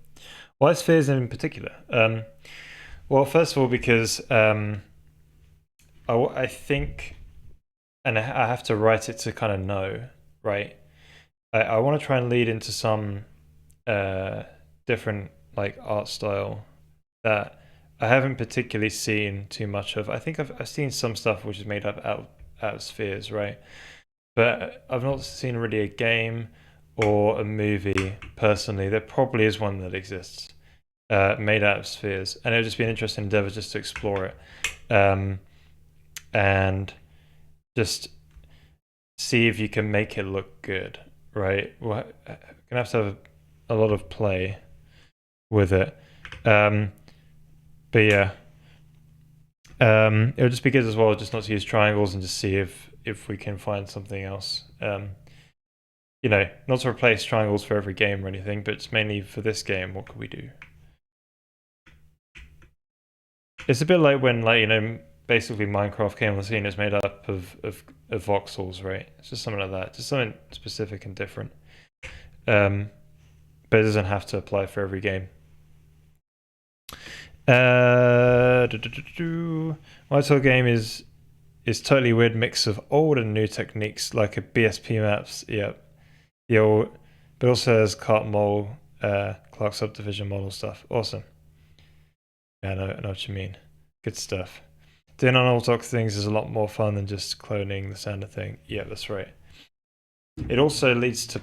Why spheres in particular? Well, first of all, because I think, and I have to write it to kind of know, right? I want to try and lead into some different like art style that I haven't particularly seen too much of. I think I've seen some stuff which is made up out of spheres, right? But I've not seen really a game or a movie, personally. There probably is one that exists, made out of spheres, and it would just be an interesting endeavor just to explore it, and just see if you can make it look good, right? Well, you're gonna have to have a lot of play with it, but yeah, it would just be good as well just not to use triangles and just see if we can find something else. You know, not to replace triangles for every game or anything, but it's mainly for this game. What could we do? It's a bit like when, like, you know, basically Minecraft came on the scene. It's made up of voxels, right? It's just something like that, just something specific and different. But it doesn't have to apply for every game. My tool game is totally weird mix of old and new techniques, like a BSP maps. Yep. The old, but also has cart mole, Clark subdivision model stuff. Awesome. Yeah, I know what you mean. Good stuff. Doing unorthodox things is a lot more fun than just cloning the standard thing. Yeah, that's right. It also leads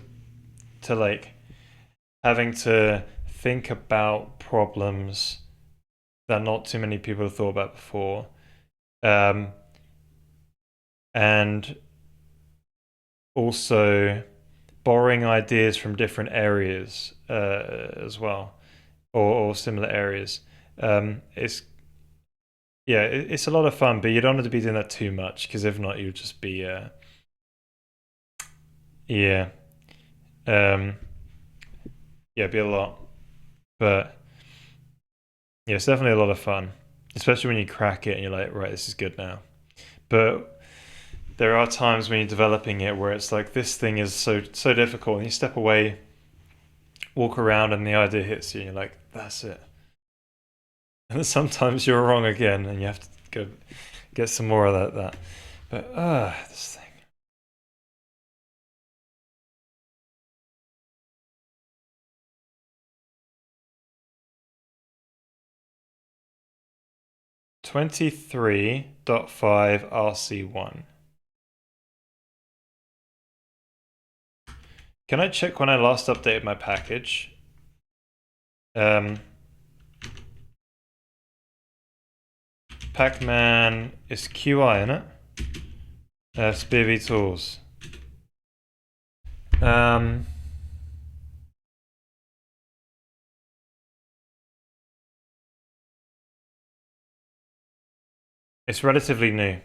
to like having to think about problems that not too many people have thought about before, and also borrowing ideas from different areas as well, or similar areas. It's yeah, it's a lot of fun, but you don't have to be doing that too much, because if not, you'll just be yeah, yeah, be a lot. But yeah, it's definitely a lot of fun, especially when you crack it and you're like, right, this is good now. But there are times when you're developing it where it's like, this thing is so difficult, and you step away, walk around, and the idea hits you, and you're like, that's it. And then sometimes you're wrong again, and you have to go get some more of that. But this thing. (23.5 RC1). Can I check when I last updated my package? Pac-Man is QI, isn't it? Spivvy tools. It's relatively new.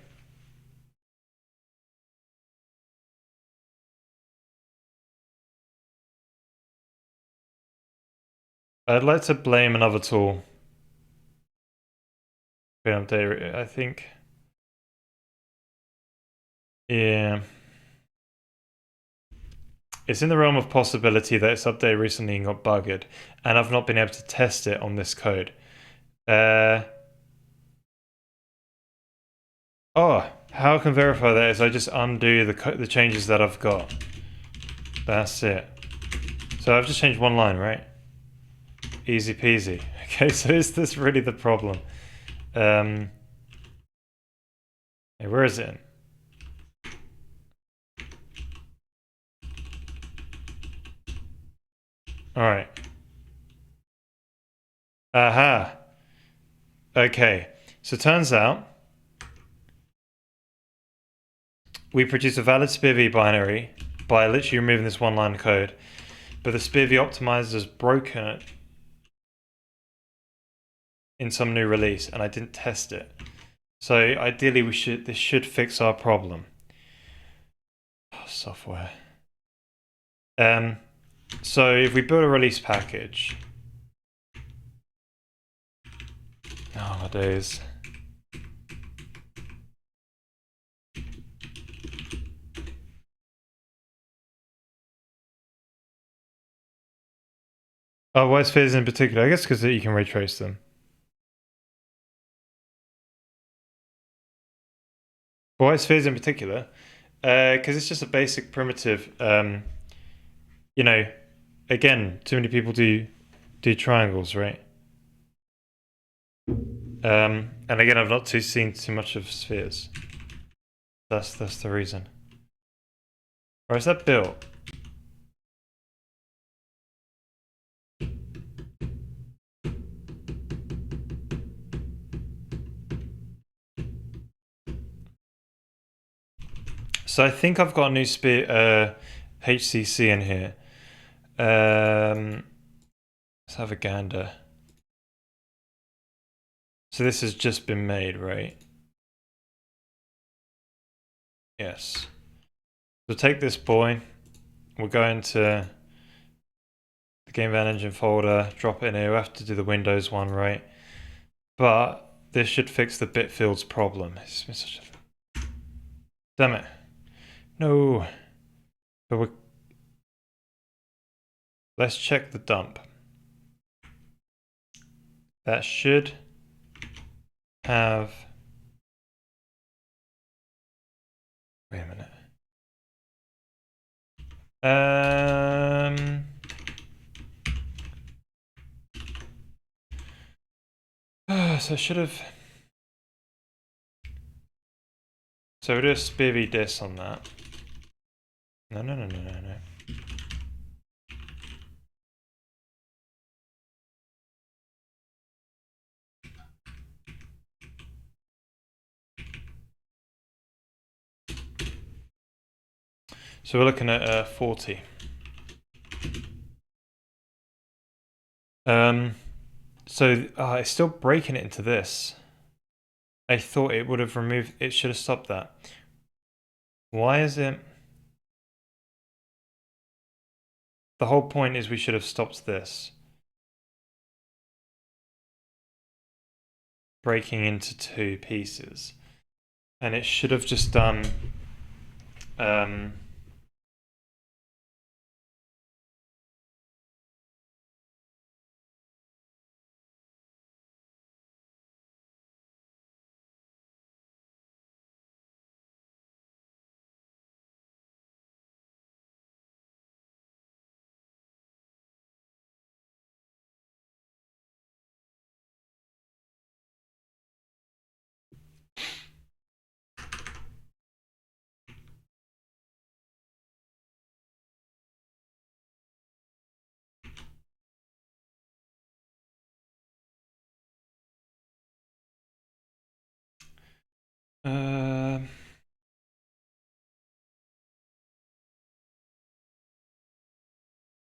I'd like to blame another tool. I think. Yeah. It's in the realm of possibility that it's updated recently and got bugged, and I've not been able to test it on this code. Oh, how I can verify that is I just undo the changes that I've got. That's it. So I've just changed one line, right? Easy peasy. Okay, so is this really the problem? Hey, where is it? All right. Aha. Okay. So it turns out we produce a valid SPIVy binary by literally removing this one line of code, but the SPIVy optimizer has broken it in some new release, and I didn't test it. So ideally, this should fix our problem. Oh, software. So if we build a release package, oh my days. Oh, why spheres in particular? I guess because you can ray trace them. Why spheres in particular? Because it's just a basic primitive. You know, again, too many people do triangles, right? And again, I've not seen too much of spheres. That's the reason. Or is that built? So I think I've got a new HCC in here. Let's have a gander. So this has just been made, right? Yes. So take this boy. We'll go into the Game Van Engine folder, drop it in here. We'll have to do the Windows one, right? But this should fix the bit fields problem. Damn it. No. But let's check the dump. That should have... Wait a minute. So I should have... So we'll do a spivvy dis on that. No. So we're looking at 40. So it's still breaking it into this. I thought it would have removed... It should have stopped that. Why is it... The whole point is we should have stopped this. Breaking into two pieces. And it should have just done...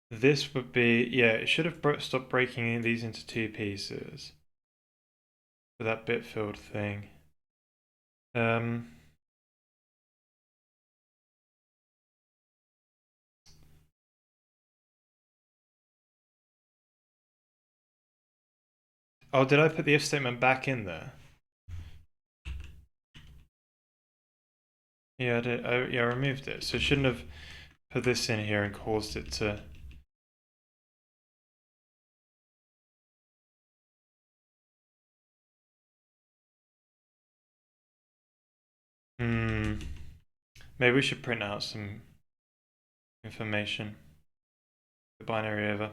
this would be... Yeah, it should have stopped breaking these into two pieces. For that bit field thing. Oh, did I put the if statement back in there? Yeah, I did. Yeah, I removed it. So I shouldn't have put this in here and caused it to... Maybe we should print out some information. The binary over.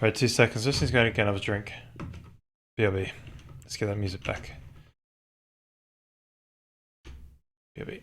Alright, 2 seconds. This is going to get another drink. BRB. Let's get that music back. BRB.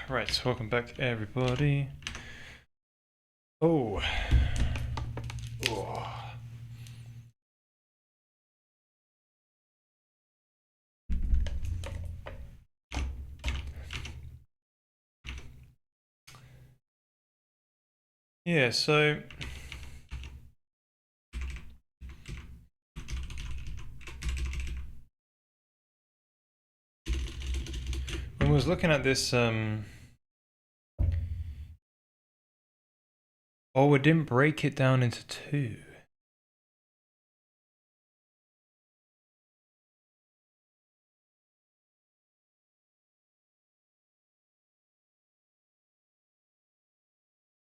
Right, welcome back everybody. Oh. Yeah, so when we was looking at this, oh, we didn't break it down into two.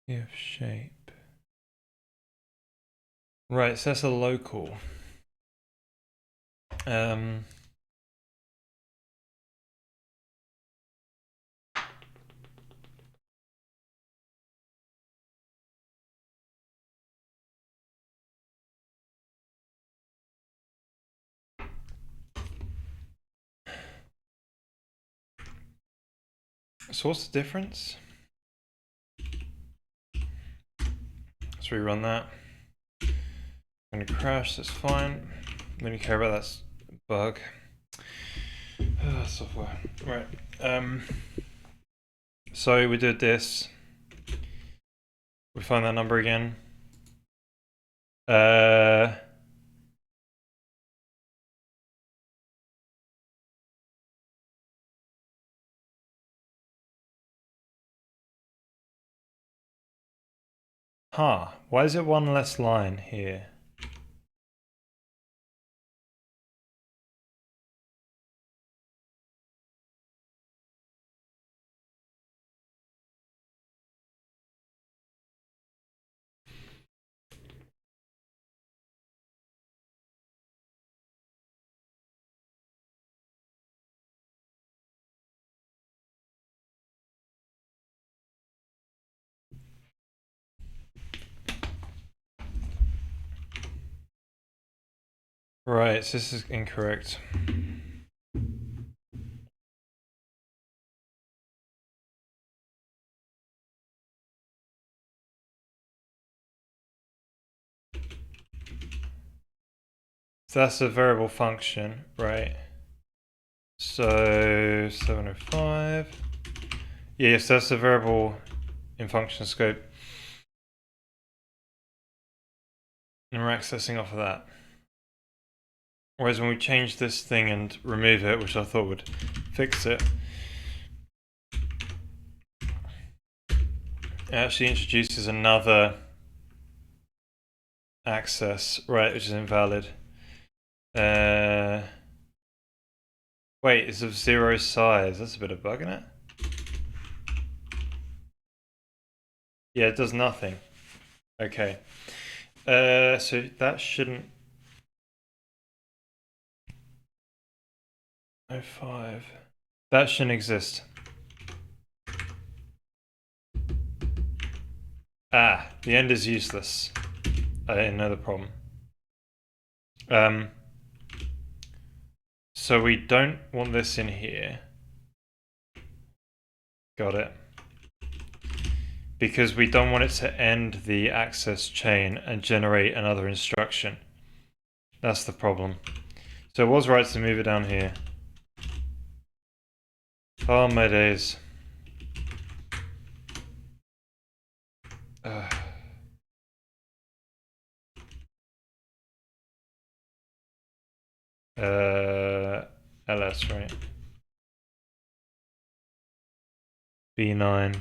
Yeah, shape. Right, so that's a local. So what's the difference? Let's rerun that. I'm gonna crash, that's fine. Don't really care about that bug. Software. Right. So we did this. We find that number again. Why is it one less line here? Right, so this is incorrect. So that's a variable function, right? So 705. Yeah, yes, that's a variable in function scope. And we're accessing off of that. Whereas when we change this thing and remove it, which I thought would fix it, it actually introduces another access, right, which is invalid. Wait, it's of 0 size. That's a bit of a bug, isn't it? Yeah, it does nothing. Okay. So that shouldn't... 05. That shouldn't exist. The end is useless. I didn't know the problem. So we don't want this in here. Got it. Because we don't want it to end the access chain and generate another instruction. That's the problem. So it was right to move it down here. Oh my days. LS, right? B9.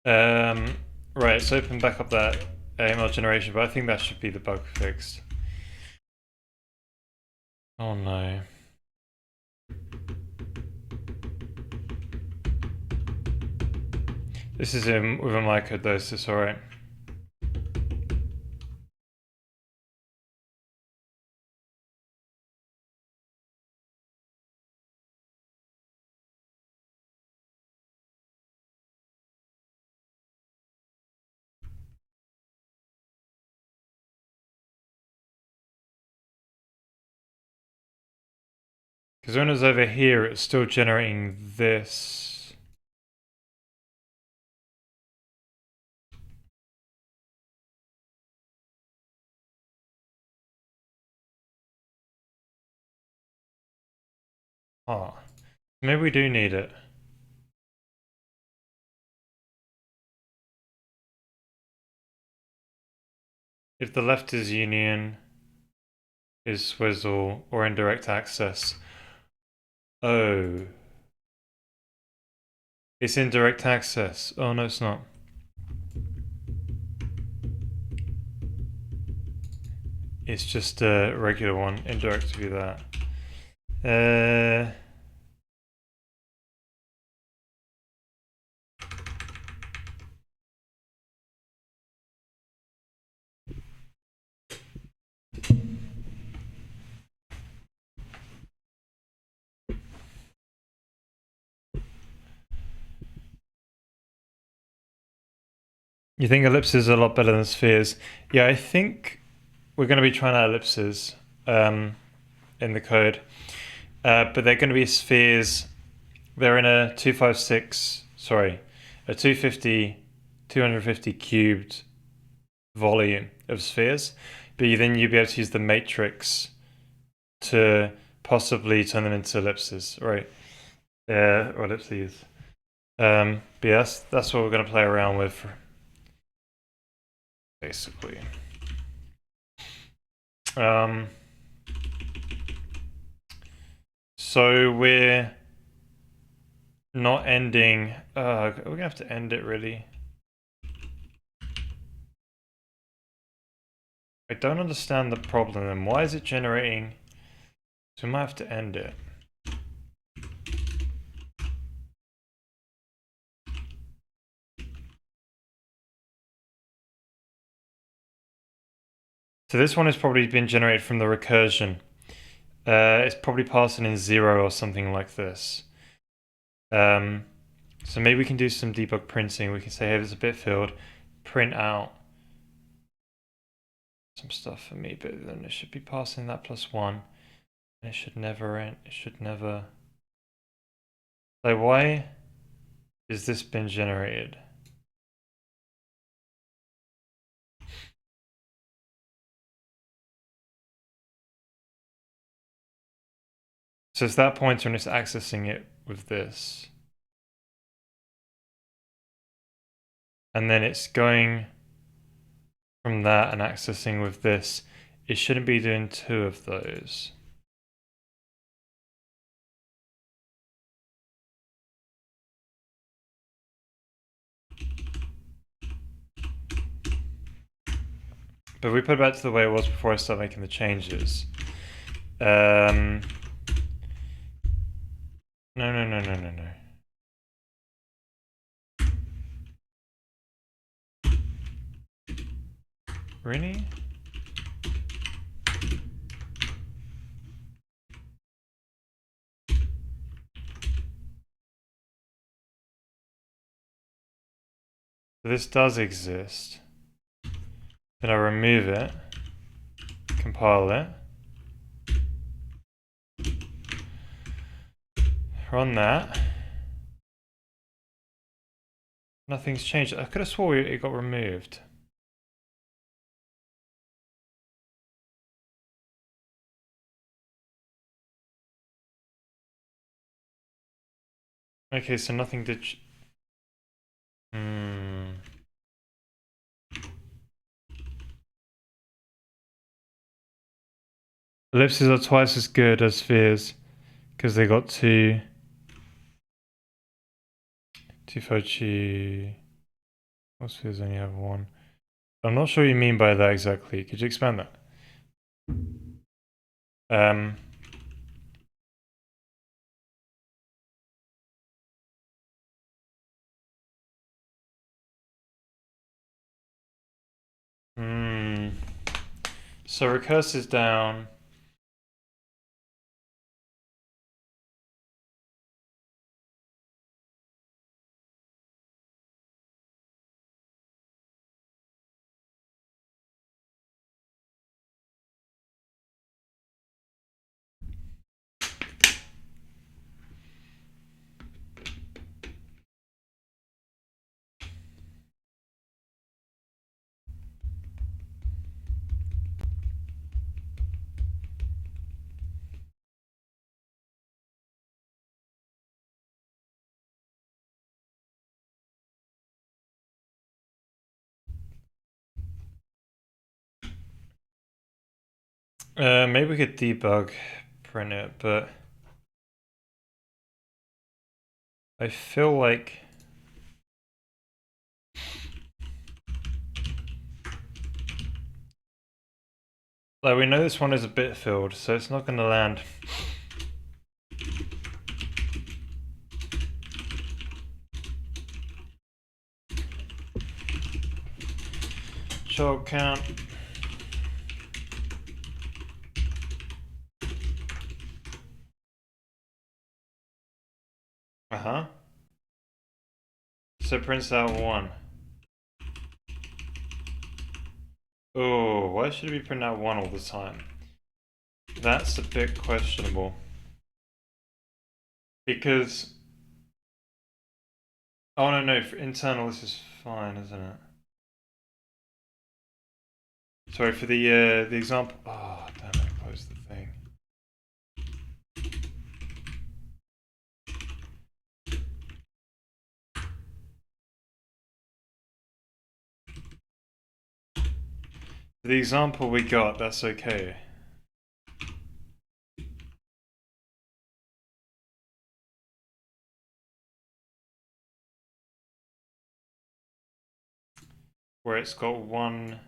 Right, let's open back up that AML generation, but I think that should be the bug fixed. Oh no. This is in with my code though, so it's alright. Because when it's over here, it's still generating this. Oh, maybe we do need it. If the left is union, is swizzle, or indirect access. Oh. It's indirect access. Oh, no, it's not. It's just a regular one. Indirect would be that. You think ellipses are a lot better than spheres? Yeah, I think we're going to be trying out ellipses in the code. But they're going to be spheres. They're in a 256, sorry, a 250 cubed volume of spheres. But then you'll be able to use the matrix to possibly turn them into ellipses, right? Or ellipses. But yeah, that's what we're going to play around with, basically. So we're not ending. We're gonna have to end it, really. I don't understand the problem then. Why is it generating? So we might have to end it. So this one has probably been generated from the recursion. It's probably passing in 0 or something like this. So maybe we can do some debug printing. We can say, hey, there's a bit field, print out some stuff for me, but then it should be passing that +1. And it should never end. It should never. Like, why is this been generated? So it's that pointer and it's accessing it with this. And then it's going from that and accessing with this. It shouldn't be doing 2 of those. But we put it back to the way it was before I start making the changes. No. Really? This does exist. Then I remove it, compile it, run that. Nothing's changed. I could have swore it got removed. Okay, so nothing did. Ellipses are twice as good as spheres because they got two Fauci. Most spheres only have one. I'm not sure what you mean by that exactly. Could you expand that? So recurse is down. Maybe we could debug print it, but I feel like we know this one is a bit filled, so it's not going to land. Child count. Uh-huh. So it prints out 1. Oh, why should it be printing out 1 all the time? That's a bit questionable. Because... Oh, no, for internal this is fine, isn't it? Sorry, for the example... Oh, damn it, close the thing. For the example we got, that's okay. Where it's got 1...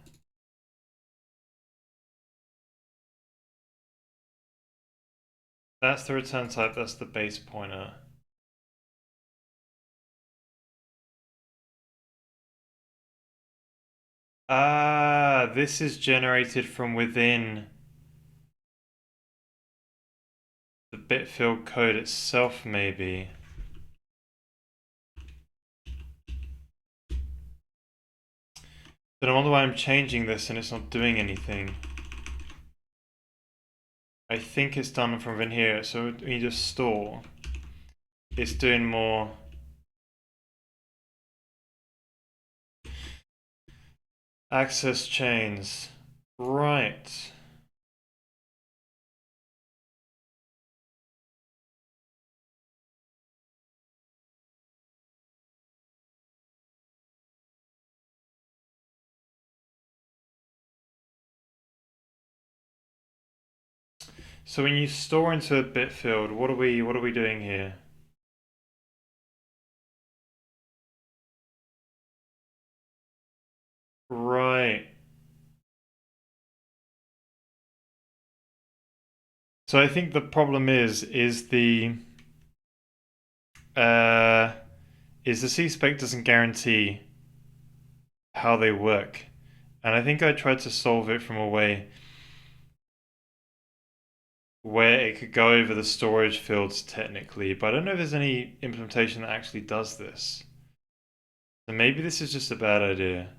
That's the return type, that's the base pointer. Ah, this is generated from within the bit field code itself, maybe. Then I wonder why I'm changing this and it's not doing anything. I think it's done from within here, so when you just store, it's doing more. Access chains. Right. So when you store into a bit field, what are we doing here? Right. So I think the problem is uh the C-spec doesn't guarantee how they work. And I think I tried to solve it from a way where it could go over the storage fields technically, but I don't know if there's any implementation that actually does this. So maybe this is just a bad idea.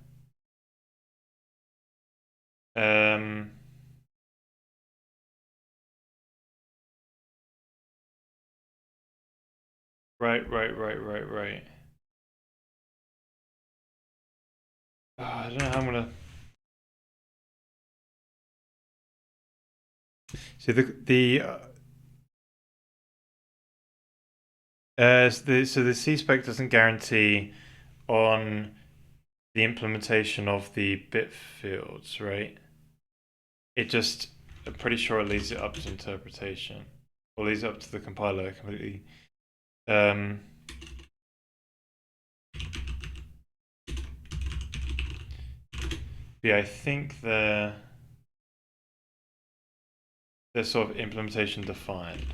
Um, right. Oh, I don't know how I'm gonna. So the C-spec doesn't guarantee on the implementation of the bit fields, right? It just, I'm pretty sure it leaves it up to interpretation, or leaves it up to the compiler completely. Yeah, I think they're sort of implementation defined.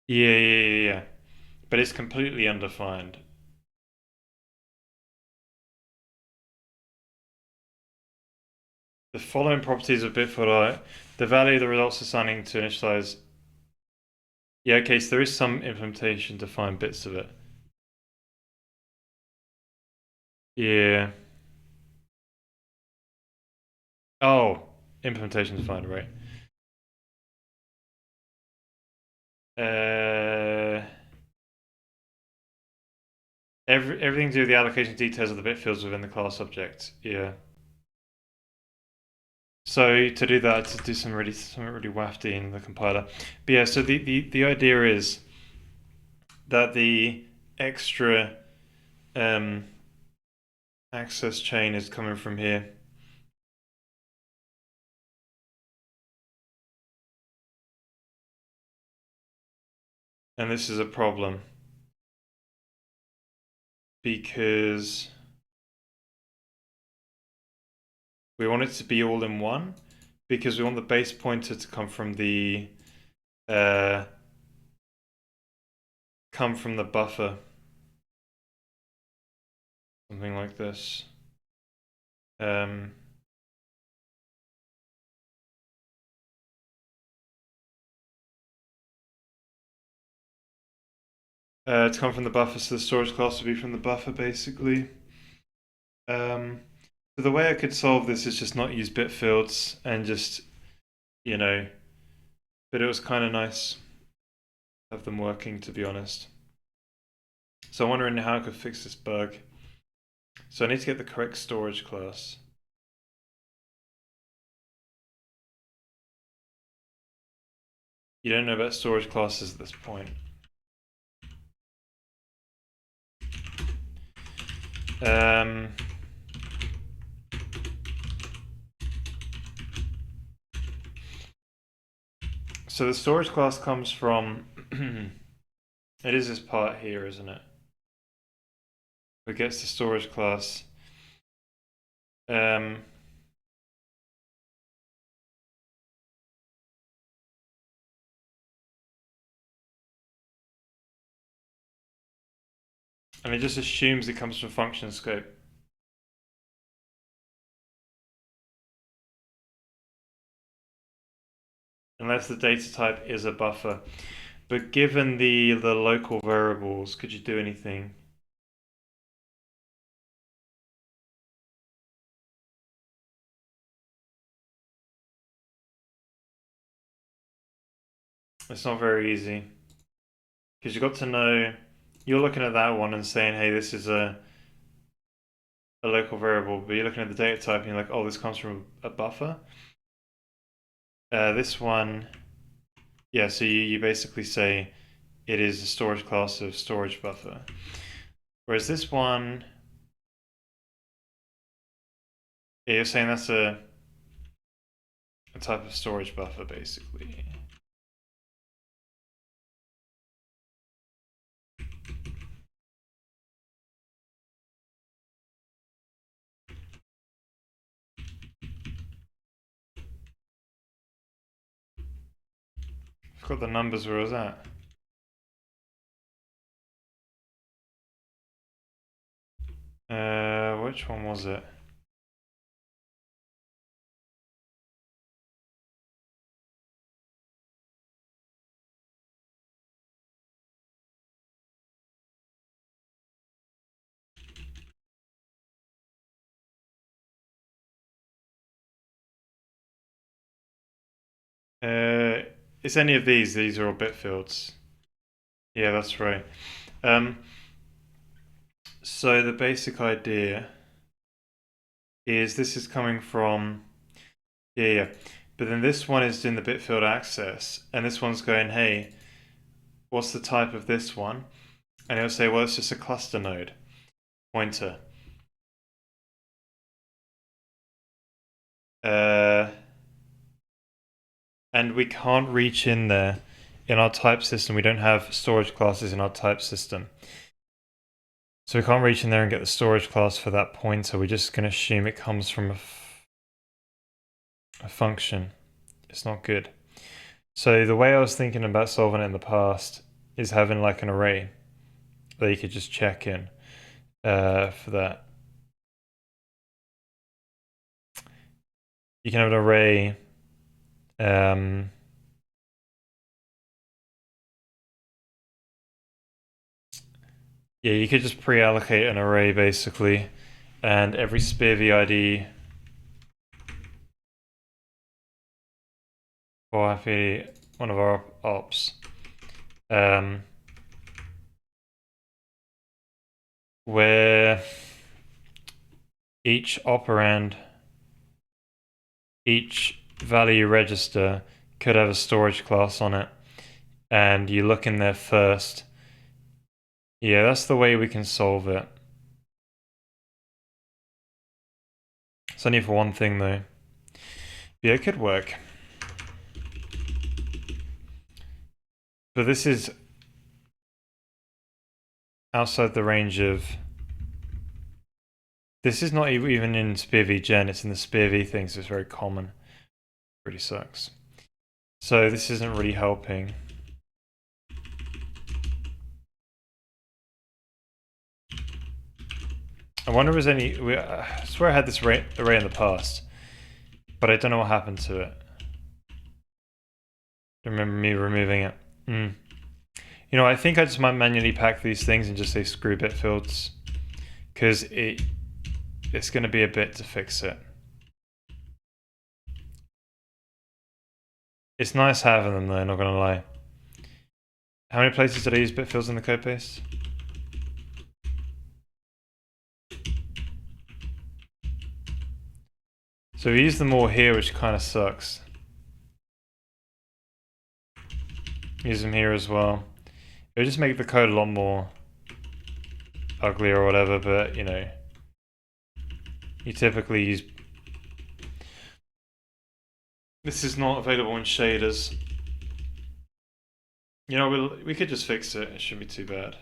Yeah. But it's completely undefined. The following properties of Bitfield are the value of the results assigning to initialize. Yeah, okay, so there is some implementation defined bits of it. Yeah. Oh, implementation defined, right. Uh, everything to do with the allocation details of the bit fields within the class object. Yeah. So to do that, to do something really wafty in the compiler. But yeah, so the idea is that the extra access chain is coming from here. And this is a problem because we want it to be all in one, because we want the base pointer to come from the buffer. Something like this. To come from the buffer, so the storage class would be from the buffer, basically. So the way I could solve this is just not use bit fields and just, but it was kind of nice to have them working, to be honest. So I'm wondering how I could fix this bug. So I need to get the correct storage class. You don't know about storage classes at this point. So the storage class comes from, it is this part here, isn't it? It gets the storage class. And it just assumes it comes from function scope. Unless the data type is a buffer. But given the local variables, could you do anything? It's not very easy. Because you've got to know, you're looking at that one and saying, hey, this is a local variable, but you're looking at the data type and you're like, oh, this comes from a buffer. This one, yeah, so you basically say it is a storage class of storage buffer. Whereas this one, yeah, you're saying that's a type of storage buffer, basically. I've got the numbers, where was that? Which one was it? It's any of these. These are all bit fields. Yeah, that's right. So the basic idea is this is coming from, yeah. But then this one is doing the bit field access, and this one's going, hey, what's the type of this one? And it'll say, well, it's just a cluster node pointer. And we can't reach in there. In our type system, we don't have storage classes in our type system. So we can't reach in there and get the storage class for that pointer. We're just going to assume it comes from a function. It's not good. So the way I was thinking about solving it in the past is having like an array that you could just check in for that. You can have an array. Yeah, you could just pre-allocate an array basically, and every sphere VID will have one of our ops. Where each operand, each value register could have a storage class on it, and you look in there first. Yeah, that's the way we can solve it. It's only for one thing though. Yeah, it could work. But this is outside the range of... This is not even in Spear v Gen, it's in the Spear v thing, so it's very common. Really sucks. So this isn't really helping. I wonder if there's any... I swear I had this array in the past, but I don't know what happened to it. I remember me removing it. You know, I think I just might manually pack these things and just say screw bit fields, because it's going to be a bit to fix it. It's nice having them though, not going to lie. How many places did I use bit fields in the code base? So we use them all here, which kind of sucks. Use them here as well. It would just make the code a lot more ugly or whatever, but you know, you typically use... This is not available in shaders. You know, we could just fix it. It shouldn't be too bad.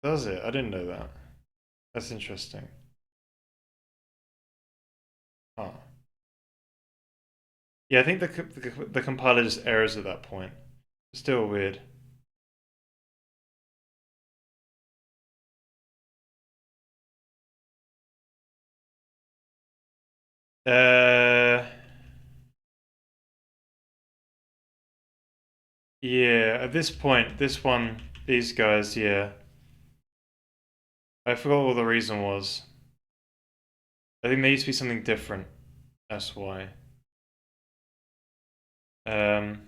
Does it? I didn't know that. That's interesting. Oh. Yeah, I think the compiler just errors at that point. Still weird. Yeah, at this point, this one, these guys, yeah. I forgot what the reason was. I think there used to be something different. That's why. But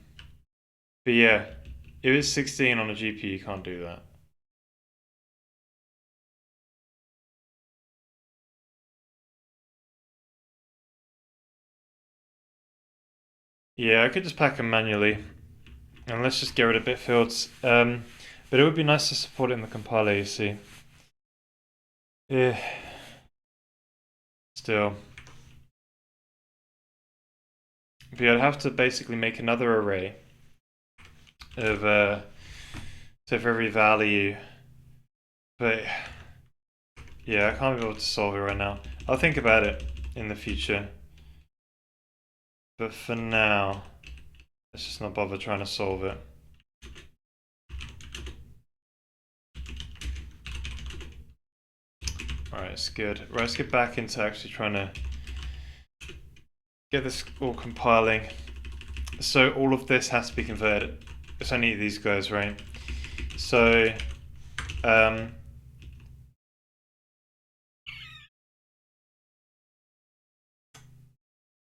yeah, if it's 16 on a GPU, you can't do that. Yeah, I could just pack them manually. And let's just get rid of bit fields. But it would be nice to support it in the compiler, you see. Yeah. Still. But yeah, I'd have to basically make another array of, so for every value. But yeah, I can't be able to solve it right now. I'll think about it in the future. But for now, let's just not bother trying to solve it. Alright, it's good. Right, let's get back into actually trying to get this all compiling. So all of this has to be converted. It's only these guys, right? So,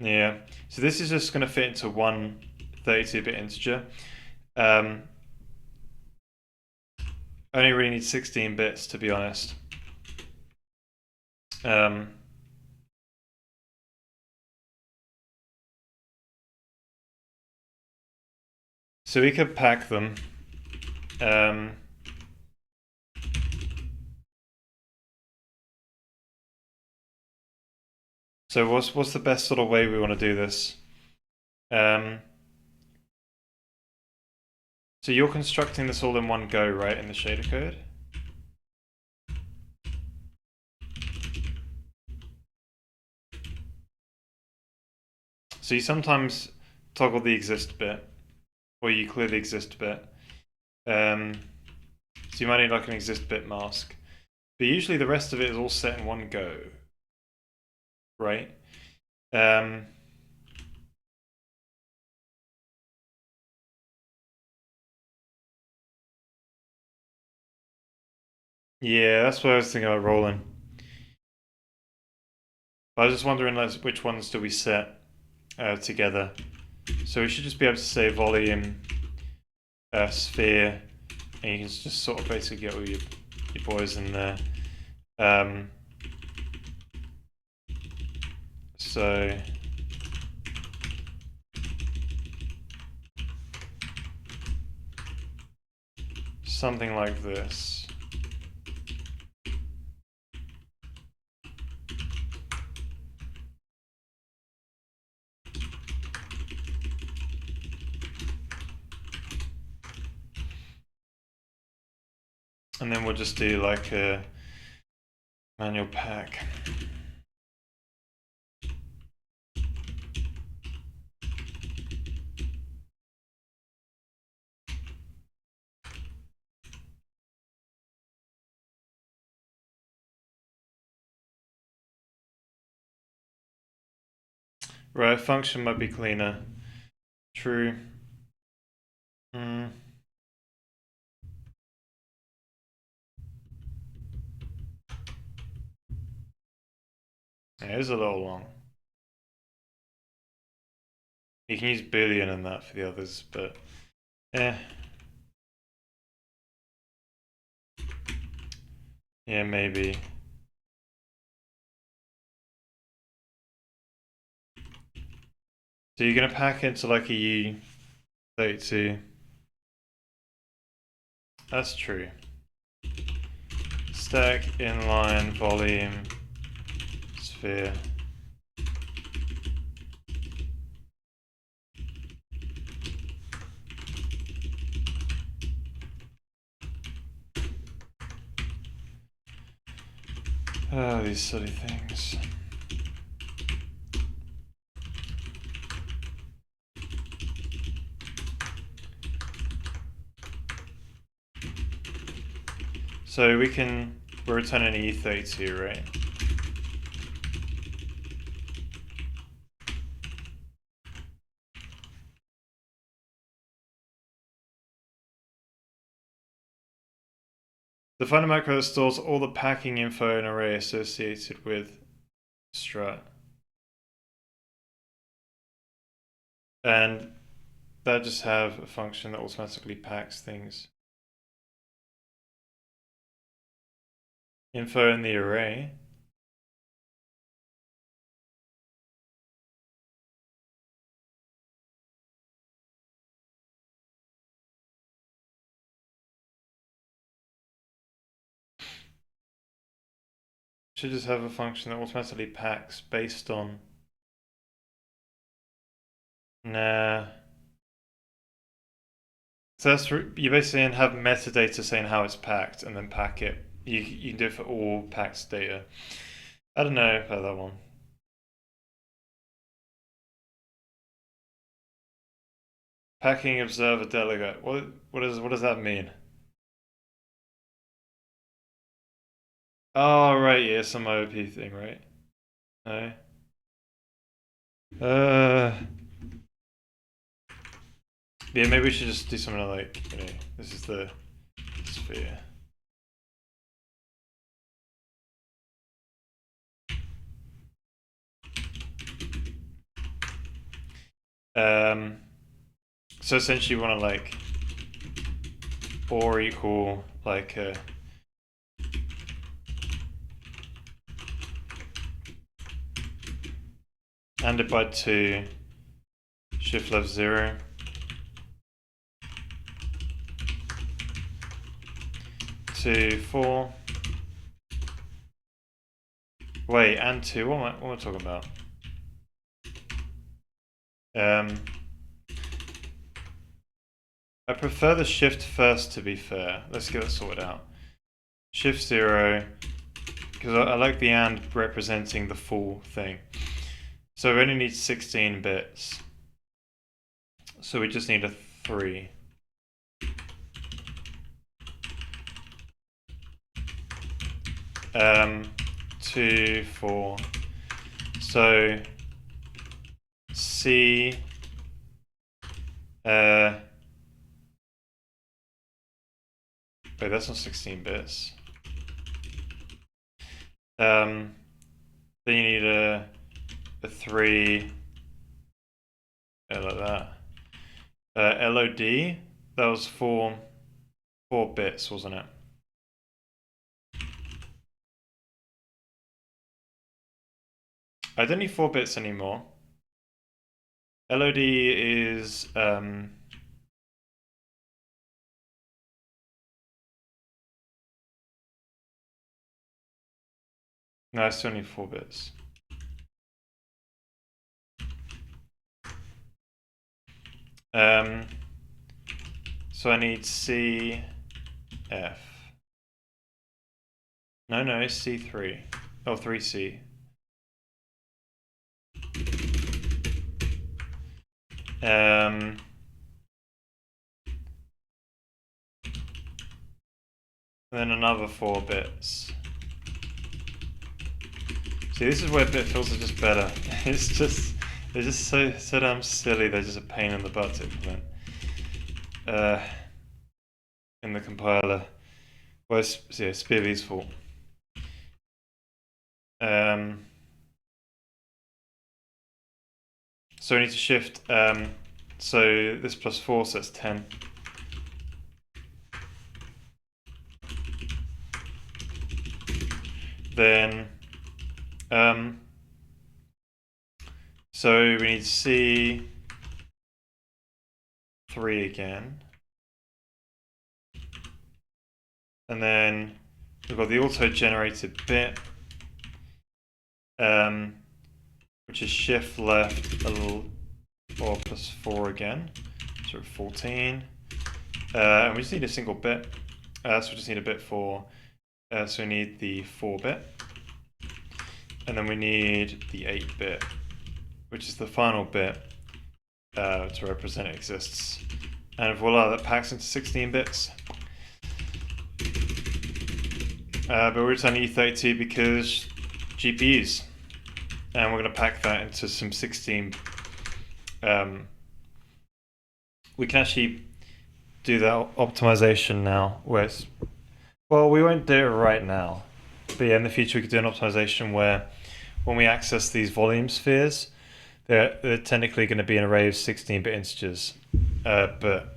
yeah. So this is just going to fit into one 32-bit integer. I only really need 16 bits, to be honest. So we could pack them. So what's the best sort of way we want to do this? So you're constructing this all in one go, right, in the shader code? So you sometimes toggle the exist bit, or you clear the exist bit. So you might need like an exist bit mask. But usually the rest of it is all set in one go, right? Yeah, that's what I was thinking about rolling. I was just wondering which ones do we set together. So we should just be able to say volume sphere, and you can just sort of basically get all your boys in there. So something like this. And then we'll just do like a manual pack. Right, function might be cleaner. True. Yeah, it is a little long. You can use Boolean and that for the others, but yeah. Yeah, maybe. So you're gonna pack into like a U32. That's true. Stack, inline, volume, sphere. Oh, these silly things. So we're returning an E32, right? The finder macro stores all the packing info in an array associated with strut. And that just have a function that automatically packs things. Info in the array. Should just have a function that automatically packs based on. Nah. So that's you basically have metadata saying how it's packed and then pack it. You can do it for all packed data. I don't know about that one. Packing observer delegate. What does that mean? Oh right, yeah, some OOP thing, right? No. Yeah, maybe we should just do something like, this is the sphere. So essentially, you want to like or equal like and by 2 shift left 0 2 4. Wait, and 2. What am I talking about? I prefer the shift first, to be fair. Let's get that sorted out. Shift 0, because I like the and representing the full thing. So we only need 16 bits. So we just need a 3. Um, 2 4. So C wait, that's not 16 bits. Then you need a 3 like that. LOD that was four bits, wasn't it? I don't need 4 bits anymore. LOD is no, I still need 4 bits. So I need C, F. No, C3. Oh, 3C. And then another 4 bits. See, this is where bit fills are just better. They're just so damn silly. They're just a pain in the butt to implement. In the compiler. Well, it's SPIV's fault. So we need to shift. So this plus 4, so that's 10. Then, so we need C3 again. And then we've got the auto-generated bit, which is shift left a little, or plus 4 again, so 14. And we just need a single bit, so we just need a bit for, so we need the 4-bit. And then we need the 8-bit, which is the final bit to represent exists. And voila, that packs into 16 bits. But we're returning E32 because GPUs. And we're going to pack that into some 16. We can actually do that optimization now. Well, we won't do it right now. But yeah, in the future we could do an optimization where when we access these volume spheres, they're technically going to be an array of 16-bit integers. But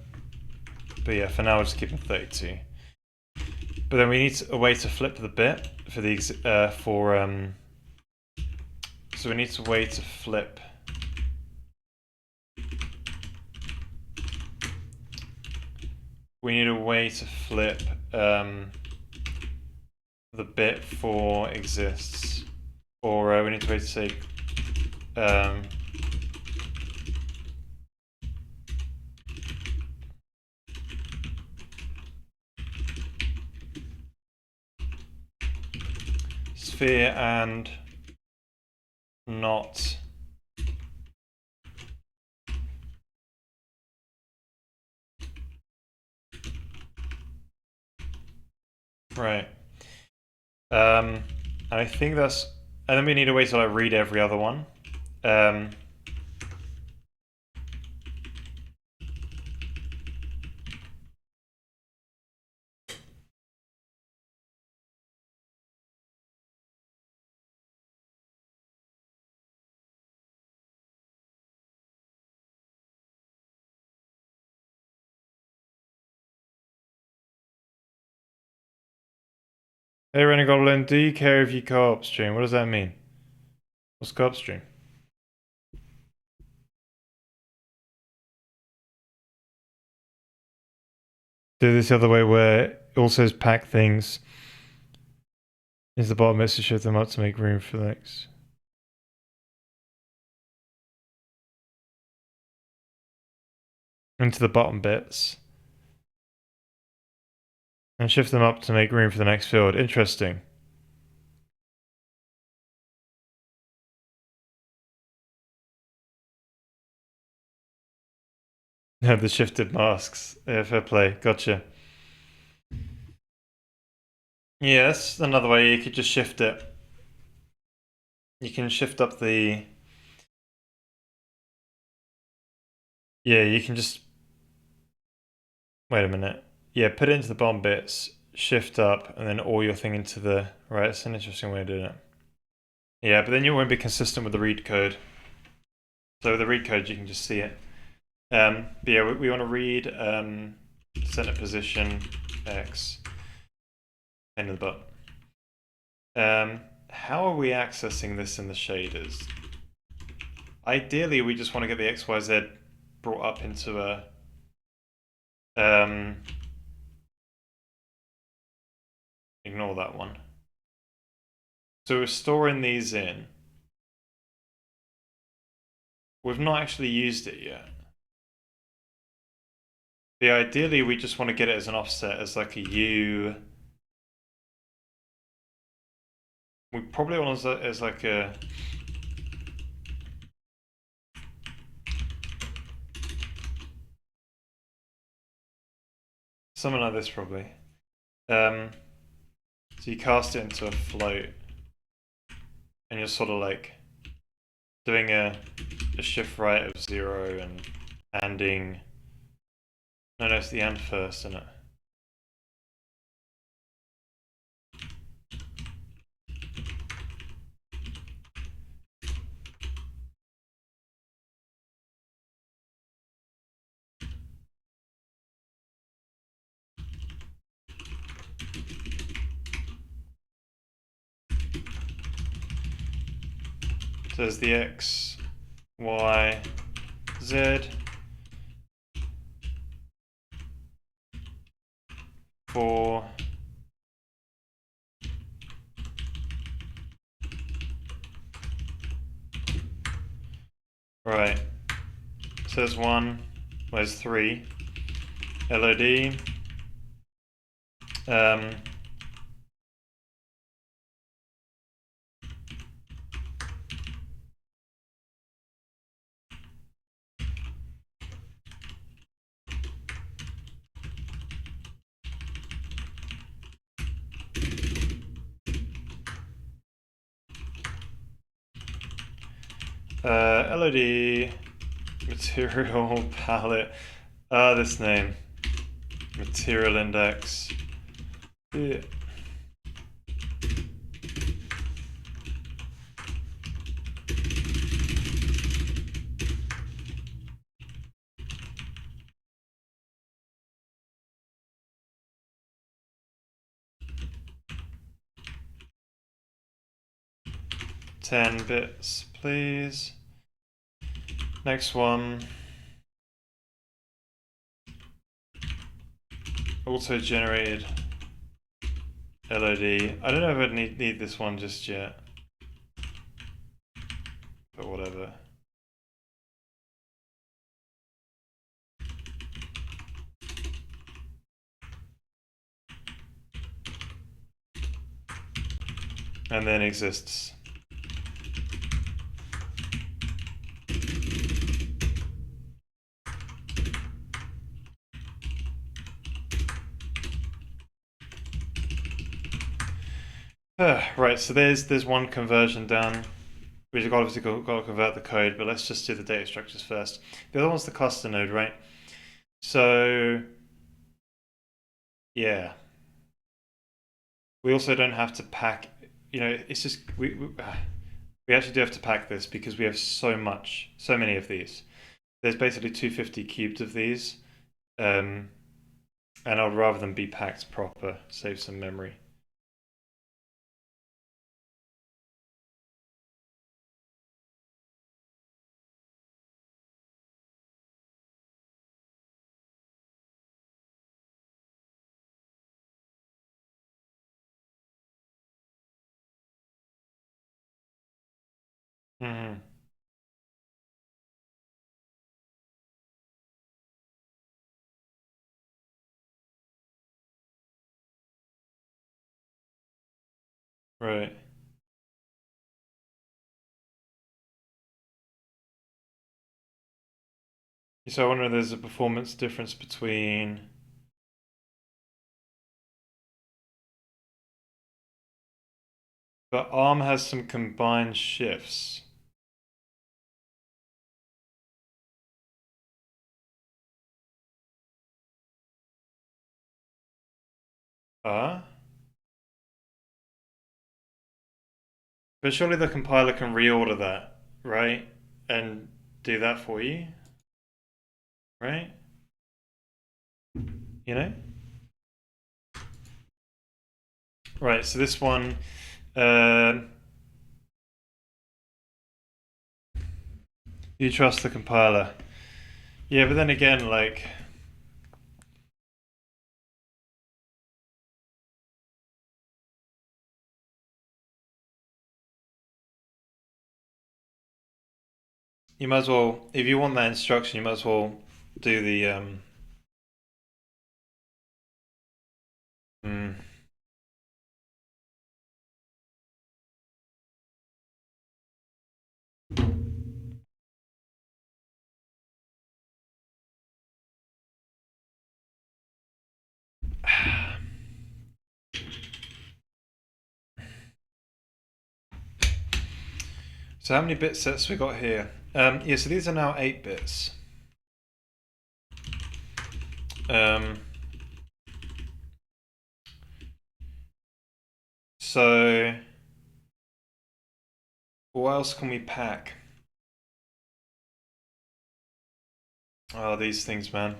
yeah, for now we're just keeping 32. But then we need a way to flip the bit for these so we need a way to flip the bit for exists, or we need a way to say sphere and not right. And I think that's, and then we need a way to like read every other one. Hey Rennie Goblin, do you care if you co-op stream? What does that mean? What's co-op stream? Do this the other way where it also pack things is the bottom message, shift them up to make room for the next. Into the bottom bits. And shift them up to make room for the next field. Interesting. Yeah, the shifted masks. Yeah, fair play. Gotcha. Yes, another way you could just shift it. You can shift up the... Yeah, you can just... Wait a minute. Yeah, put it into the bottom bits, shift up, and then all your thing into the... Right, it's an interesting way of doing it. Yeah, but then you won't be consistent with the read code. So with the read code, you can just see it. But yeah, we want to read center position X. Pain in the butt. How are we accessing this in the shaders? Ideally, we just want to get the XYZ brought up into a ignore that one. So we're storing these in. We've not actually used it yet. Ideally, we just want to get it as an offset, as like a U. We probably want it as like a... something like this, probably. So you cast it into a float, and you're sort of like doing a shift right of 0 and anding. No, it's the and first, isn't it? So there's the X, Y, Z for right. So there's 1, there's 3, LOD. LOD material palette. This name. Material index. Yeah. Ten bits, please. Next one. Auto-generated LOD. I don't know if I need this one just yet, but whatever. And then exists. Right, so there's one conversion done. We've obviously got to convert the code, but let's just do the data structures first. The other one's the cluster node, right? So, yeah. We also don't have to pack, it's just, we actually do have to pack this because we have so many of these. There's basically 250 cubed of these. And I'd rather them be packed proper, save some memory. Mm-hmm. Right. So I wonder if there's a performance difference between... But ARM has some combined shifts. But surely the compiler can reorder that, right? And do that for you, right? you know? Right, so this one, uh, you trust the compiler. Yeah, but then again, like, you might as well, if you want that instruction, you might as well do the, hmm. So how many bit sets we got here? Yeah, so these are now 8 bits. Um, so what else can we pack? Oh, these things, man.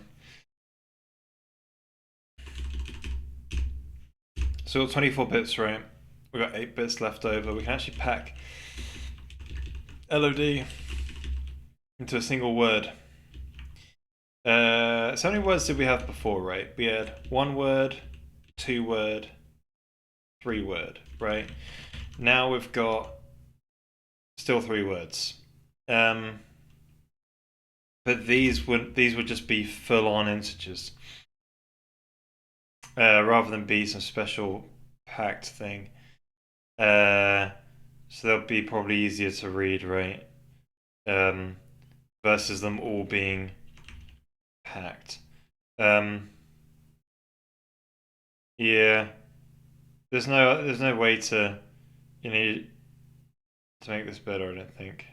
So we've got 24 bits, right? We've got 8 bits left over. We can actually pack LOD into a single word. So how many words did we have before, right? We had 1 word, 2 word, 3 word, right? Now we've got still 3 words. But these would just be full on integers, rather than be some special packed thing. So they'll be probably easier to read, right? Um, versus them all being packed. Um, yeah, there's no way to you need to make this better. I don't think.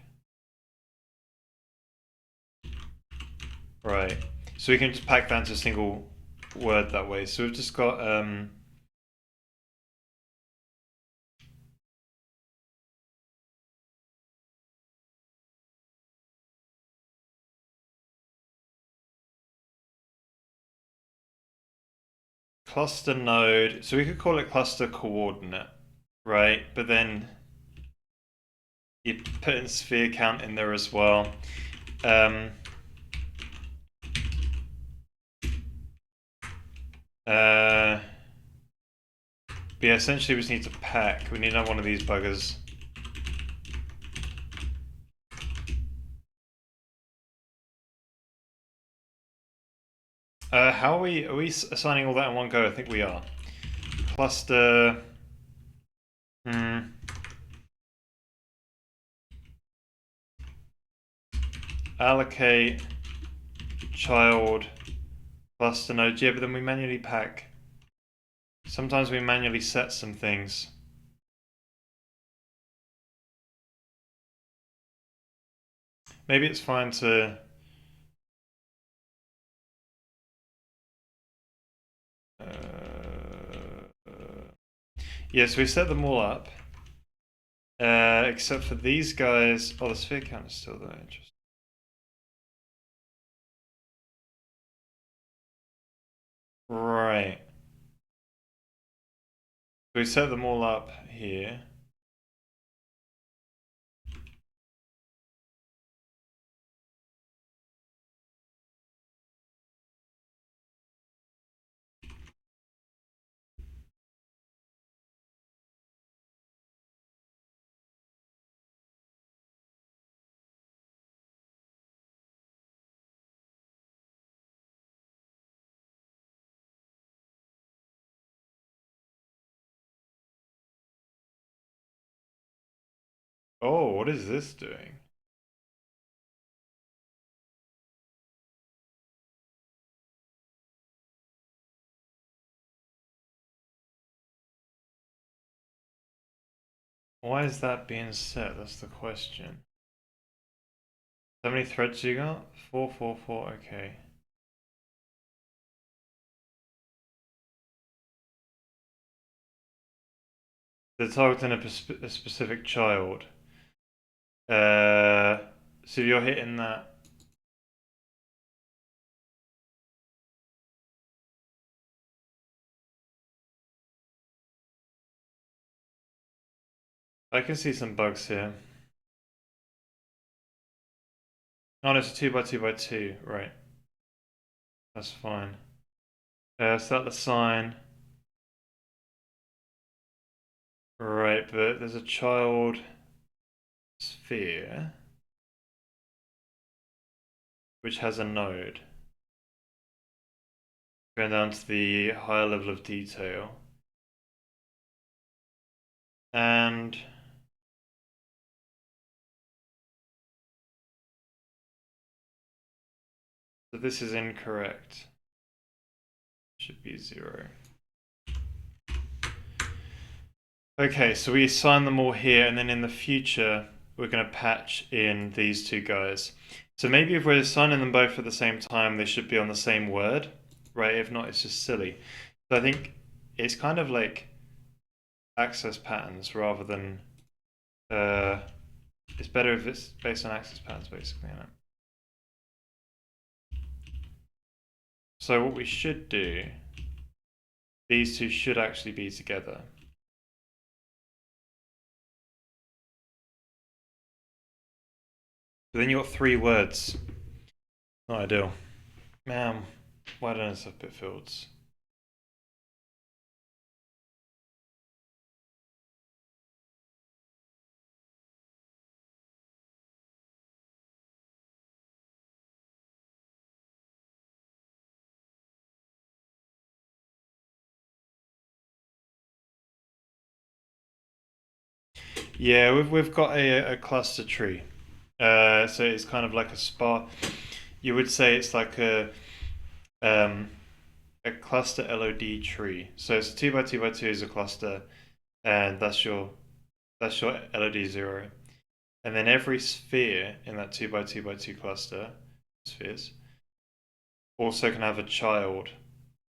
Right. So we can just pack that into a single word that way. So we've just got cluster node. So we could call it cluster coordinate, right? But then you put in sphere count in there as well. Um, but yeah, essentially we just need to pack. We need another one of these buggers. How are we assigning all that in one go? I think we are. Cluster. Hmm. Allocate child cluster node. Yeah, but then we manually pack. Sometimes we manually set some things. Maybe it's fine to. Yeah, so we set them all up. Except for these guys. Oh, the sphere count is still there. Interesting. Right. We set them all up here. Oh, what is this doing? Why is that being set? That's the question. How many threads you got? 444, okay. They're targeting a specific child. Uh, so you're hitting that. I can see some bugs here. Oh, no, it's a 2 by 2 by 2, right. That's fine. Set the sign. Right, but there's a child sphere which has a node. Going down to the higher level of detail. And so this is incorrect. Should be 0. Okay, so we assign them all here, and then in the future, we're going to patch in these two guys. So maybe if we're assigning them both at the same time, they should be on the same word, right? If not, it's just silly. So I think it's kind of like access patterns rather than... it's better if it's based on access patterns, basically. You know? So what we should do, these two should actually be together. But then you got 3 words. Not ideal. Man, why don't I have bit fields? Yeah, we've got a cluster tree. So it's kind of like a sparse. You would say it's like a cluster LOD tree. So it's a 2 by 2 by 2 is a cluster, and that's your LOD 0. And then every sphere in that 2 by 2 by 2 cluster, spheres, also can have a child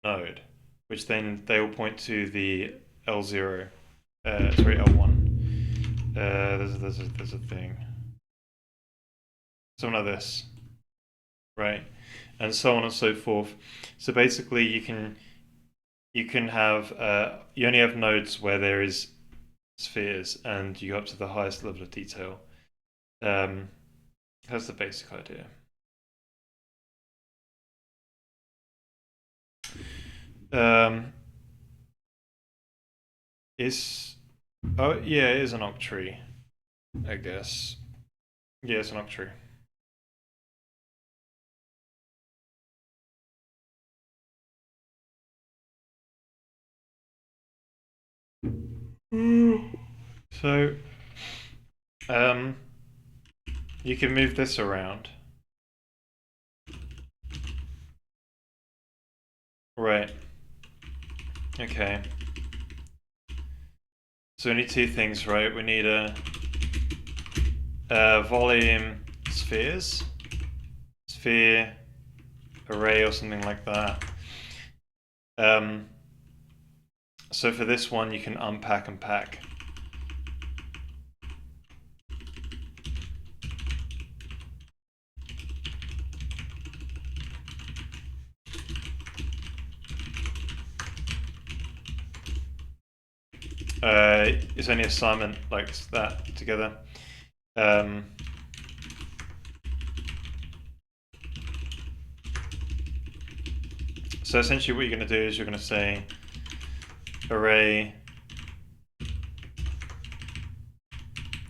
node, which then they will point to the L0, sorry, L1. There's a thing. Something like this, right? And so on and so forth. So basically, you can have you only have nodes where there is spheres, and you go up to the highest level of detail. That's the basic idea. Oh yeah, it is an octree, I guess. Yeah, it's an octree. So, you can move this around. Right. Okay. So we need 2 things, right? We need a volume spheres, sphere array or something like that. So for this one, you can unpack and pack. It's only assignment like that together. So essentially what you're going to do is you're going to say array,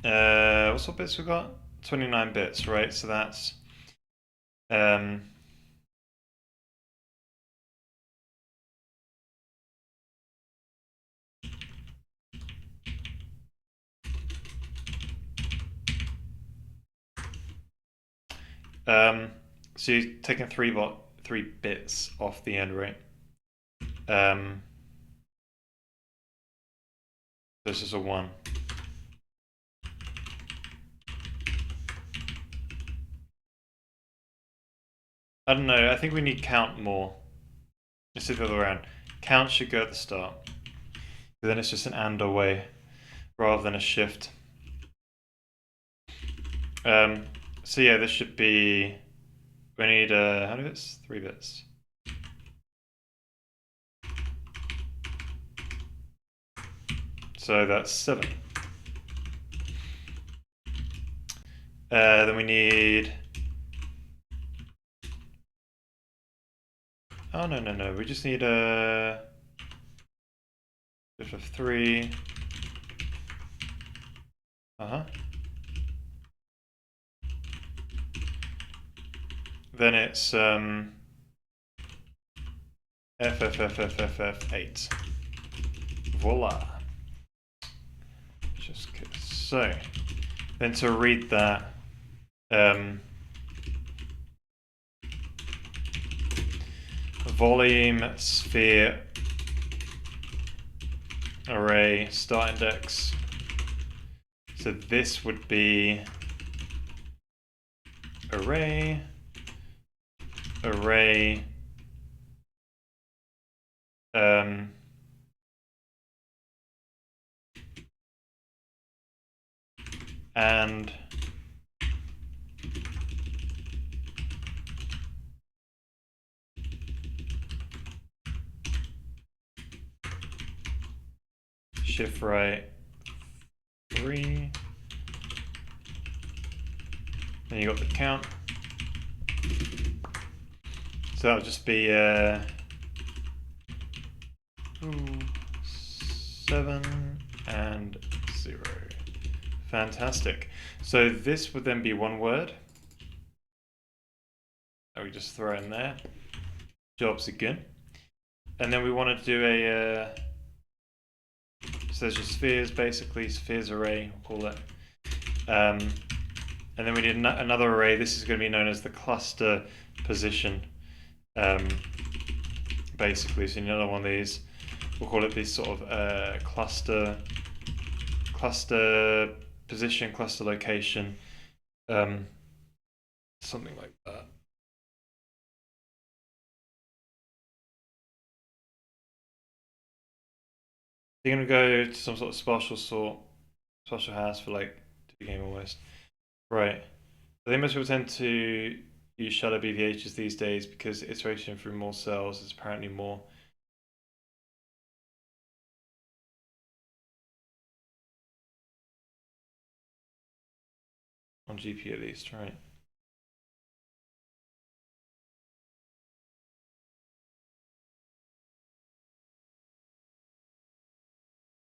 what's what bits we got? 29 bits, right? So that's so you're taking 3 bits off the end, right? This is a 1. I don't know, I think we need count more. Let's do the other way around. Count should go at the start. But then it's just an and away rather than a shift. So yeah, this should be, we need how many bits? 3 bits. So that's 7. Then we need. Oh no. We just need a shift of 3. Then it's FFFFFF8. Voila. Just so. Then to read that, volume sphere array start index. So this would be array and shift right 3. Then you got the count. So that'll just be 7 and 0. Fantastic. So this would then be one word. And we just throw in there. Jobs again. And then we want to do a so there's just spheres, basically spheres array, we'll call it. And then we need another array. This is going to be known as the cluster position, basically. So you need another one of these. We'll call it this sort of cluster position, cluster location, something like that. You're going to go to some sort of spatial hash for like 2game almost. Right. I think most people tend to use shallow BVHs these days because iteration through more cells is apparently more. On GPU at least, right?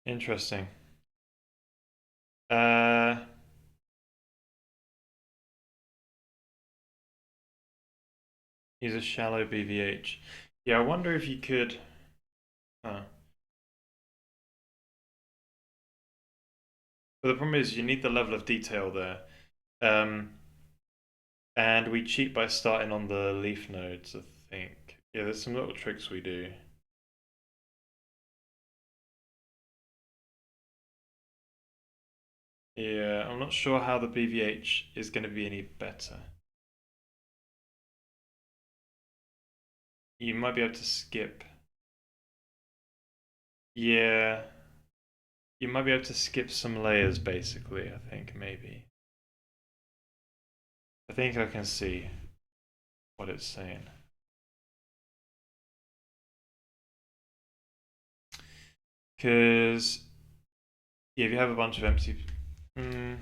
Interesting. Use a shallow BVH. Yeah, I wonder if you could. But the problem is you need the level of detail there. And we cheat by starting on the leaf nodes, I think. Yeah, there's some little tricks we do. Yeah, I'm not sure how the BVH is going to be any better. You might be able to skip. Yeah. You might be able to skip some layers, basically, I think, maybe. I think I can see what it's saying. Because, yeah, if you have a bunch of empty... yeah.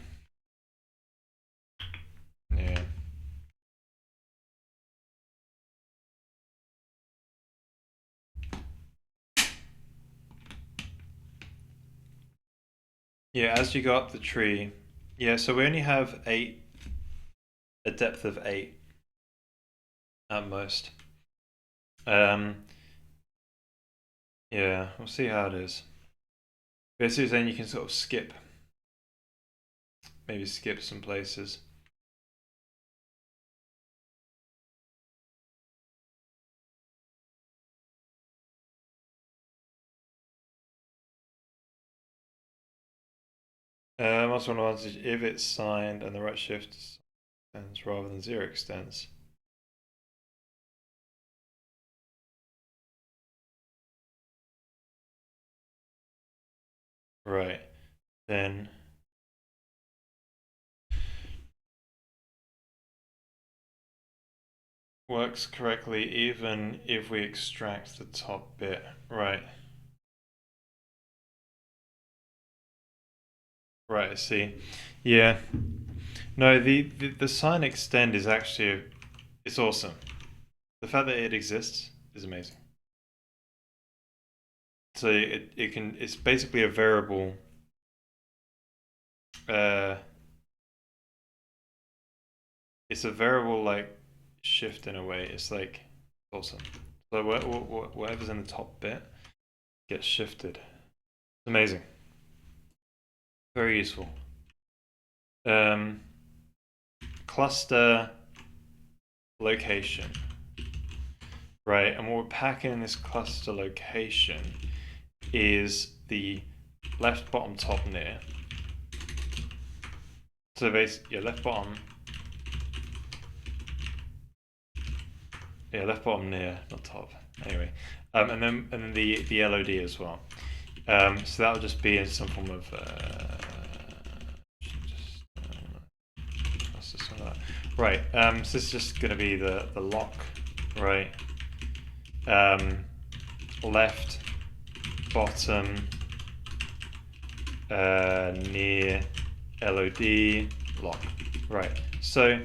Yeah, as you go up the tree... Yeah, so we only have 8... a depth of 8 at most. Yeah, we'll see how it is. Basically, then you can sort of skip. Maybe skip some places. Also one advantage if it's signed and the right shift extends rather than 0 extends. Right. Then works correctly even if we extract the top bit. Right. Right, I see. Yeah. No, the sign extend is actually, it's awesome. The fact that it exists is amazing. So it's basically a variable. Uh, it's a variable like shift in a way. It's like awesome. So whatever's in the top bit gets shifted. It's amazing. Very useful. Cluster location. Right, and what we're packing in this cluster location is the left bottom top near. So basically, yeah, left bottom. Yeah, left bottom near, not top. Anyway, and then the LOD as well. So that will just be in some form of right. So this is just going to be the lock, right? Left bottom near LOD lock. Right. So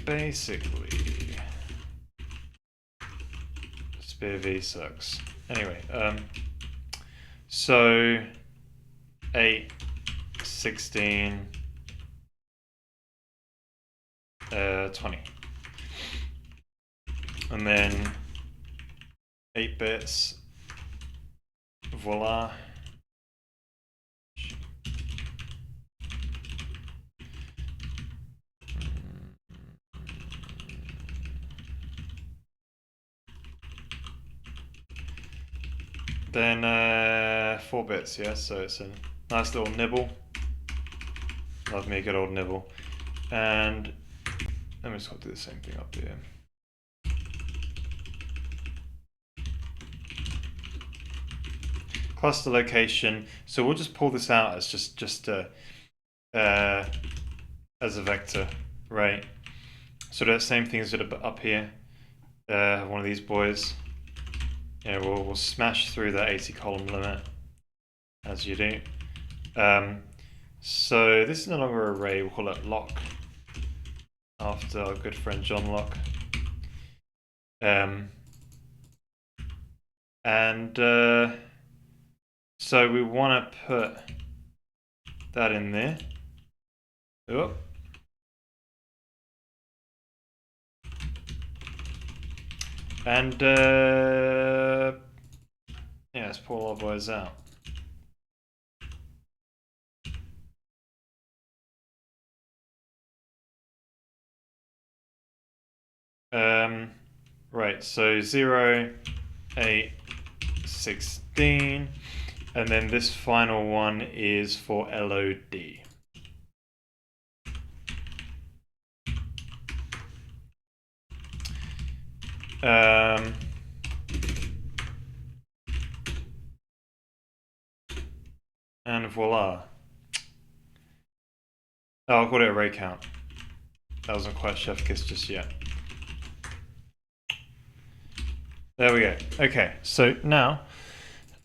basically, Spear V sucks. Anyway, so 8, 16, 20. And then 8 bits. Voila. Then 4 bits, yeah, so it's a nice little nibble. Love me a good old nibble. And let me just do the same thing up here. Cluster location. So we'll just pull this out as just as a vector, right? So that same thing is up here. One of these boys. Yeah, we'll smash through that 80 column limit, as you do. So this is no longer an array, we'll call it lock, after our good friend John Locke. So we want to put that in there. Oh. And yeah, let's pull our boys out. Right, so 0, 8, 16, and then this final one is for LOD. And voila. Oh, I'll call it array count. That wasn't quite chef kiss just yet. There we go. Okay, so now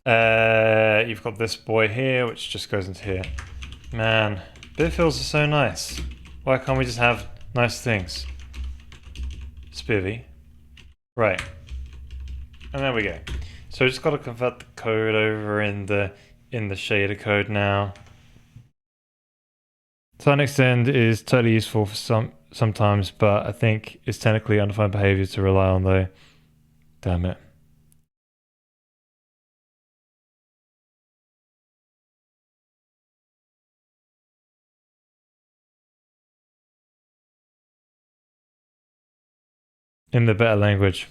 you've got this boy here, which just goes into here. Man, bit fills are so nice. Why can't we just have nice things? Spivvy. Right. And there we go. So we just got to convert the code over in the shader code now. Sign extend is totally useful for sometimes, but I think it's technically undefined behavior to rely on though. Damn it. In the better language.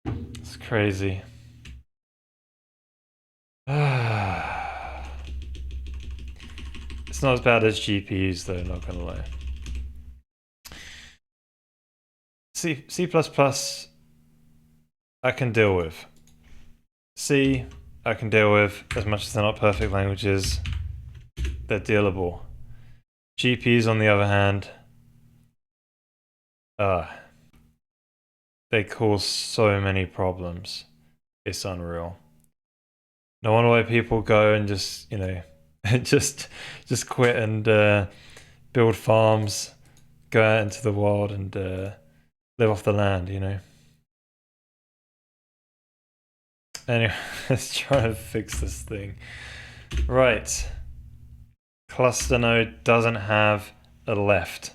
It's crazy. It's not as bad as GPUs though, not gonna lie. C++ I can deal with. C I can deal with, as much as they're not perfect languages. They're dealable. GPUs on the other hand, they cause so many problems. It's unreal. No wonder why people go and just, just quit and build farms, go out into the wild and live off the land, you know. Anyway, let's try and fix this thing. Right. Cluster node doesn't have a left.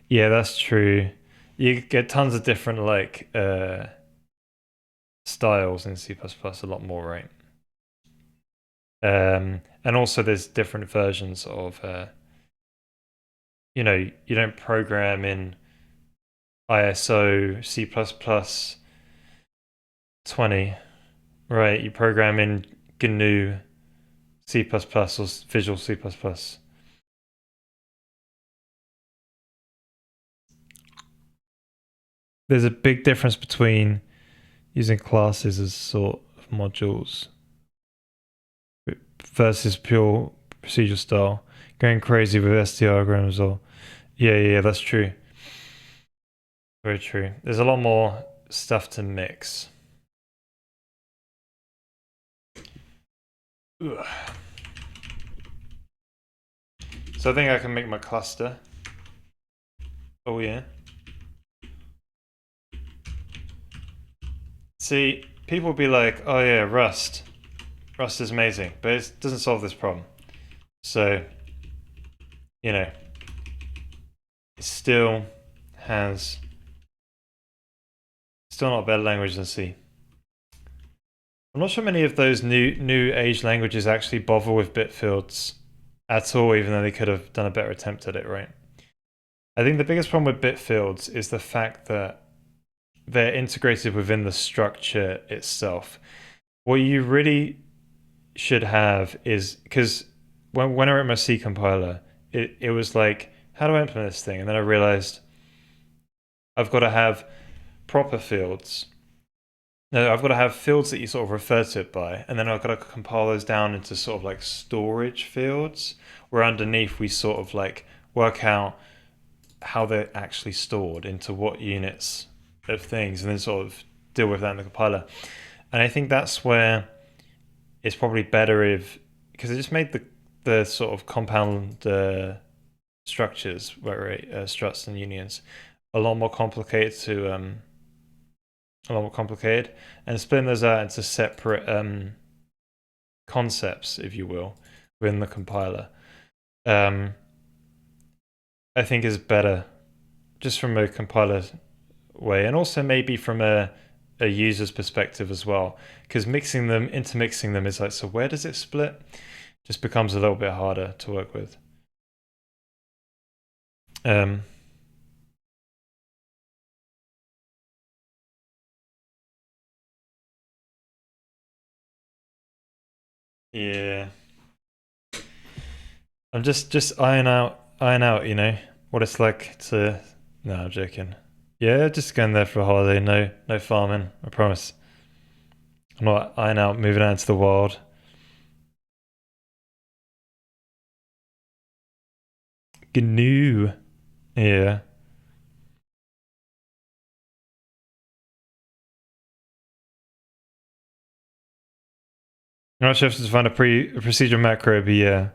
Yeah, that's true. You get tons of different like styles in C++, a lot more, right? And also there's different versions of you know, you don't program in ISO C++ 20, right? You program in GNU C++ or Visual C++. There's a big difference between using classes as sort of modules versus pure procedural style. Going crazy with STR diagrams or yeah, that's true. Very true. There's a lot more stuff to mix. Ugh. So I think I can make my cluster. Oh yeah. See, people will be like, oh yeah, Rust. Rust is amazing, but it doesn't solve this problem. So, you know, it still has, still not a better language than C. I'm not sure many of those new age languages actually bother with bit fields at all, even though they could have done a better attempt at it, right? I think the biggest problem with bit fields is the fact that they're integrated within the structure itself. What you really should have is, because when I wrote my C compiler, it was like, how do I implement this thing? And then I realized I've got to have proper fields. No, I've got to have fields that you sort of refer to it by, and then I've got to compile those down into sort of like storage fields, where underneath we sort of like work out how they're actually stored into what units of things, and then sort of deal with that in the compiler. And I think that's where it's probably better if, because it just made the sort of compound structures, where struts and unions, a lot more complicated and splitting those out into separate concepts, if you will, within the compiler, I think is better, just from a compiler way, and also maybe from a user's perspective as well, because intermixing them is like, so where does it split? Just becomes a little bit harder to work with. Yeah, I'm just iron out, you know, what it's like to. No, I'm joking. Yeah, just going there for a holiday. No farming. I promise. I'm not iron out, moving out into the wild. GNU. Yeah. I'm not sure if to find a procedure macro, but yeah.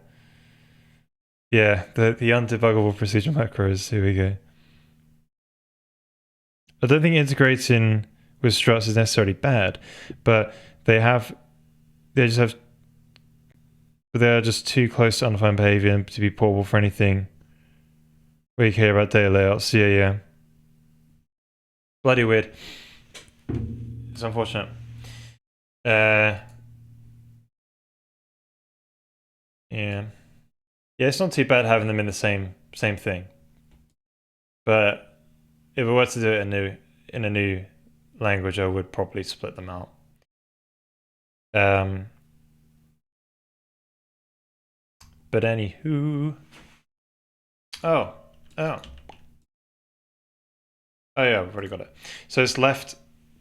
Yeah, the undebuggable procedure macros. Here we go. I don't think integrating with struts is necessarily bad, but they are just too close to undefined behavior to be portable for anything where you care about data layouts. Yeah. Bloody weird. It's unfortunate. Yeah. Yeah, it's not too bad having them in the same thing. But if I were to do it in a new language, I would probably split them out. But anywho. Oh yeah, I've already got it. So it's left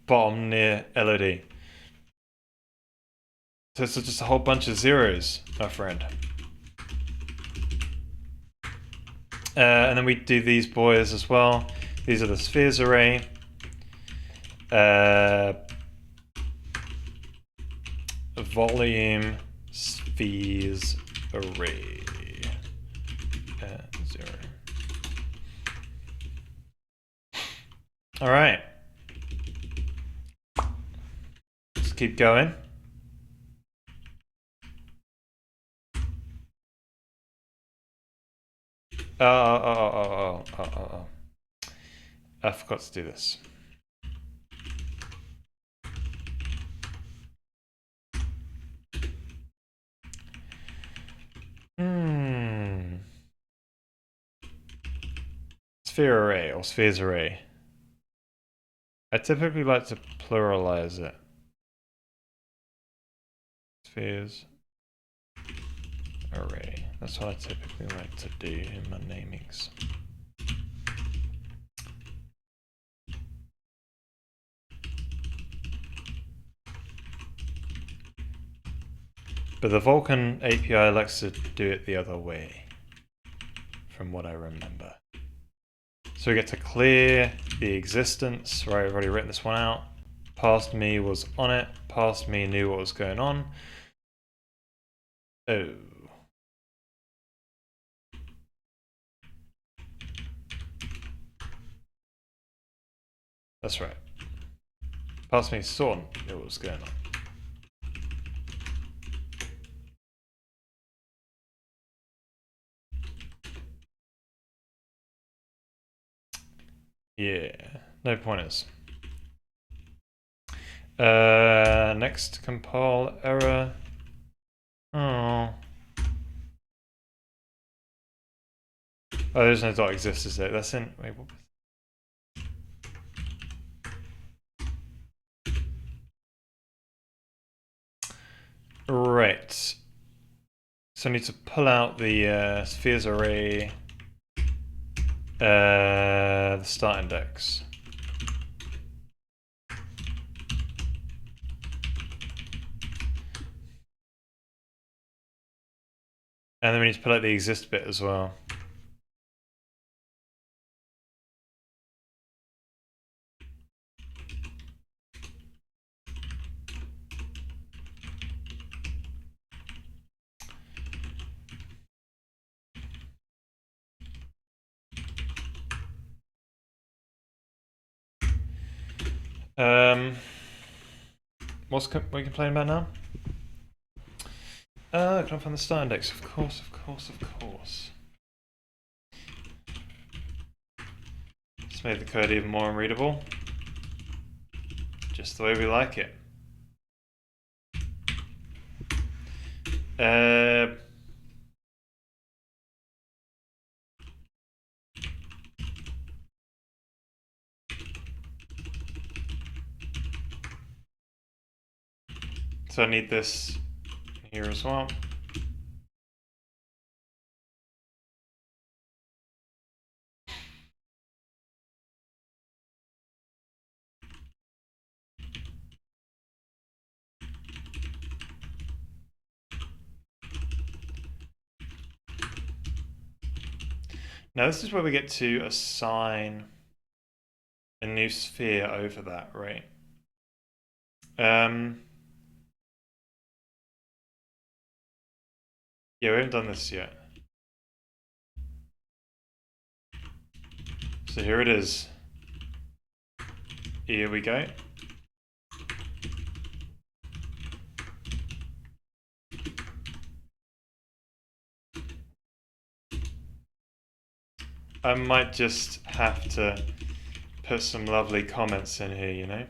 bottom near LOD. So it's just a whole bunch of zeros, my friend. And then we do these boys as well. These are the spheres array. Volume spheres array. 0. All right. Let's keep going. Oh. I forgot to do this. Sphere array or spheres array. I typically like to pluralize it. Spheres array. That's what I typically like to do in my namings. But the Vulkan API likes to do it the other way, from what I remember. So we get to clear the existence. Right, I've already written this one out. Past me was on it. Past me knew what was going on. Oh. That's right. Past me saw knew what was going on. Yeah, no pointers. Next, compile error. Oh, there's no dot exists, is there? That's in. Wait, what? Right. So I need to pull out the spheres array, the start index. And then we need to pull out the exist bit as well. What are you complaining about now? Can I find the start index? Of course. Just made the code even more unreadable. Just the way we like it. So I need this here as well. Now this is where we get to assign a new sphere over that, right? Yeah, we haven't done this yet. So here it is. Here we go. I might just have to put some lovely comments in here, you know?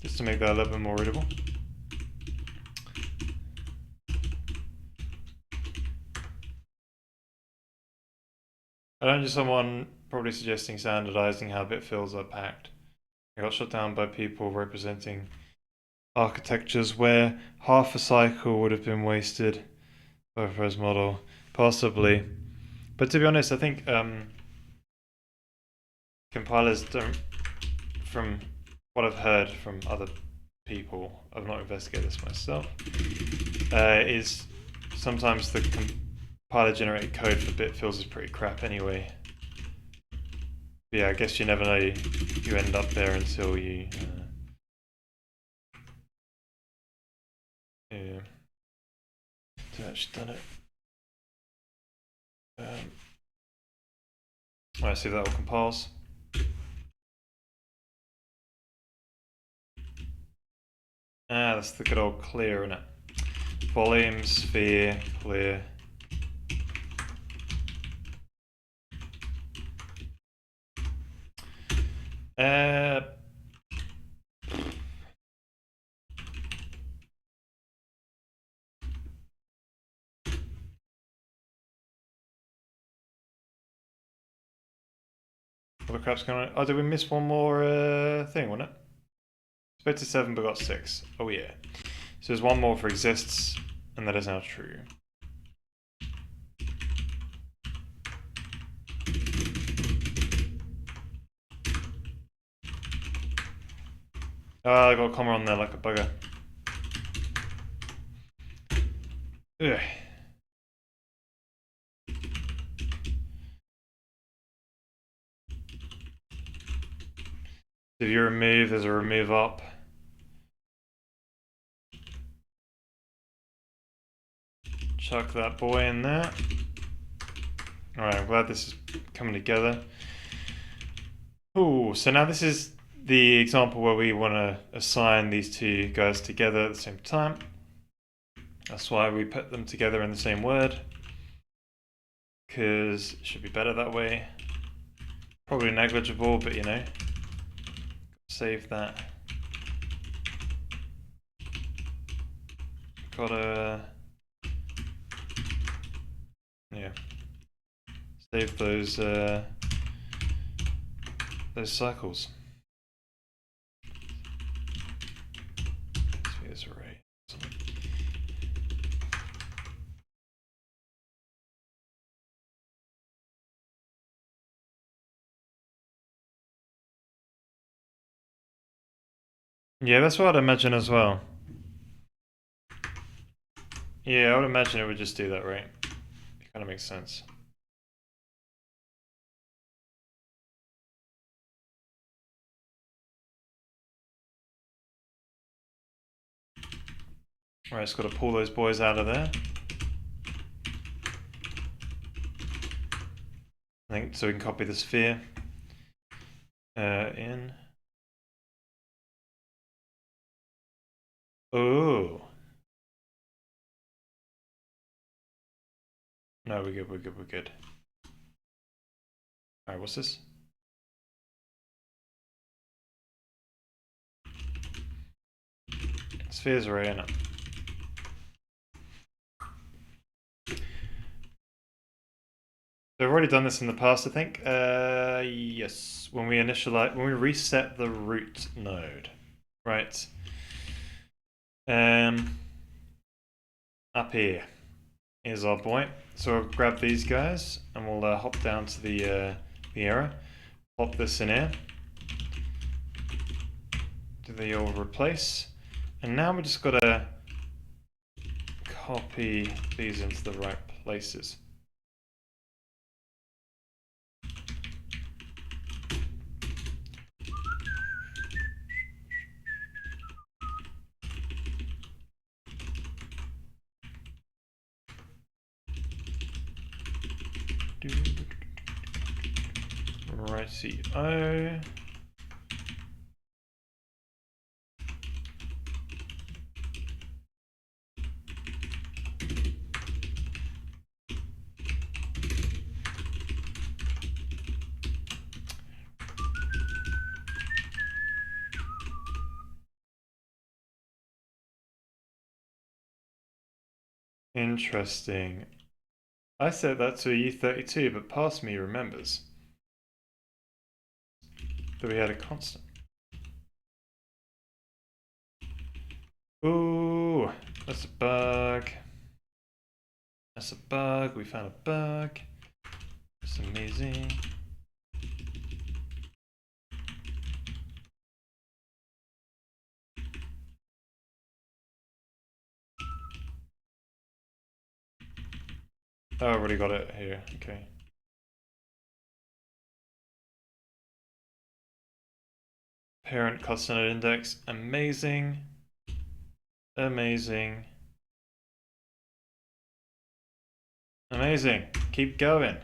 Just to make that a little bit more readable. I don't just someone probably suggesting standardizing how bit fields are packed. I got shut down by people representing architectures where half a cycle would have been wasted by a proposed model, possibly. But to be honest, I think compilers don't, from what I've heard from other people, I've not investigated this myself, is sometimes the compiler generated code for bit fills is pretty crap anyway. But yeah, I guess you never know, you end up there until you yeah, I've actually done it. Alright, see if that all compiles. Ah, that's the good old clear, isn't it? Volume, sphere, clear. What the crap's going on? Oh, did we miss one more thing, wasn't it? Expected 7 but got 6. Oh yeah. So there's one more for exists, and that is now true. I got a comma on there like a bugger. Ugh. If you remove, there's a remove up. Chuck that boy in there. Alright, I'm glad this is coming together. Ooh, so now this is the example where we want to assign these two guys together at the same time. That's why we put them together in the same word, because it should be better that way. Probably negligible, but you know, save that. Gotta, yeah, save those cycles. Spheres array. Yeah, that's what I'd imagine as well. Yeah, I would imagine it would just do that, right? It kind of makes sense. Alright, just got to pull those boys out of there. I think so we can copy the sphere in. Oh. No, we're good, we're good, we're good. Alright, what's this? Spheres array, in it. So I've already done this in the past, I think. Yes, when we reset the root node, right? Up here is our point. So we'll grab these guys and we'll hop down to the arrow, pop this in here. Do the old replace, and now we just gotta copy these into the right places. Righty-o. Interesting. I set that to a U32, but past me remembers that we had a constant. Ooh, that's a bug. That's a bug. We found a bug. That's amazing. Oh, I already got it here. Okay. Parent custom index. Amazing. Amazing. Amazing. Keep going.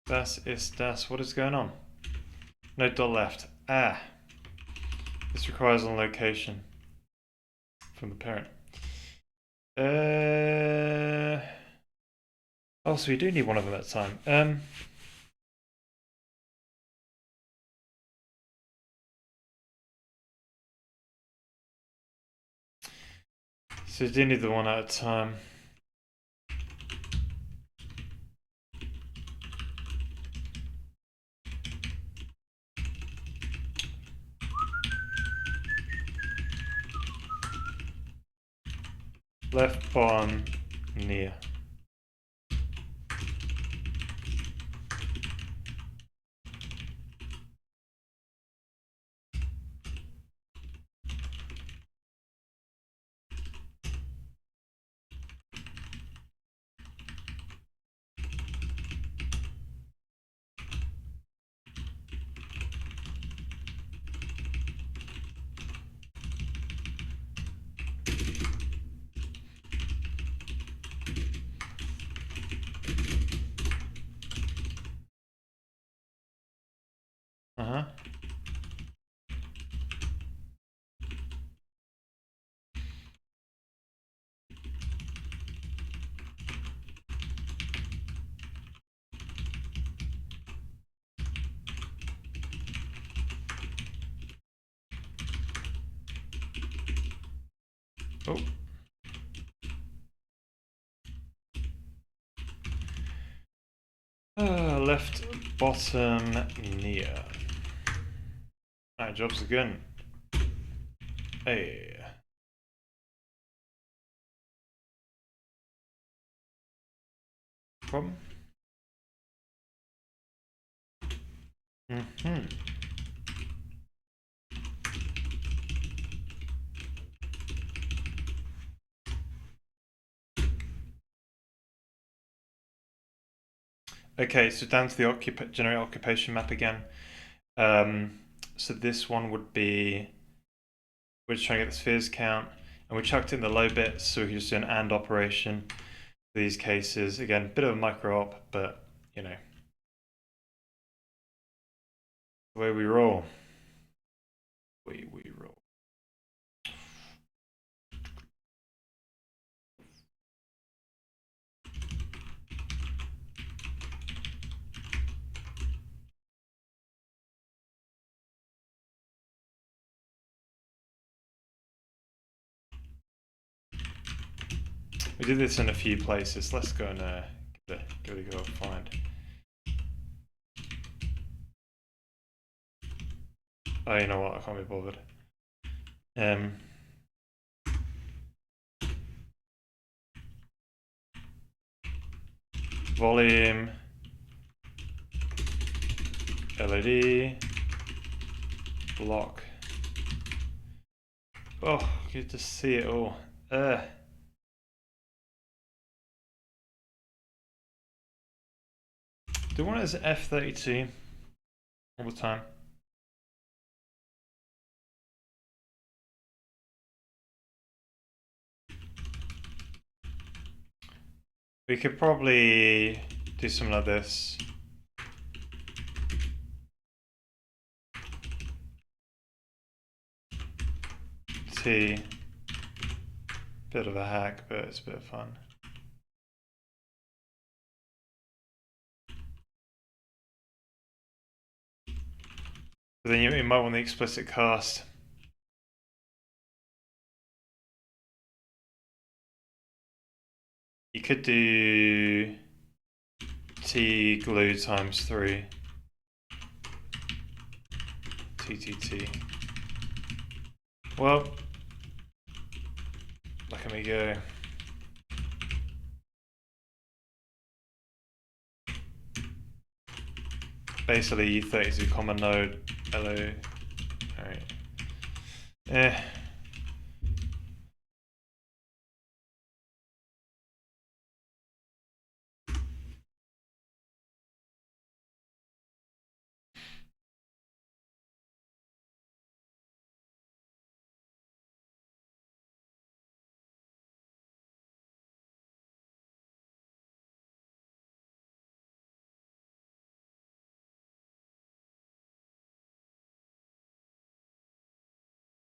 Das. What is going on? No dot left. Ah. This requires on location from the parent. Oh, so we do need one of them at a time. So we do need the one at a time. Left bottom near. Uh-huh. Oh. Left bottom near. Alright, jobs again. Hey. Problem? Mm-hmm. Okay, so down to the generate occupation map again. So this one would be, we're just trying to get the spheres count, and we chucked in the low bits, so we can just do an AND operation for these cases. Again, bit of a micro op, but you know, the way we roll. We roll. We did this in a few places. Let's go and give it a go find. Oh, you know what? I can't be bothered. Volume, LOD, block. Oh, you just see it all. Do one as F32 all the time. We could probably do something like this. T. Bit of a hack, but it's a bit of fun. But then you might want the explicit cast. You could do T glue times 3. TTT. Well, look at me go. Basically, E32 common node, LO. Alright.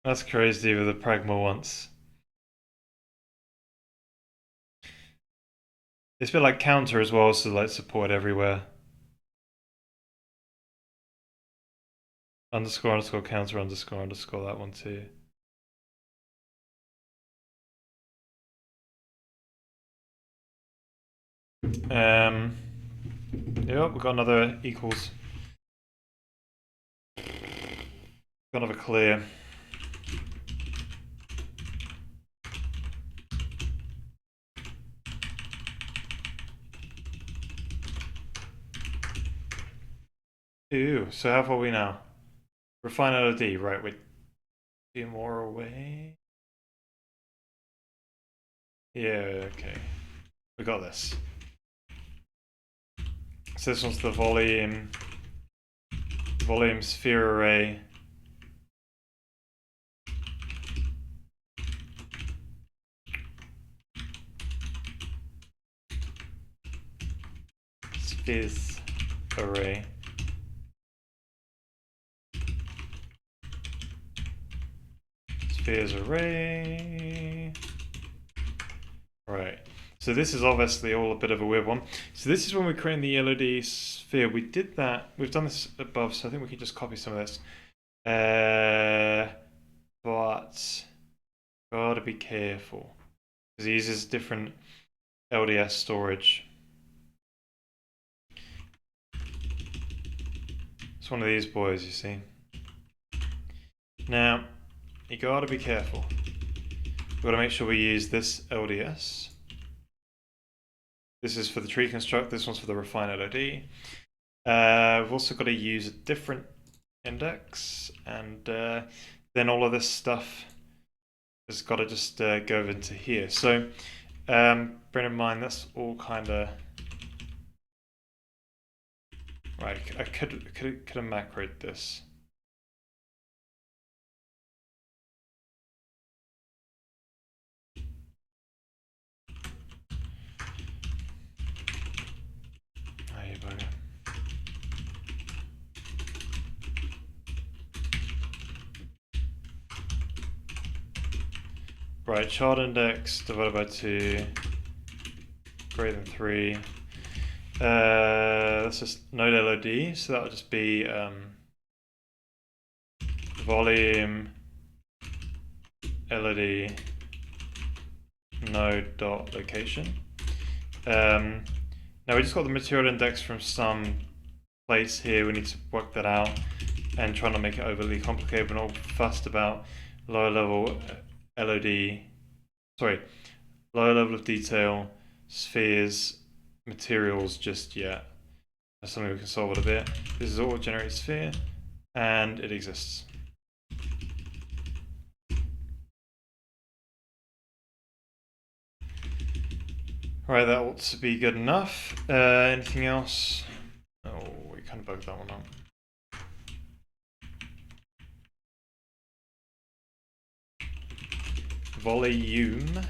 That's crazy with the Pragma once. It's a bit like counter as well, so like support everywhere. Underscore, underscore, counter, underscore, underscore, that one too. Yep, we've got another equals. Got another clear. Ooh, so how far are we now? Refine LOD, right, we're 2 more away. Yeah, okay. We got this. So this one's the volume sphere array. Spheres array. Spheres array. Right. So this is obviously all a bit of a weird one. So this is when we're creating the LOD sphere. We did that. We've done this above, so I think we can just copy some of this. But gotta be careful because he uses different LDS storage. It's one of these boys, you see. Now, you gotta be careful. We've got to make sure we use this LDS. This is for the tree construct, this one's for the refine LOD. We've also got to use a different index, and then all of this stuff has got to just go into here. So bear in mind that's all kind of right. I could have macroed this. Oh, you bugger. Right, child index divided by 2 greater than 3. That's just node LOD, so that would just be volume LOD node dot location. Now we just got the material index from some place here. We need to work that out and try not to make it overly complicated. We're not fussed about lower level LOD, sorry, lower level of detail, spheres, materials just yet. That's something we can solve in a bit. This is auto-generated sphere, and it exists. Right, that ought to be good enough. Anything else? Oh, we kind of bugged that one up. Volume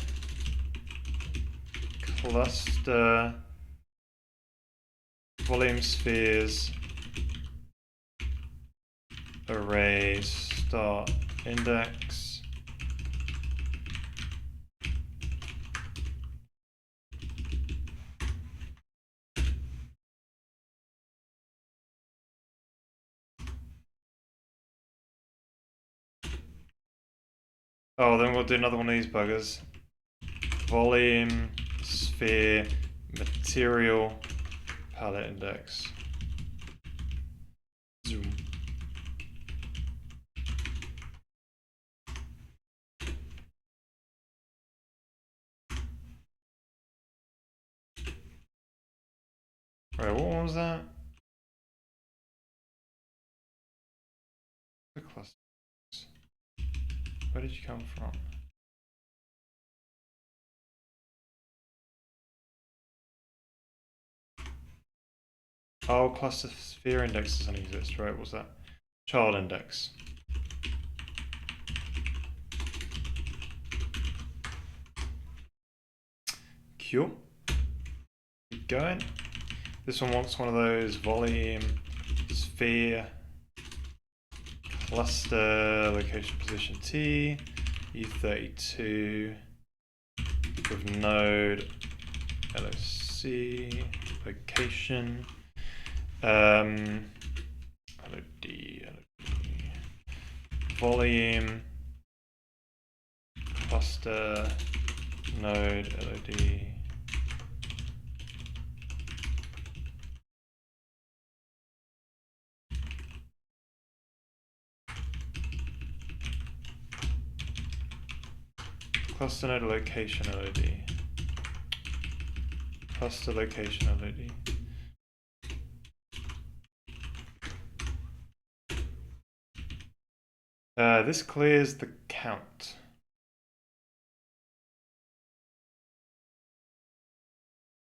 cluster volume spheres array start index oh, then we'll do another one of these buggers. Volume sphere material palette index. Zoom. Right, what one was that? The clusters. Where did you come from? Oh, cluster sphere index doesn't exist, right? What's that? Child index. Cool. Keep going. This one wants one of those volume, sphere, cluster, location, position T, E32, with node, LOC, location, LOD, volume, cluster, node, LOD. Cluster node location LOD. Cluster location LOD. This clears the count.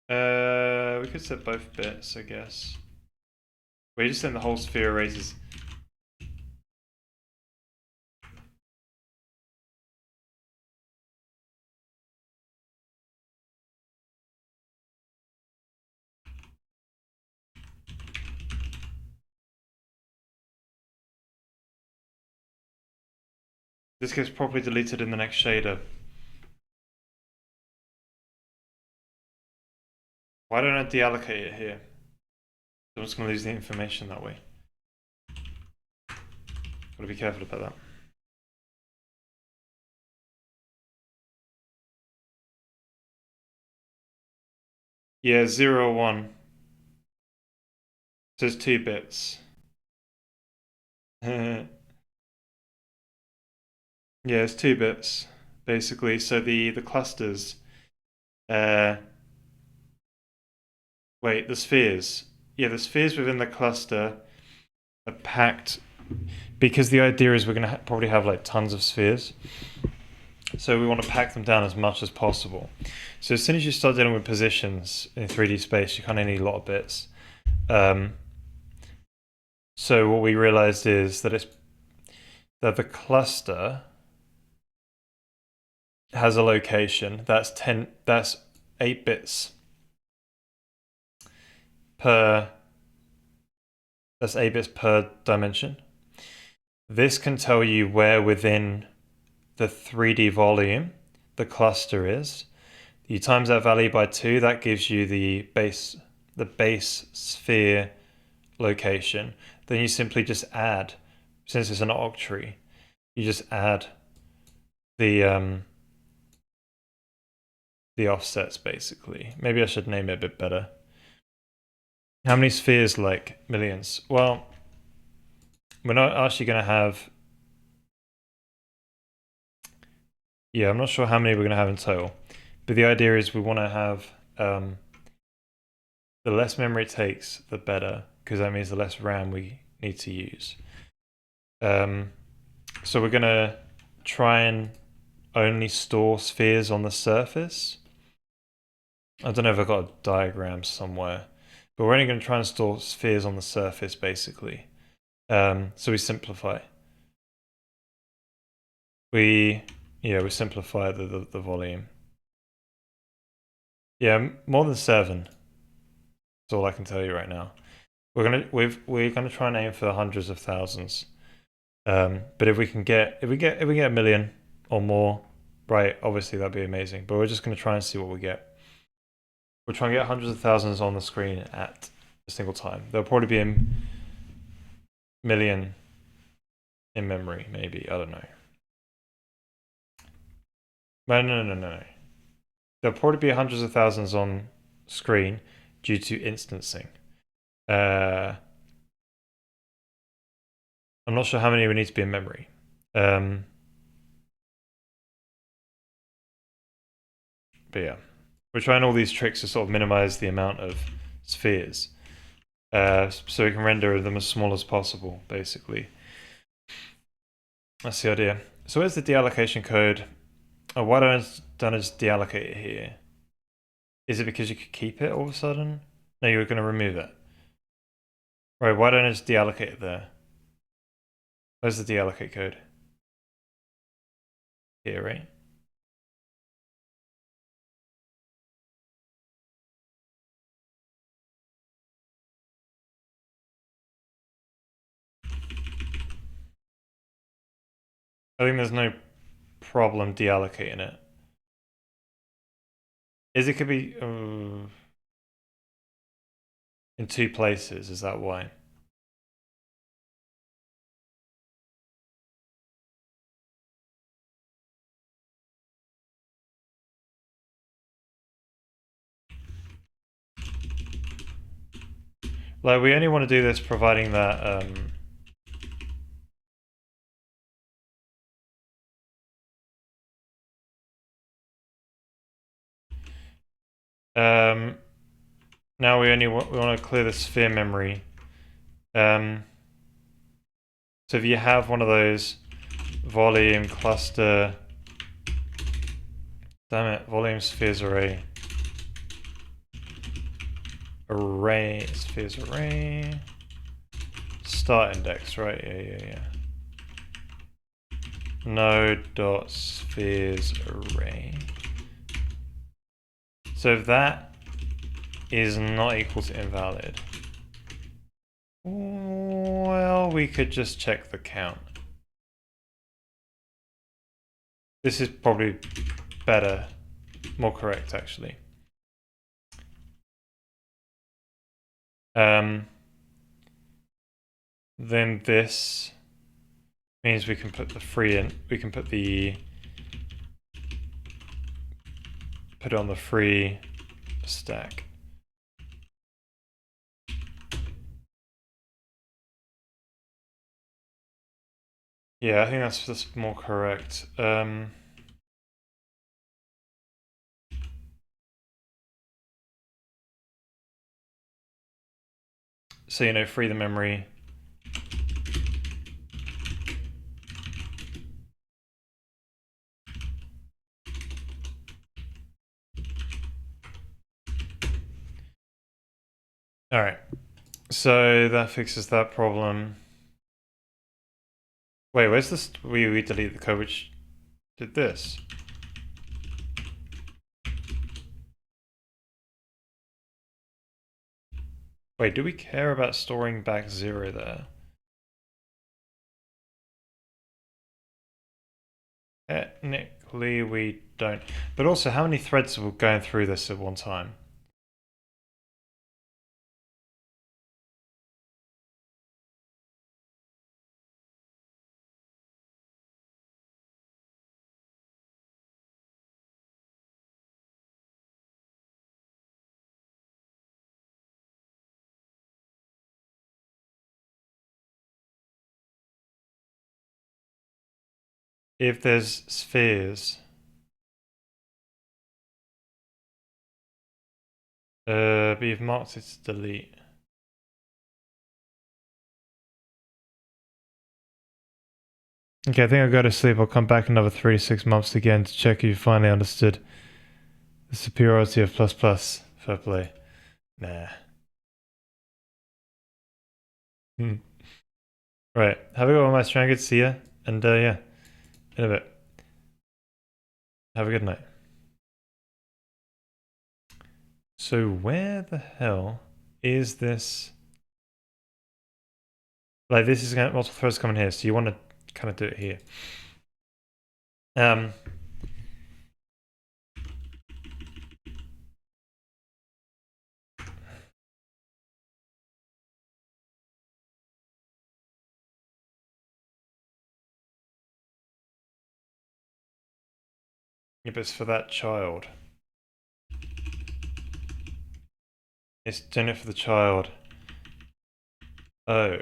We could set both bits, I guess. We just send the whole sphere erases. This gets properly deleted in the next shader. Why don't I deallocate it here? I'm just going to lose the information that way. Gotta be careful about that. Yeah, 0, 1. So it's 2 bits. Yeah, it's 2 bits, basically. So the clusters... wait, the spheres. Yeah, the spheres within the cluster are packed... Because the idea is we're going to probably have like tons of spheres. So we want to pack them down as much as possible. So as soon as you start dealing with positions in 3D space, you kind of need a lot of bits. So what we realized is that the cluster has a location that's 8 bits per. That's 8 bits per dimension. This can tell you where within the 3D volume the cluster is. You times that value by 2, that gives you the base sphere location. Then you simply just add, since it's an octree, you just add the offsets basically. Maybe I should name it a bit better. How many spheres? Like millions. Well, we're not actually going to have... Yeah, I'm not sure how many we're going to have in total. But the idea is we want to have... the less memory it takes, the better. Because that means the less RAM we need to use. So we're going to try and only store spheres on the surface. I don't know if I've got a diagram somewhere. But we're only going to try and store spheres on the surface, basically. So we simplify. We simplify the volume. Yeah, more than 7. That's all I can tell you right now. We're gonna try and aim for hundreds of thousands. But if we get a million or more, right? Obviously that'd be amazing. But we're just gonna try and see what we get. We're trying to get hundreds of thousands on the screen at a single time. There'll probably be a million in memory, maybe. I don't know. No. There'll probably be hundreds of thousands on screen due to instancing. I'm not sure how many we need to be in memory. But yeah, we're trying all these tricks to sort of minimize the amount of spheres. so we can render them as small as possible, basically. That's the idea. So where's the deallocation code? Oh, why don't I just deallocate it here? Is it because you could keep it all of a sudden? No, you were going to remove it. Right, why don't I just deallocate it there? Where's the deallocate code? Here, right? I think there's no problem deallocating it. It could be in two places, is that why? Like, we only want to do this providing that now we want to clear the sphere memory. So if you have one of those volume cluster, damn it, volume spheres array spheres array start index, right? Yeah. Node dot spheres array. So if that is not equal to invalid, well, we could just check the count. This is probably better, more correct actually. Then this means we can put the free in. We can put it on the free stack. Yeah, I think that's just more correct. So, free the memory. All right. So that fixes that problem. Wait, where's this? We delete the code which did this. Wait, do we care about storing back 0 there? Technically, we don't. But also, how many threads are going through this at one time? If there's spheres, but you've marked it to delete. Okay, I think I'll go to sleep. I'll come back another 3 to 6 months again to check if you finally understood the superiority of plus plus. Fair play. Nah. Right. Have a good one, my strong. Good to see ya. And yeah, in a bit. Have a good night. So where the hell is this? Like, this is multiple threads coming here, so you want to kind of do it here. Yeah, but it's for that child. It's doing it for the child. Oh.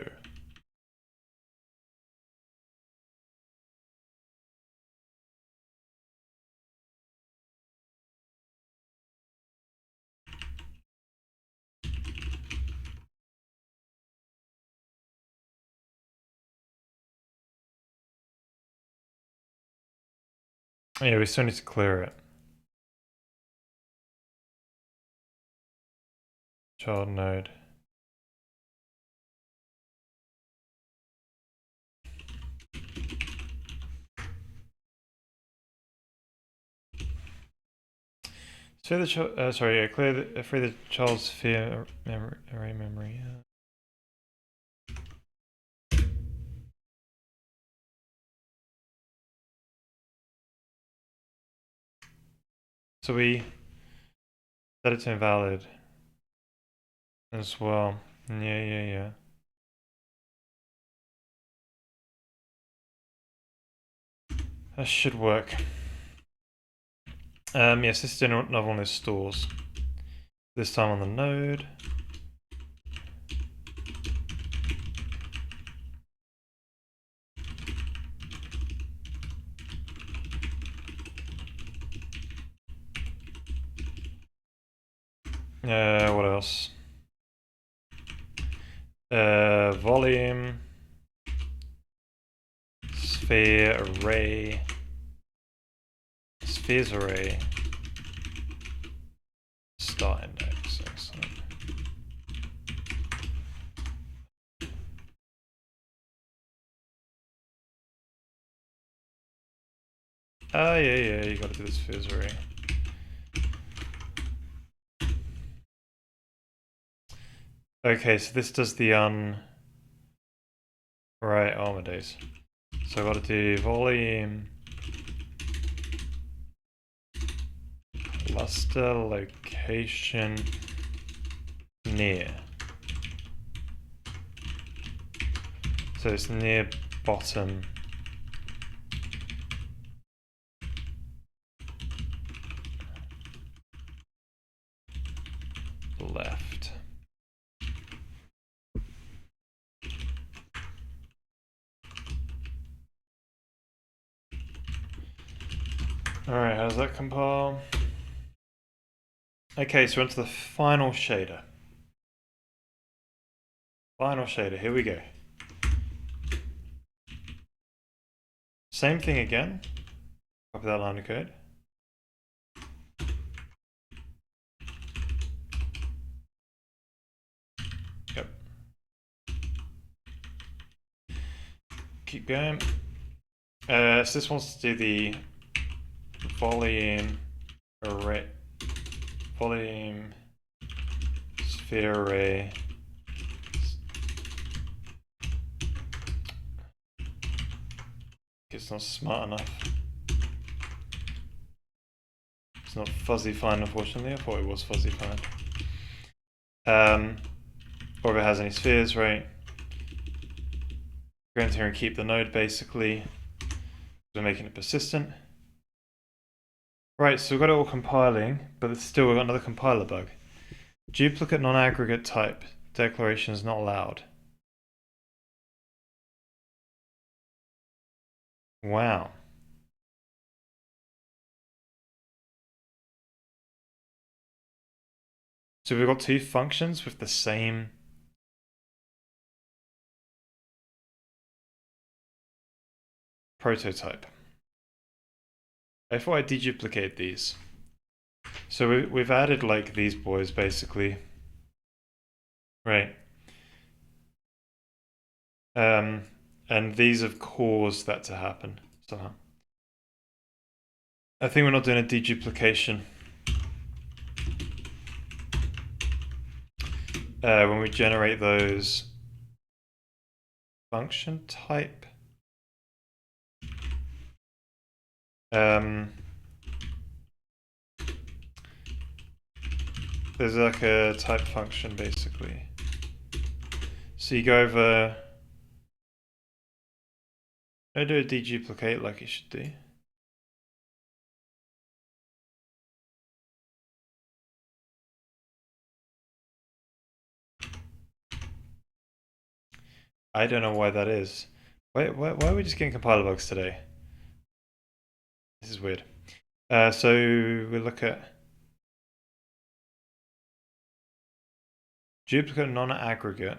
Yeah, we still need to clear it. Child node. So the free the child's sphere array memory. So we set it to invalid as well. Yeah. That should work. Yes, this is another one of those stores. This time on the node. What else? Volume, sphere array, spheres array, start index. Excellent. Yeah, you gotta do the spheres array. Okay, so this does the right, oh my days. So I gotta do volume, cluster location near. So it's near bottom. Left. Alright, how does that compile? Okay, so onto the final shader. Final shader, here we go. Same thing again. Copy that line of code. Yep. Keep going. So this wants to do the volume array, volume sphere array. It's not smart enough. It's not fuzzy fine, unfortunately. I thought it was fuzzy fine. Or if it has any spheres, right? Go into here and keep the node basically. We're making it persistent. Right, so we've got it all compiling, but it's still we've got another compiler bug. Duplicate non-aggregate type declaration is not allowed. Wow. So we've got two functions with the same prototype. I thought I deduplicated these. So we've added like these boys basically. Right. And these have caused that to happen somehow. I think we're not doing a deduplication. When we generate those function type. There's like a type function basically. So you go over, I do a deduplicate like it should do. I don't know why that is. Why are we just getting compiler bugs today? This is weird. So we look at duplicate non-aggregate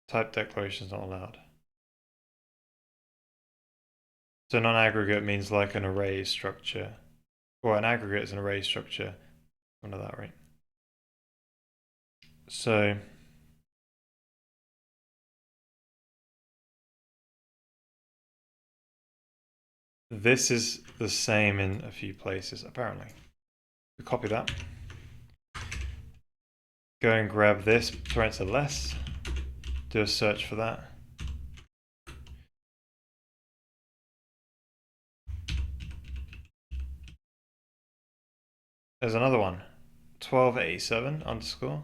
type declarations not allowed. So non-aggregate means like an array structure. Or an aggregate is an array structure. None of that, right? So this is the same in a few places, apparently. We copy that. Go and grab this, throw it to less. Do a search for that. There's another one. 1287 underscore.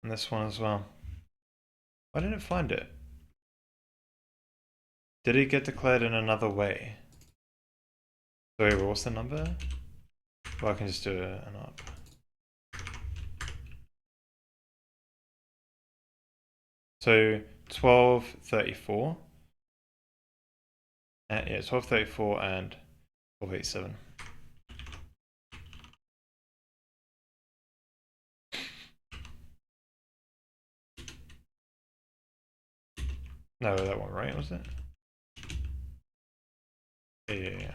And this one as well. Why didn't it find it? Did it get declared in another way? Sorry, what's the number? Well, I can just do an up. So 1234. Yeah, 1234 and 1287. No, that one, right? Was it? Yeah.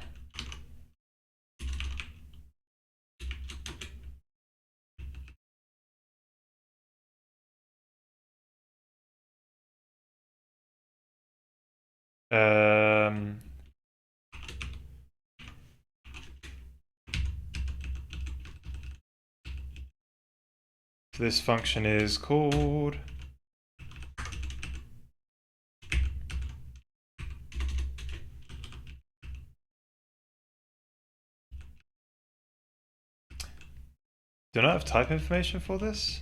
So this function is called do not have type information for this?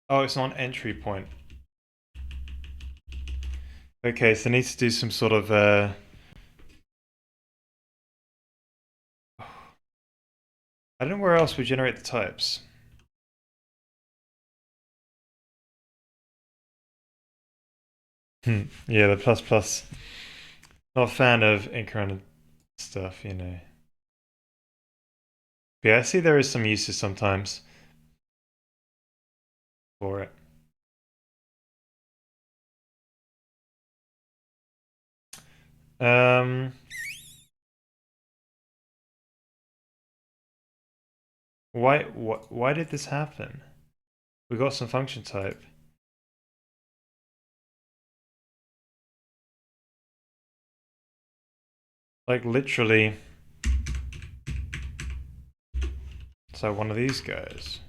Oh, it's not an entry point. Okay, so it needs to do some sort of I don't know where else we generate the types. Yeah, the plus plus. Not a fan of incremented stuff, you know. But yeah, I see there is some uses sometimes for it. Um, why did this happen? We got some function type. Like literally. So one of these guys.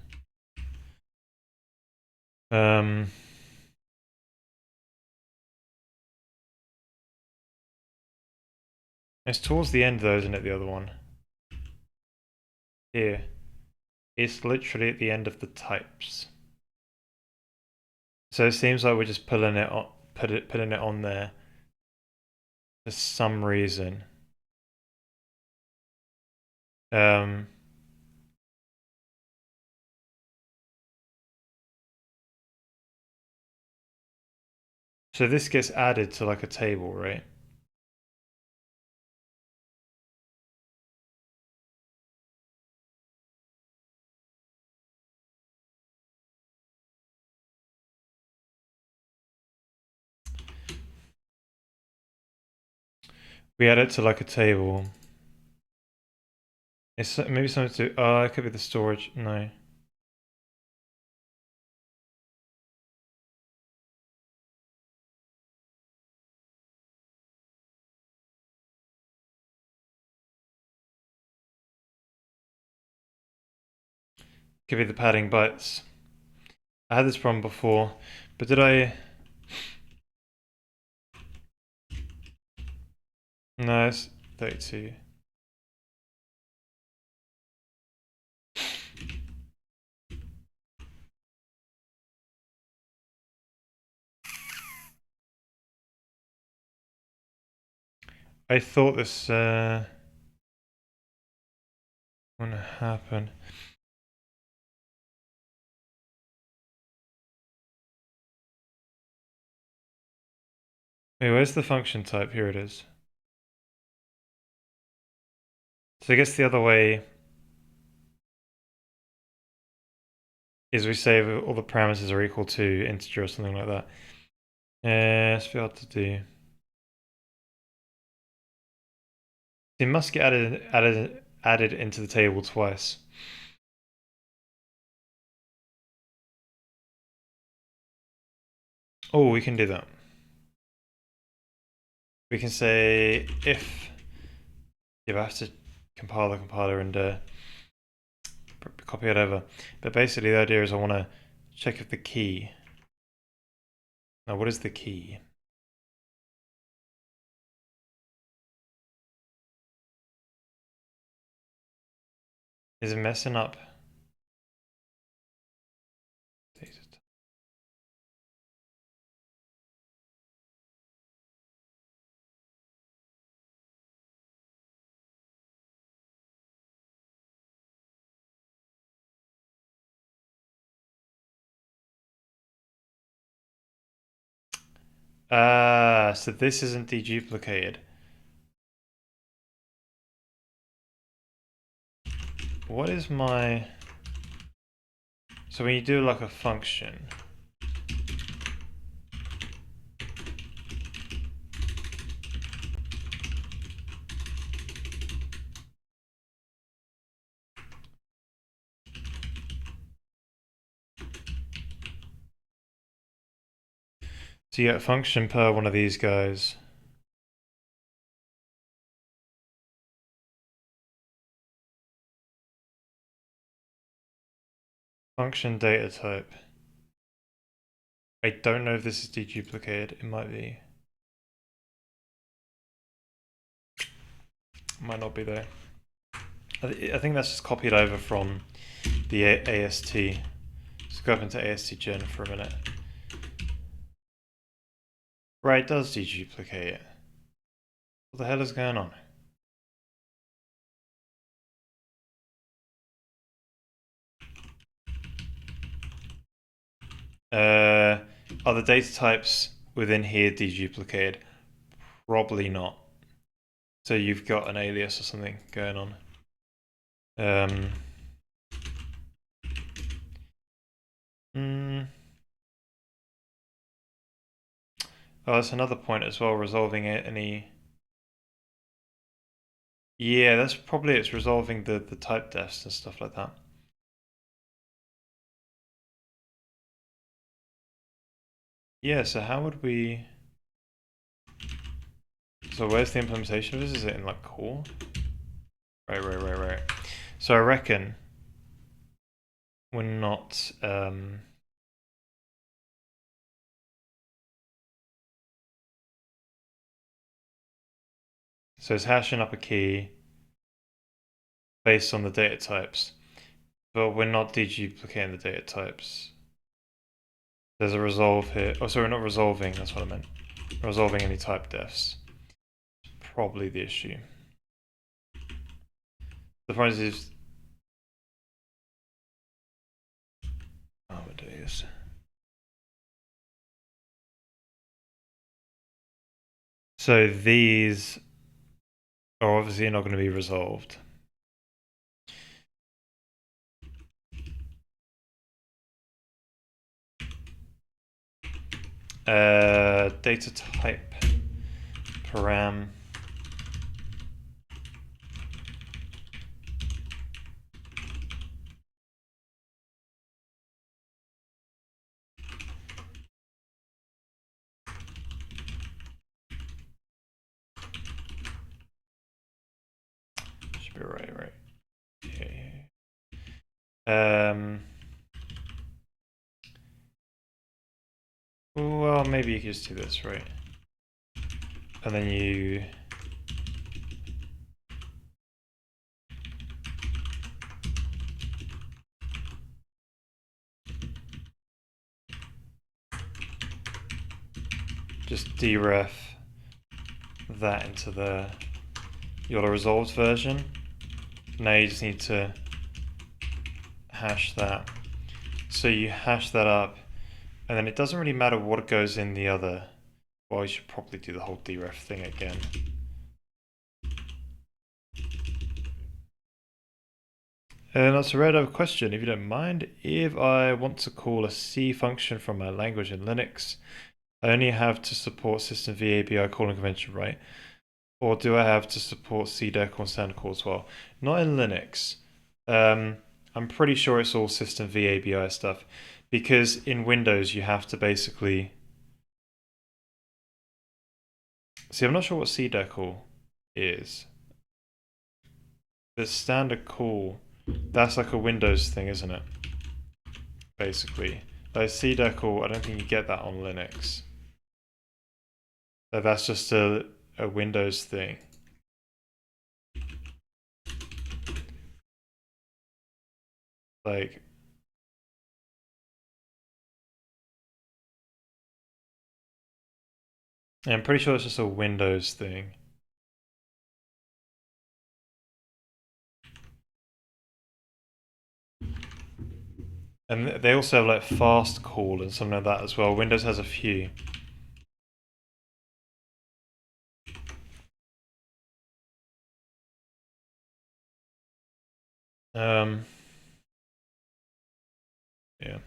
It's towards the end though, isn't it, the other one? Here. It's literally at the end of the types. So it seems like we're just pulling it on, putting it on there for some reason. So this gets added to like a table, right? We add it to like a table. It's maybe something to. Oh, it could be the storage. No. Could be the padding bytes. I had this problem before, but did I? No, it's 32. I thought this wouldn't happen. Wait, where's the function type? Here it is. So I guess the other way is we say all the parameters are equal to integer or something like that. It's very hard to do. It must get added into the table twice. Oh, we can do that. We can say if I have to compile the compiler and copy it over. But basically the idea is I want to check if the key. Now what is the key? Is it messing up? So this isn't deduplicated. What is my... So when you do like a function, so you get a function per one of these guys. Function data type. I don't know if this is deduplicated. It might be. Might not be though. I think that's just copied over from the AST. Let's go up into AST gen for a minute. Right, it does deduplicate it. What the hell is going on? Are the data types within here deduplicated? Probably not. So you've got an alias or something going on. Oh, that's another point as well, resolving any... Yeah, that's probably it's resolving the type defs and stuff like that. Yeah, so how would we... So where's the implementation of this? Is it in like core? Right. So I reckon we're not... So it's hashing up a key based on the data types, but we're not deduplicating the data types. There's a resolve here. Oh, sorry, not resolving, that's what I meant. Resolving any type defs. Probably the issue. The point is... Oh, what it is. So these are obviously not going to be resolved. Data type param. Should be right. Yeah. Well, maybe you could just do this, right? And then you... just deref that into the your resolved version. Now you just need to hash that. So you hash that up, and then it doesn't really matter what goes in the other. Well, you should probably do the whole deref thing again. And that's a red question. If you don't mind, if I want to call a C function from my language in Linux, I only have to support system v API calling convention, right? Or do I have to support cdec or standard call as well? Not in Linux. I'm pretty sure it's all system v API stuff, because in Windows you have to basically. See, I'm not sure what cdec call is. The standard call, that's like a Windows thing, isn't it? Basically. Like cdec call, I don't think you get that on Linux. So that's just a Windows thing. Like, I'm pretty sure it's just a Windows thing. And they also have like fast call and something like that as well. Windows has a few. Yeah.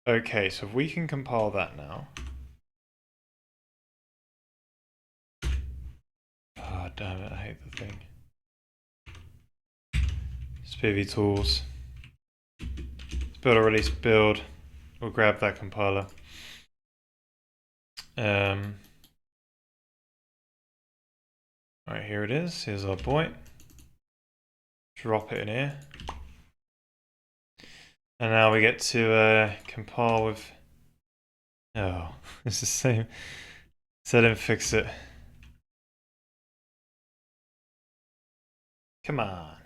Okay, so if we can compile that now. Ah, oh, damn it, I hate the thing. SPV tools. Build or release build. We'll grab that compiler. Alright, here it is. Here's our boy. Drop it in here. And now we get to compile with. Oh, it's the same. Set and fix it. Come on.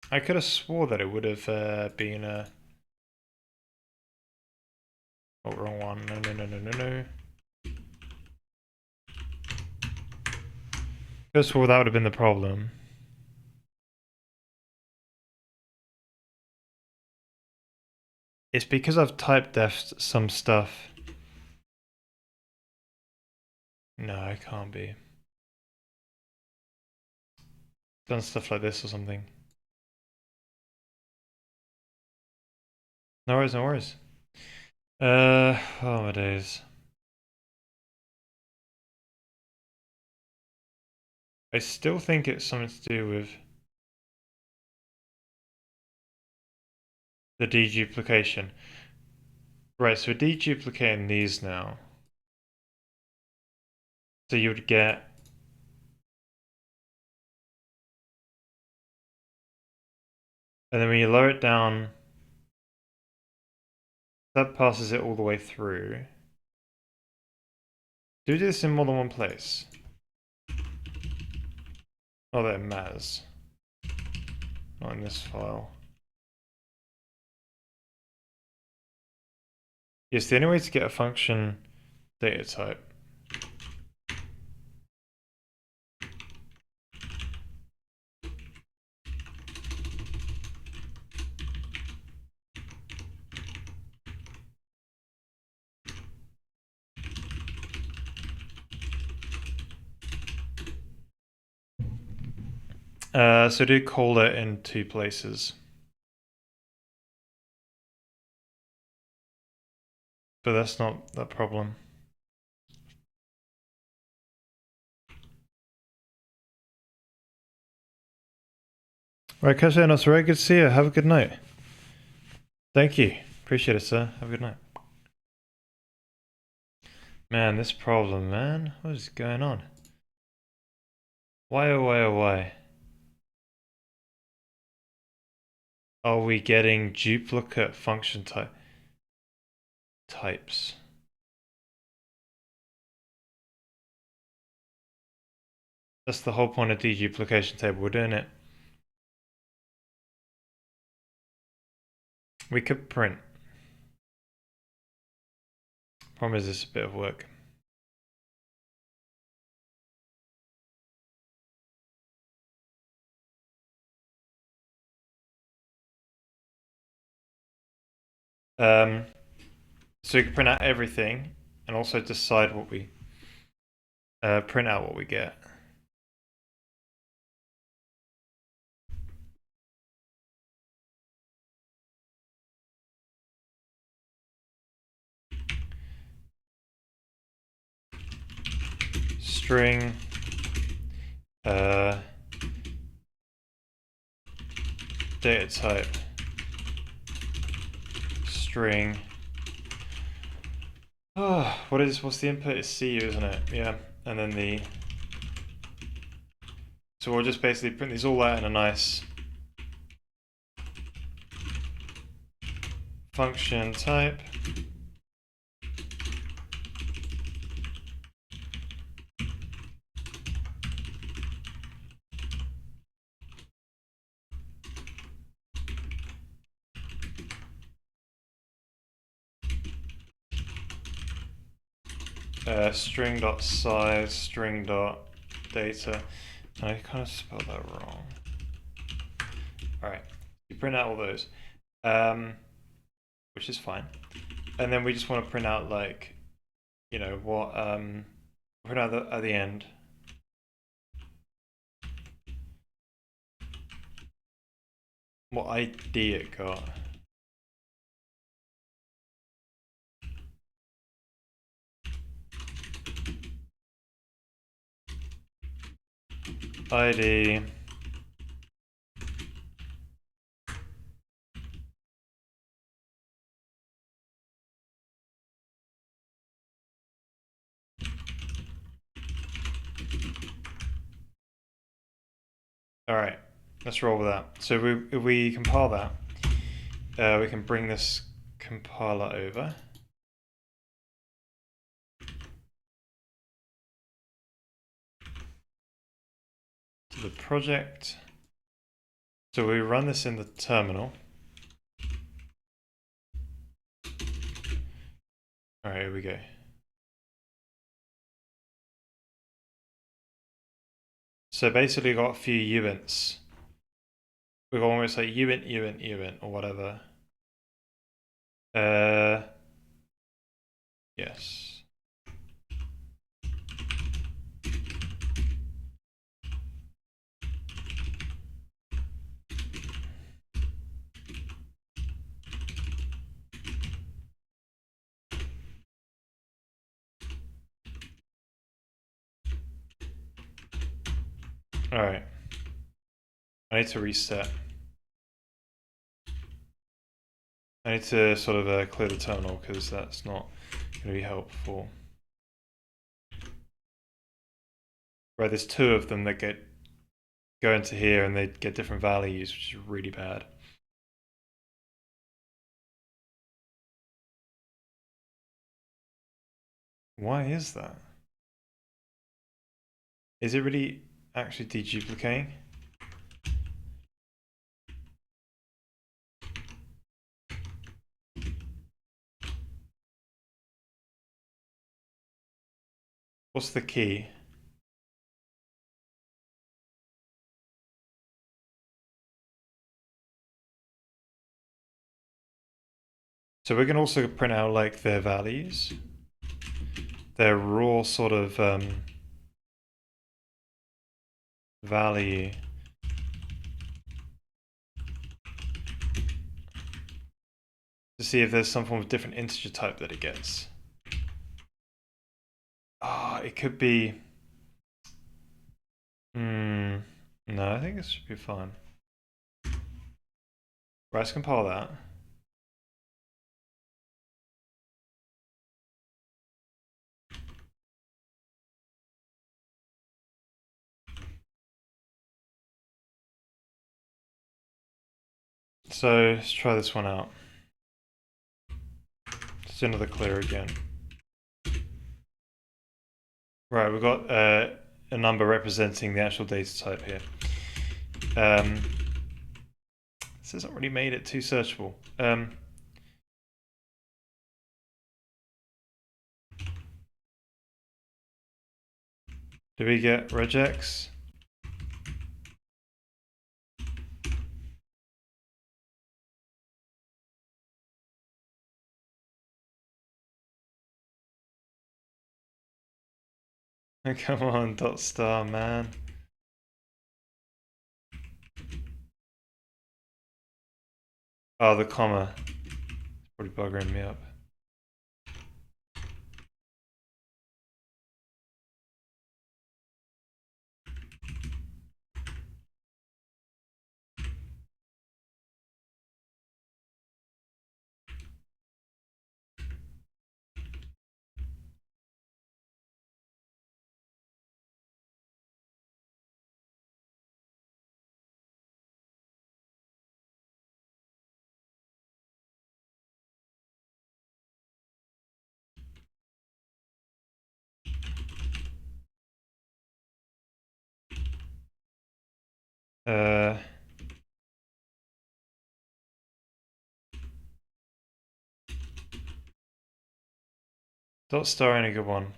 I could have swore that it would have been a. Oh, wrong one. No, no, no, no, no, no. First of all, that would have been the problem. It's because I've type defed some stuff. No, it can't be. Done stuff like this or something. No worries, no worries. Oh my days. I still think it's something to do with the deduplication. Right, so we're deduplicating these now. So you would get. And then when you lower it down, that passes it all the way through. Do we do this in more than one place? Oh, that it matters. Not in this file. Yes, the only way to get a function data type. So do call it in two places. But that's not that problem. Right, Kasha, it's very good to see you. Have a good night. Thank you. Appreciate it, sir. Have a good night. Man, this problem, man. What is going on? Why, oh, why, oh, why? Are we getting duplicate function type? types. That's the whole point of deduplication table. We're doing it. We could print. Problem is, it's a bit of work. So we can print out everything and also decide what we print out what we get. String data type string. Oh, what's the input? It's CU, isn't it? Yeah, and then the. So we'll just basically print these all out in a nice function type. String.size, string.data. I kind of spelled that wrong. Alright, you print out all those, which is fine. And then we just want to print out, like, you know, what, print out at the end. What ID it got. ID. Alright, let's roll with that. So if we compile that, we can bring this compiler over. To the project. So we run this in the terminal. Alright, here we go. So basically we've got a few uints. We've got almost like uint, or whatever. Yes. Alright. I need to reset. I need to sort of clear the terminal because that's not going to be helpful. Right, there's two of them that go into here and they get different values, which is really bad. Why is that? Is it really actually deduplicating? What's the key? So we can also print out like their values. Their raw sort of value. To see if there's some form of different integer type that it gets. Ah, it could be. No, I think this should be fine. Right, let's compile that. So let's try this one out. Just another clear again. Right, we've got a number representing the actual data type here. This hasn't really made it too searchable. Do we get regex? Come on, dot star, man. Oh, the comma. It's probably buggering me up. Dot star ain't a good one.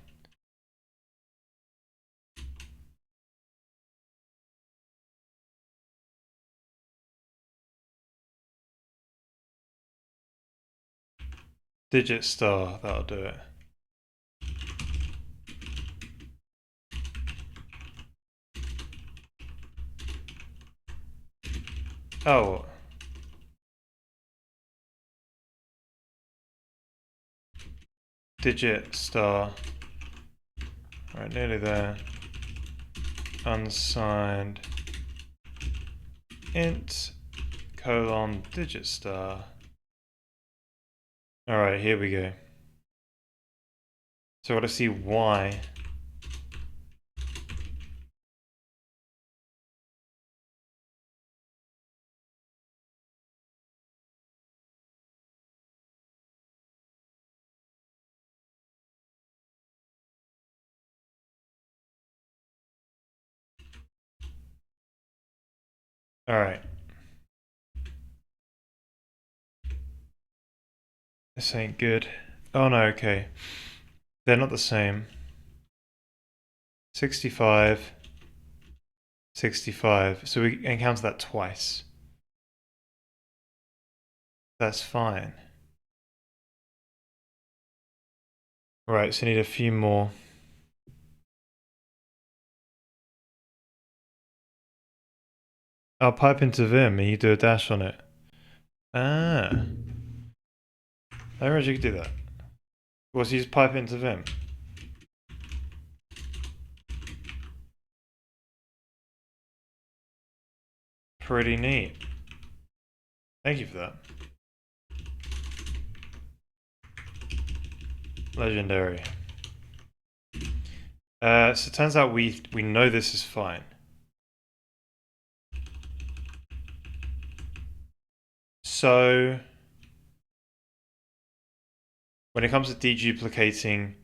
Digit star, that'll do it. Oh. Digit star. Alright, nearly there. Unsigned. Int colon digit star. Alright, here we go. So I gotta see why. Alright. This ain't good. Oh no, okay. They're not the same. 65. 65. So we encounter that twice. That's fine. Right, so I need a few more. I'll pipe into Vim and you do a dash on it. Ah. I realize you could do that. Well, so you just pipe into Vim. Pretty neat. Thank you for that. Legendary. So it turns out we know this is fine. So when it comes to deduplicating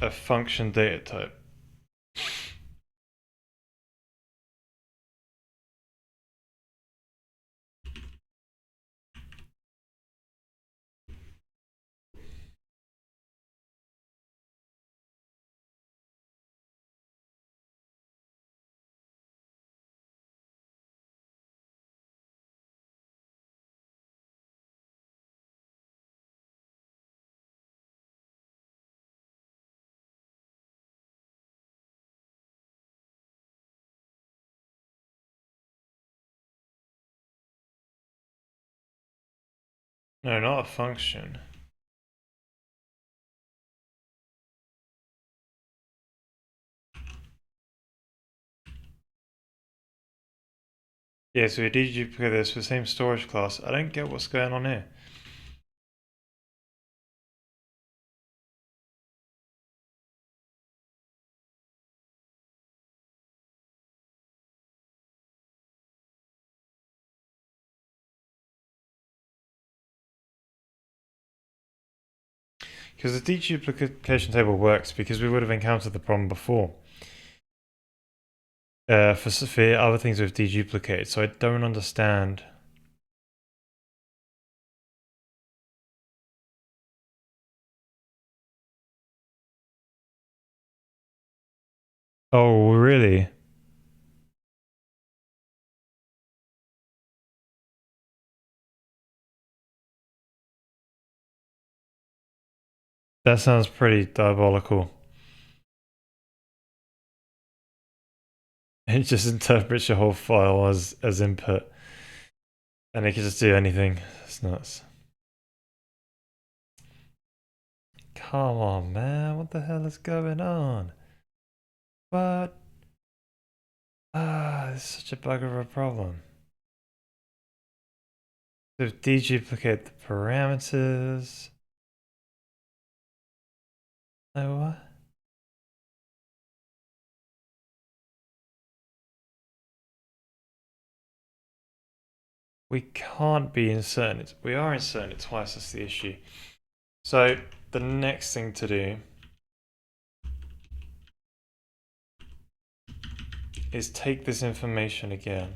a function data type, no, not a function. Yeah, so we deduplicate this for the same storage class. I don't get what's going on here. Because the deduplication table works because we would have encountered the problem before. For other things with deduplicate, so I don't understand. Oh, really? That sounds pretty diabolical. It just interprets your whole file as input. And it can just do anything. It's nuts. Come on, man. What the hell is going on? What? This is such a bug of a problem. So deduplicate the parameters. Oh, what? We can't be inserting it. We are inserting it twice, that's the issue. So the next thing to do is take this information again.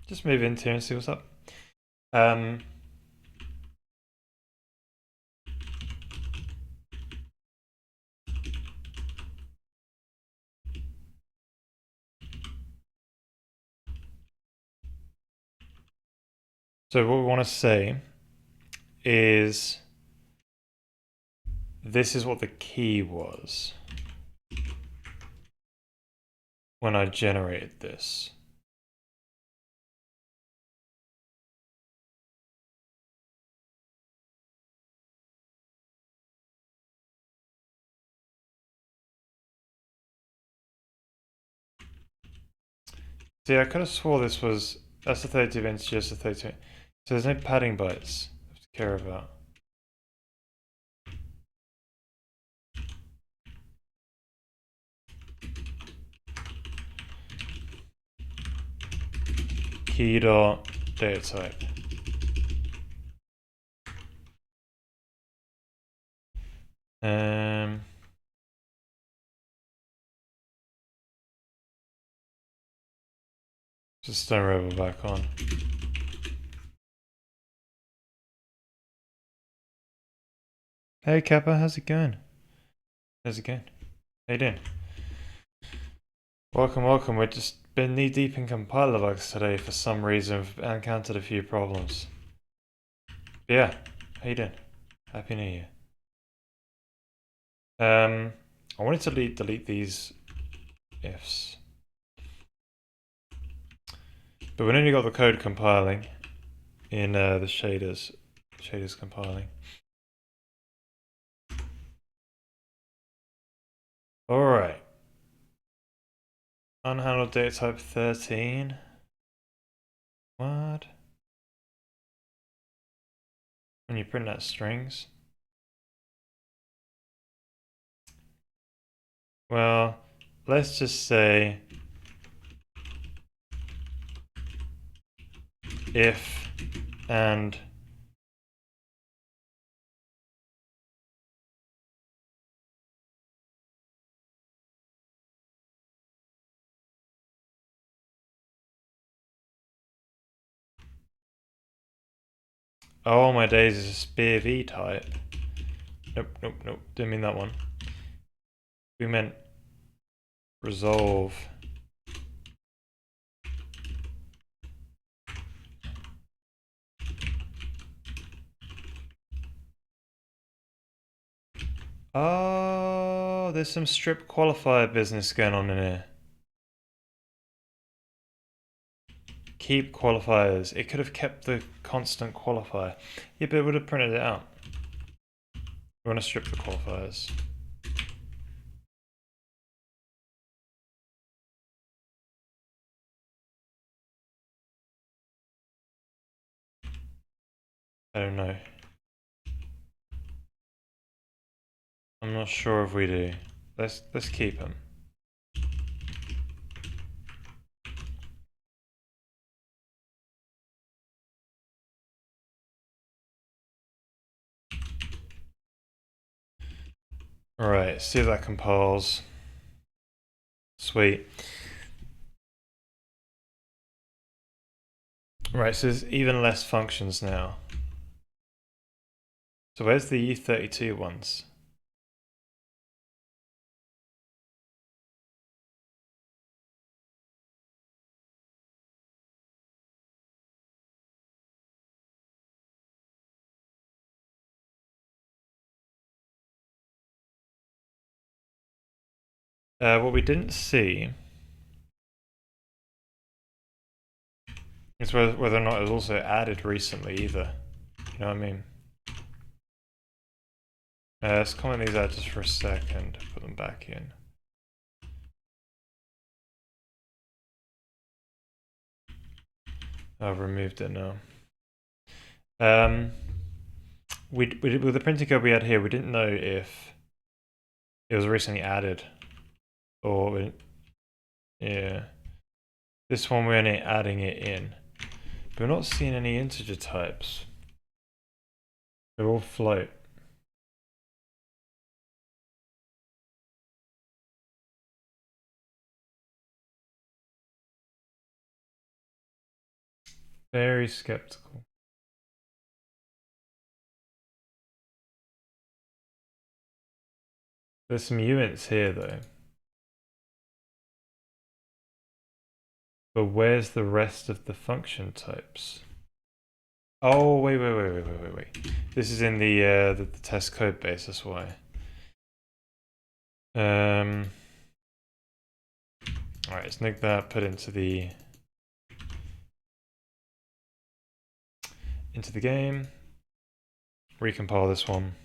Just move into here and see what's up. So what we want to say is this is what the key was when I generated this. See, I could have swore this was, that's a 32 integer, that's a 32. So there's no padding bytes I have to care about. Key dot data type. Just stone rover back on. Hey Kappa, how's it going? How's it going? How you doing? Welcome, welcome. We've just been knee deep in compiler bugs today for some reason. We've encountered a few problems. But yeah, how you doing? Happy New Year. I wanted to delete these ifs. But we only got the code compiling in the shaders compiling. Alright. Unhandled data type 13. What? When you print out strings? Well, let's just say if and oh my days is a spear V type. Nope, nope, nope. Didn't mean that one. We meant resolve. Oh, there's some strip qualifier business going on in here. Keep qualifiers. It could have kept the constant qualifier. Yeah, but it would have printed it out. We want to strip the qualifiers. I don't know. I'm not sure if we do. Let's keep them. Alright, see if that compiles. Sweet. Right, so there's even less functions now. So where's the U32 ones? What we didn't see is whether or not it was also added recently either. You know what I mean? Let's comment these out just for a second, put them back in. I've removed it now. With the printing code we had here, we didn't know if it was recently added or yeah. This one we're only adding it in, but we're not seeing any integer types. They're all float. Very skeptical. There's some units here though. But where's the rest of the function types? Oh, wait. This is in the test code base, that's why. Alright, let's nick that, put into the game. Recompile this one.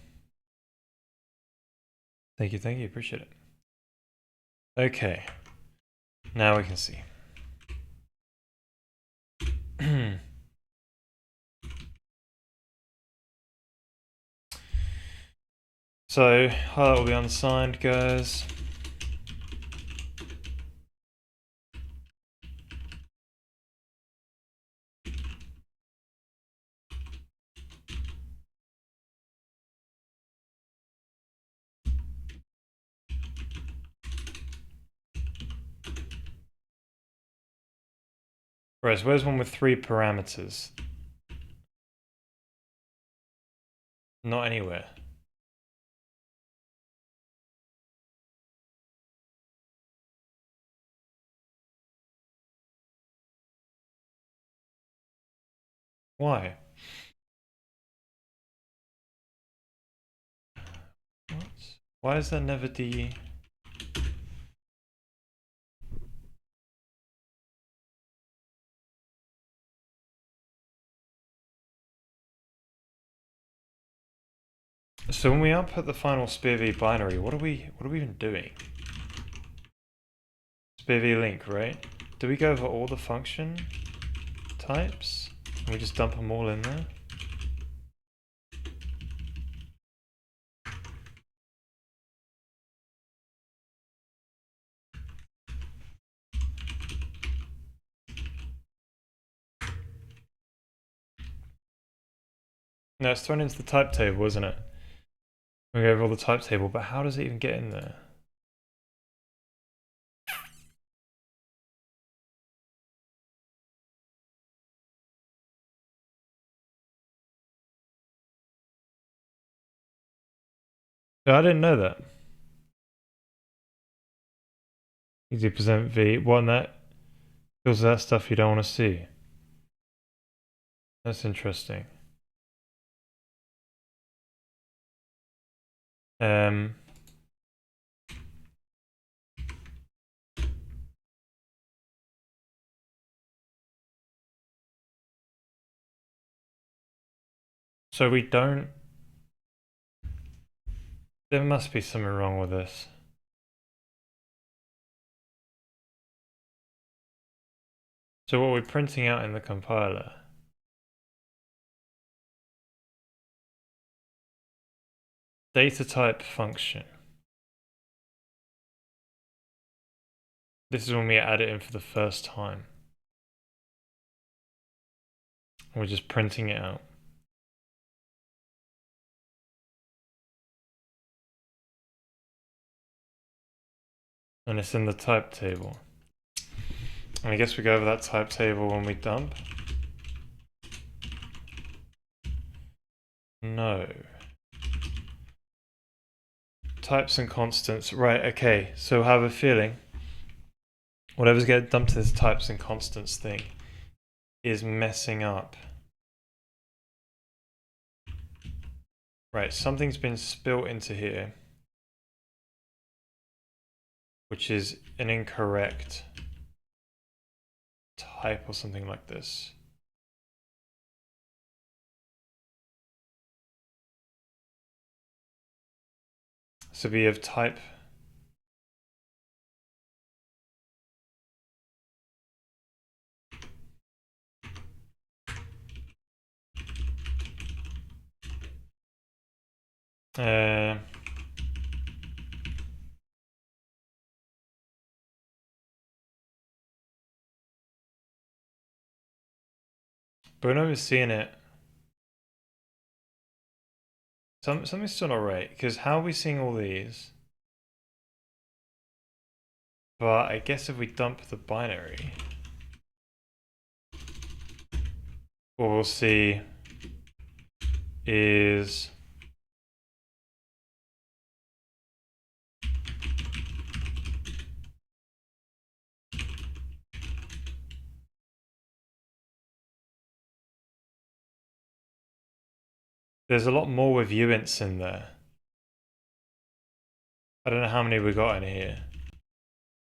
Thank you, appreciate it. Okay. Now we can see. So, highlight will be unsigned, guys. Right, so where's one with 3 parameters? Not anywhere. Why? What? Why is there never the... So when we output the final SPIR-V binary, what are we even doing? SPIR-V link, right? Do we go over all the function types? And we just dump them all in there? No, it's thrown into the type table, isn't it? We go over all the type table, but how does it even get in there? I didn't know that. Easy present V. What, that fills that stuff you don't want to see. That's interesting. So we don't... There must be something wrong with this. So what we're printing out in the compiler... data type function. This is when we add it in for the first time. We're just printing it out. And it's in the type table. And I guess we go over that type table when we dump. No. Types and constants. Right, okay. So I have a feeling whatever's getting dumped to this types and constants thing is messing up. Right, something's been spilt into here, which is an incorrect type or something like this. So we have type. But we're not even seeing it. Something's still not right, because how are we seeing all these? But I guess if we dump the binary, what we'll see is there's a lot more with uints in there. I don't know how many we got in here.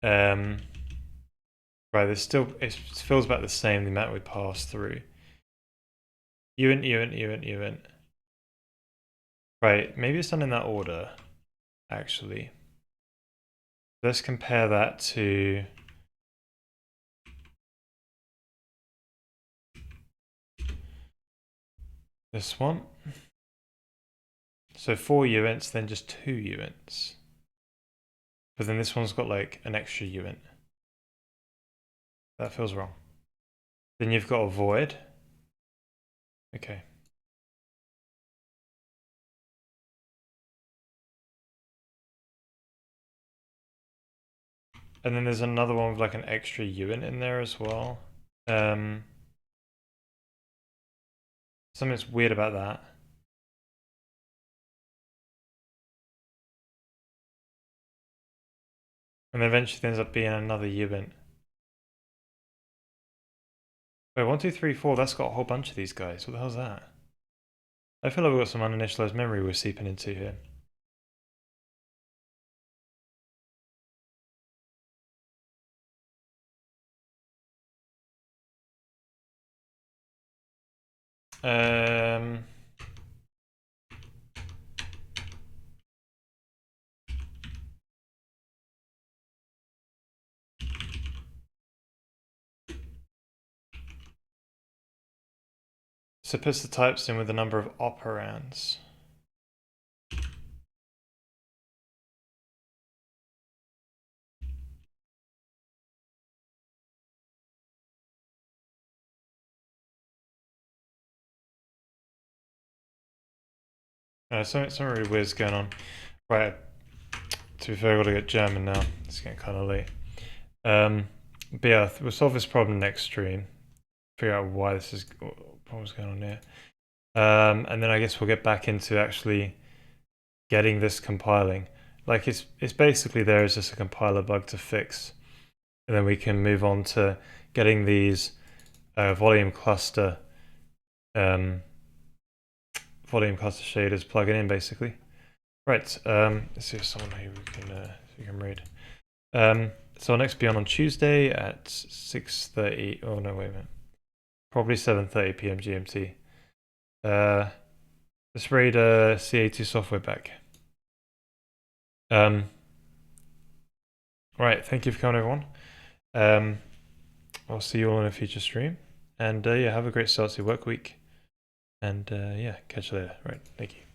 Right, there's still, it feels about the same, the amount we pass through. Uint. Right, maybe it's done in that order, actually. Let's compare that to this one. So 4 uints, then just 2 uints. But then this one's got like an extra uint. That feels wrong. Then you've got a void. Okay. And then there's another one with like an extra uint in there as well. Something's weird about that. And then eventually there ends up being another uint. Wait, 1, 2, 3, 4, that's got a whole bunch of these guys. What the hell's that? I feel like we've got some uninitialized memory we're seeping into here. So it puts the types in with the number of operands. Something really weird's going on. Right, to be fair, I've got to get German now. It's getting kind of late. But yeah, we'll solve this problem next stream. Figure out why this is, what was going on here. And then I guess we'll get back into actually getting this compiling. Like it's basically there is just a compiler bug to fix. And then we can move on to getting these volume cluster shaders plugging in basically. Right, let's see if someone here we can read. So our next Beyond on Tuesday at 6:30. Oh no, wait a minute. Probably 7:30 p.m. GMT. Let's read CA2 software back. Right, thank you for coming, everyone. I'll see you all in a future stream. And yeah, have a great start to your work week. And yeah, catch you later. Right, thank you.